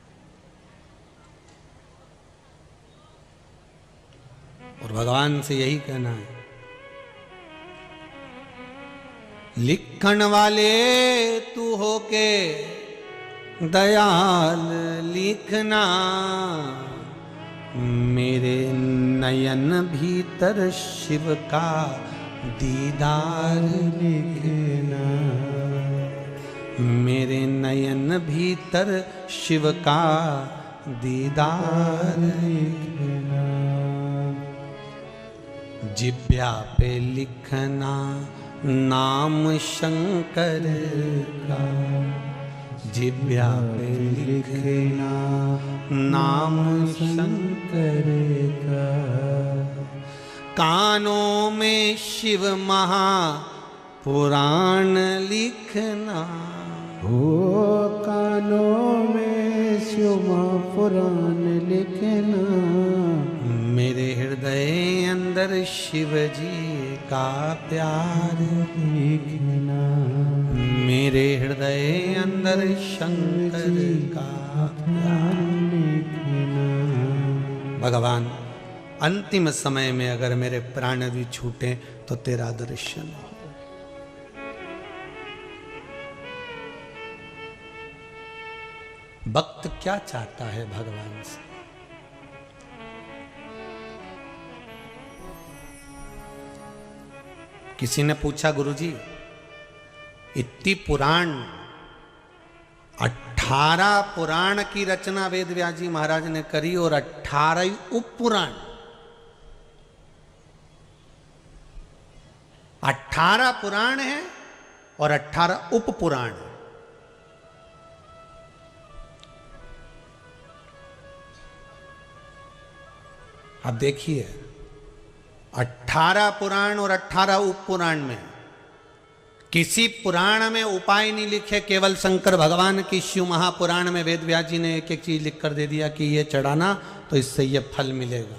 [SPEAKER 1] और भगवान से यही कहना है, लिखण वाले तू होके दयाल लिखना, मेरे नयन भीतर शिव का दीदार लिखना, मेरे नयन भीतर शिव का दीदार लिखना, जिब्या पे लिखना नाम शंकर का, जिब्या पे लिखना नाम शंकर का, कानों में शिव महा पुराण लिखना,
[SPEAKER 2] हो कानों में शिव पुराण लिखना,
[SPEAKER 1] मेरे हृदय अंदर शिव जी का प्यार
[SPEAKER 2] लिखना,
[SPEAKER 1] मेरे हृदय अंदर शंकर का प्यार
[SPEAKER 2] लिखना।
[SPEAKER 1] भगवान, अंतिम समय में अगर मेरे प्राण भी छूटे तो तेरा दर्शन हो। भक्त क्या चाहता है भगवान से? किसी ने पूछा, गुरुजी इतनी पुराण 18 पुराण की रचना वेद व्यास जी महाराज ने करी और 18 ही उपपुराण, 18 पुराण है और 18 उपपुराण। अब देखिए, 18 पुराण और 18 उपपुराण में किसी पुराण में उपाय नहीं लिखे, केवल शंकर भगवान की शिव महापुराण में वेद व्यास जी ने एक एक चीज लिख कर दे दिया कि ये चढ़ाना तो इससे ये फल मिलेगा।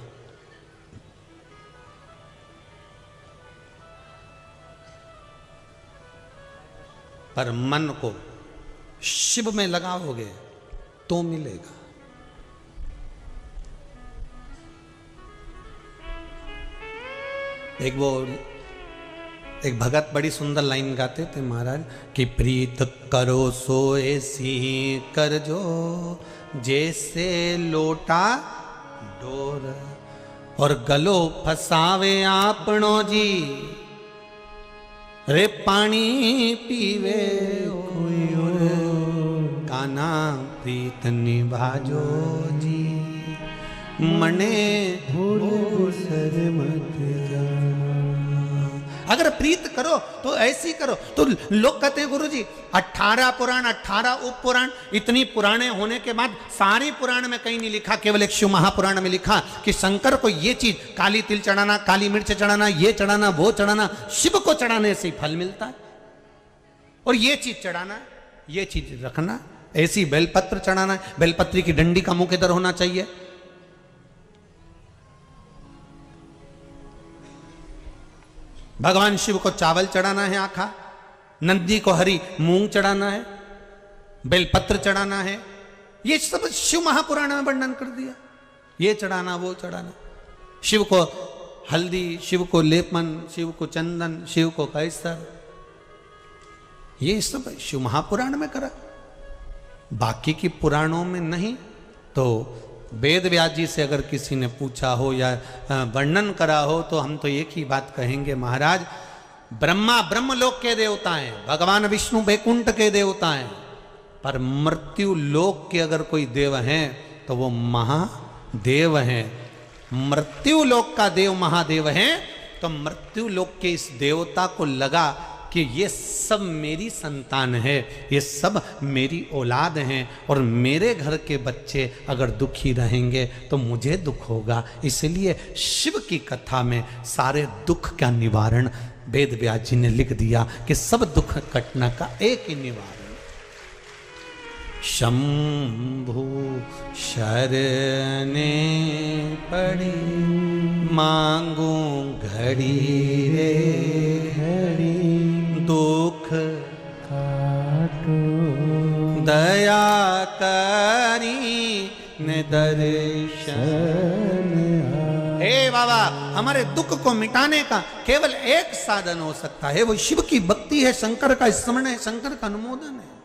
[SPEAKER 1] पर मन को शिव में लगाओगे तो मिलेगा। एक भगत बड़ी सुंदर लाइन गाते थे महाराज कि प्रीत करो सो ऐसी कर जो जैसे लोटा डोर, और गलो फसावे आपनो जी रे पानी पीवे कोई और, काना प्रीत निभाजो जी मने
[SPEAKER 2] भूल सर मत जाना।
[SPEAKER 1] अगर प्रीत करो तो ऐसी करो। तो लोग कहते हैं गुरुजी 18 पुराण 18 उप पुराण, इतनी पुराने होने के बाद सारी पुराण में कहीं नहीं लिखा, केवल एक शिव महापुराण में लिखा कि शंकर को ये चीज, काली तिल चढ़ाना, काली मिर्च चढ़ाना, ये चढ़ाना, वो चढ़ाना, शिव को चढ़ाने से ही फल मिलता है। और ये चीज चढ़ाना, ये चीज रखना, ऐसी बेलपत्र चढ़ाना, बेलपत्री की डंडी का मुख इधर होना चाहिए। भगवान शिव को चावल चढ़ाना है आखा, नंदी को हरी मूंग चढ़ाना है, बेलपत्र चढ़ाना है, ये सब शिव महापुराण में वर्णन कर दिया। ये चढ़ाना, वो चढ़ाना, शिव को हल्दी, शिव को लेपन, शिव को चंदन, शिव को कैसर, ये सब शिव महापुराण में करा, बाकी की पुराणों में नहीं। तो वेद व्यास जी से अगर किसी ने पूछा हो या वर्णन करा हो तो हम तो एक ही बात कहेंगे, महाराज ब्रह्मा ब्रह्मलोक के देवता हैं, भगवान विष्णु वैकुंठ के देवता हैं, पर मृत्यु लोक के अगर कोई देव हैं तो वो महादेव हैं। मृत्यु लोक का देव महादेव हैं, तो मृत्यु लोक के इस देवता को लगा कि ये सब मेरी संतान है, ये सब मेरी औलाद हैं, और मेरे घर के बच्चे अगर दुखी रहेंगे तो मुझे दुख होगा। इसलिए शिव की कथा में सारे दुख का निवारण वेद व्यास जी ने लिख दिया कि सब दुख कटना का एक ही निवारण, शंभु शरणे पड़ी मांगू घड़ी रे घड़ी, दुख काटो दया करी न दर्शन। हे बाबा, हमारे दुख को मिटाने का केवल एक साधन हो सकता है, वो शिव की भक्ति है, शंकर का स्मरण है, शंकर का अनुमोदन है।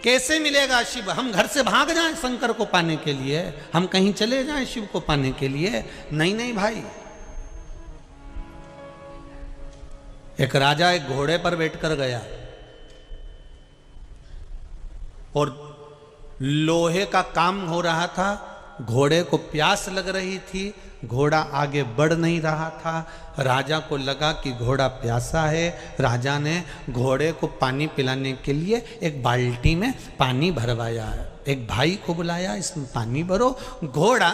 [SPEAKER 1] कैसे मिलेगा शिव? हम घर से भाग जाएं शंकर को पाने के लिए, हम कहीं चले जाएं शिव को पाने के लिए? नहीं नहीं भाई। एक राजा एक घोड़े पर बैठकर गया और लोहे का काम हो रहा था, घोड़े को प्यास लग रही थी, घोड़ा आगे बढ़ नहीं रहा था। राजा को लगा कि घोड़ा प्यासा है। राजा ने घोड़े को पानी पिलाने के लिए एक बाल्टी में पानी भरवाया। एक भाई को बुलाया, इसमें पानी भरो। घोड़ा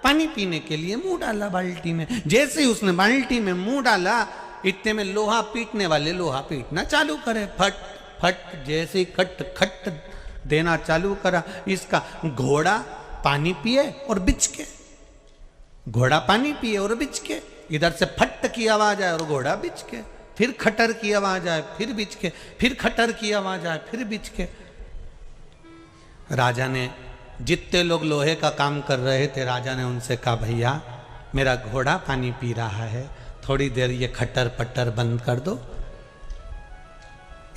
[SPEAKER 1] पानी पीने के लिए मुंह डाला बाल्टी में। जैसे ही उसने बाल्टी में मुंह डाला, इतने में लोहा पीटने वाले लोहा पीटना चालू करे। फट फट जैसे ही खट खट देना चालू करा, इसका घोड़ा पानी पिए और बिच के, घोड़ा पानी पिए और बिच के, इधर से फट की आवाज आए और घोड़ा बिच के, फिर खटर की आवाज आए, फिर बिच के, फिर खटर की आवाज आए, फिर बिच के। राजा ने, जितने लोग लोहे का काम कर रहे थे, राजा ने उनसे कहा, भैया मेरा घोड़ा पानी पी रहा है, थोड़ी देर ये खटर पटर बंद कर दो।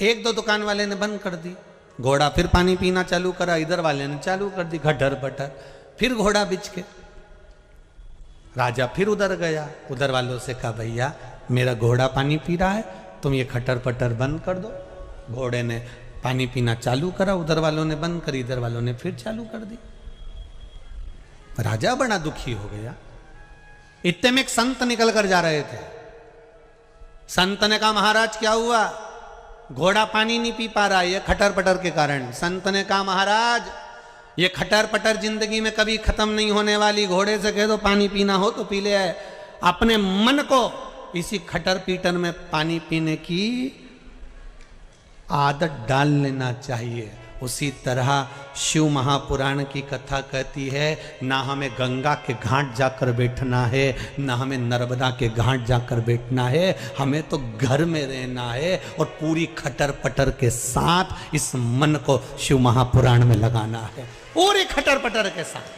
[SPEAKER 1] एक दो दुकान वाले ने बंद कर दी, घोड़ा फिर पानी पीना चालू करा, इधर वाले ने चालू कर दी खटर पटर, फिर घोड़ा बिच के। राजा फिर उधर गया, उधर वालों से कहा, भैया मेरा घोड़ा पानी पी रहा है, तुम ये खटर पटर बंद कर दो। घोड़े ने पानी पीना चालू करा, उधर वालों ने बंद करी, इधर वालों ने फिर चालू कर दी। राजा बड़ा दुखी हो गया। इतने में एक संत निकल कर जा रहे थे। संत ने कहा, महाराज क्या हुआ? घोड़ा पानी नहीं पी पा रहा, ये खटर पटर के कारण। संत ने कहा, महाराज ये खटर पटर जिंदगी में कभी खत्म नहीं होने वाली। घोड़े से कह दो पानी पीना हो तो पी ले आए। अपने मन को इसी खटर पीटर में पानी पीने की आदत डाल लेना चाहिए। उसी तरह शिव महापुराण की कथा कहती है, ना हमें गंगा के घाट जाकर बैठना है, ना हमें नर्मदा के घाट जाकर बैठना है, हमें तो घर में रहना है और पूरी खटर पटर के साथ इस मन को शिव महापुराण में लगाना है, पूरी खटर पटर के साथ।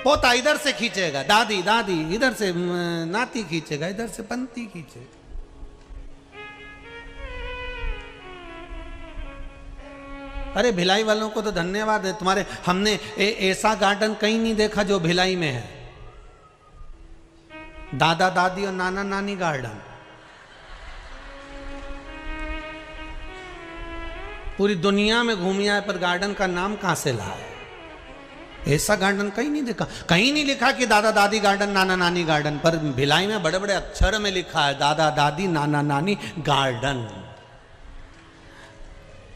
[SPEAKER 1] पोता इधर से खींचेगा, दादी दादी इधर से नाती खींचेगा, इधर से पंती खींचेगा। अरे भिलाई वालों को तो धन्यवाद है, तुम्हारे हमने ऐसा गार्डन कहीं नहीं देखा जो भिलाई में है। दादा दादी और नाना नानी गार्डन पूरी दुनिया में घूमी आए, पर गार्डन का नाम कहां से लाए? ऐसा गार्डन कहीं नहीं देखा। कहीं नहीं लिखा कि दादा दादी गार्डन, नाना नानी गार्डन, पर भिलाई में बड़े बड़े अक्षर में लिखा है दादा दादी नाना नानी गार्डन।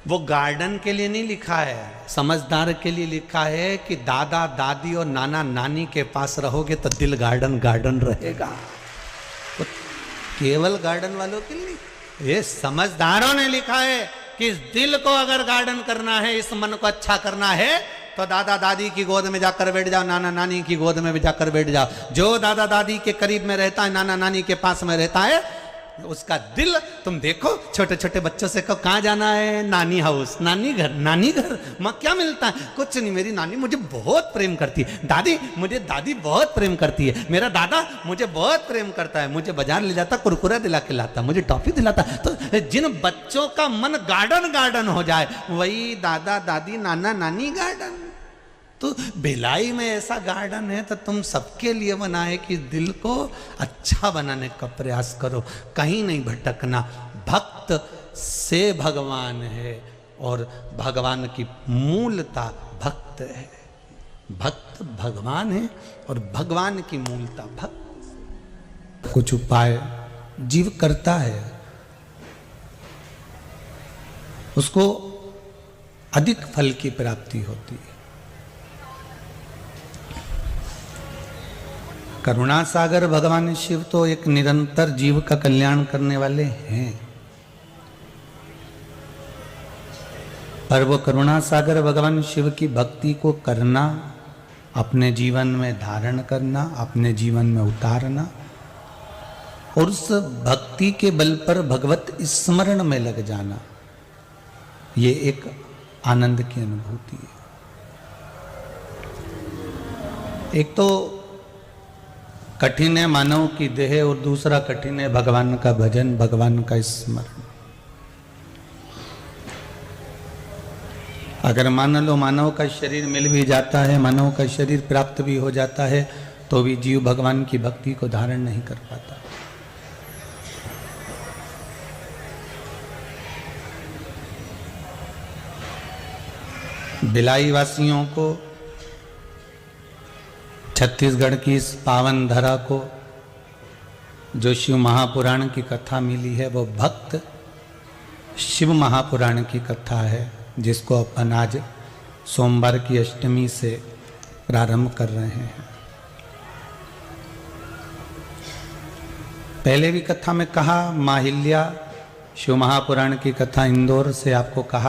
[SPEAKER 1] वो गार्डन के लिए नहीं लिखा है, समझदार के लिए लिखा है कि दादा दादी और नाना नानी के पास रहोगे तो दिल गार्डन गार्डन रहेगा। तो केवल गार्डन वालों के लिए, ये समझदारों ने लिखा है कि इस दिल को अगर गार्डन करना है, इस मन को अच्छा करना है, तो दादा दादी की गोद में जाकर बैठ जाओ, नाना नानी की गोद में भी जाकर बैठ जाओ। जो दादा दादी के करीब में रहता है, नाना नानी के पास में रहता है, उसका दिल तुम देखो। छोटे छोटे बच्चों से कहो कहाँ जाना है? नानी हाउस, नानी घर। नानी घर माँ क्या मिलता है? कुछ नहीं, मेरी नानी मुझे बहुत प्रेम करती है, दादी मुझे दादी बहुत प्रेम करती है, मेरा दादा मुझे बहुत प्रेम करता है, मुझे बाजार ले जाता, कुरकुरा दिला के लाता, मुझे टॉफी दिलाता। तो जिन बच्चों का मन गार्डन गार्डन हो जाए, वही दादा दादी नाना नानी गार्डन। तो भिलाई में ऐसा गार्डन है तो तुम सबके लिए बनाए कि दिल को अच्छा बनाने का प्रयास करो, कहीं नहीं भटकना। भक्त से भगवान है और भगवान की मूलता भक्त है। भक्त भगवान है और भगवान की मूलता भक्त। कुछ उपाय जीव करता है, उसको अधिक फल की प्राप्ति होती है। करुणा सागर भगवान शिव तो एक निरंतर जीव का कल्याण करने वाले हैं, पर वो करुणा सागर भगवान शिव की भक्ति को करना, अपने जीवन में धारण करना, अपने जीवन में उतारना और उस भक्ति के बल पर भगवत स्मरण में लग जाना, ये एक आनंद की अनुभूति है। एक तो कठिन है मानव की देह और दूसरा कठिन है भगवान का भजन, भगवान का स्मरण। अगर मान लो मानव का शरीर मिल भी जाता है, मानव का शरीर प्राप्त भी हो जाता है, तो भी जीव भगवान की भक्ति को धारण नहीं कर पाता। भिलाई वासियों को, छत्तीसगढ़ की इस पावन धरा को जो शिव महापुराण की कथा मिली है, वो भक्त शिव महापुराण की कथा है, जिसको अपन आज सोमवार की अष्टमी से प्रारंभ कर रहे हैं। पहले भी कथा में कहा, माहिल्या शिव महापुराण की कथा इंदौर से आपको कहा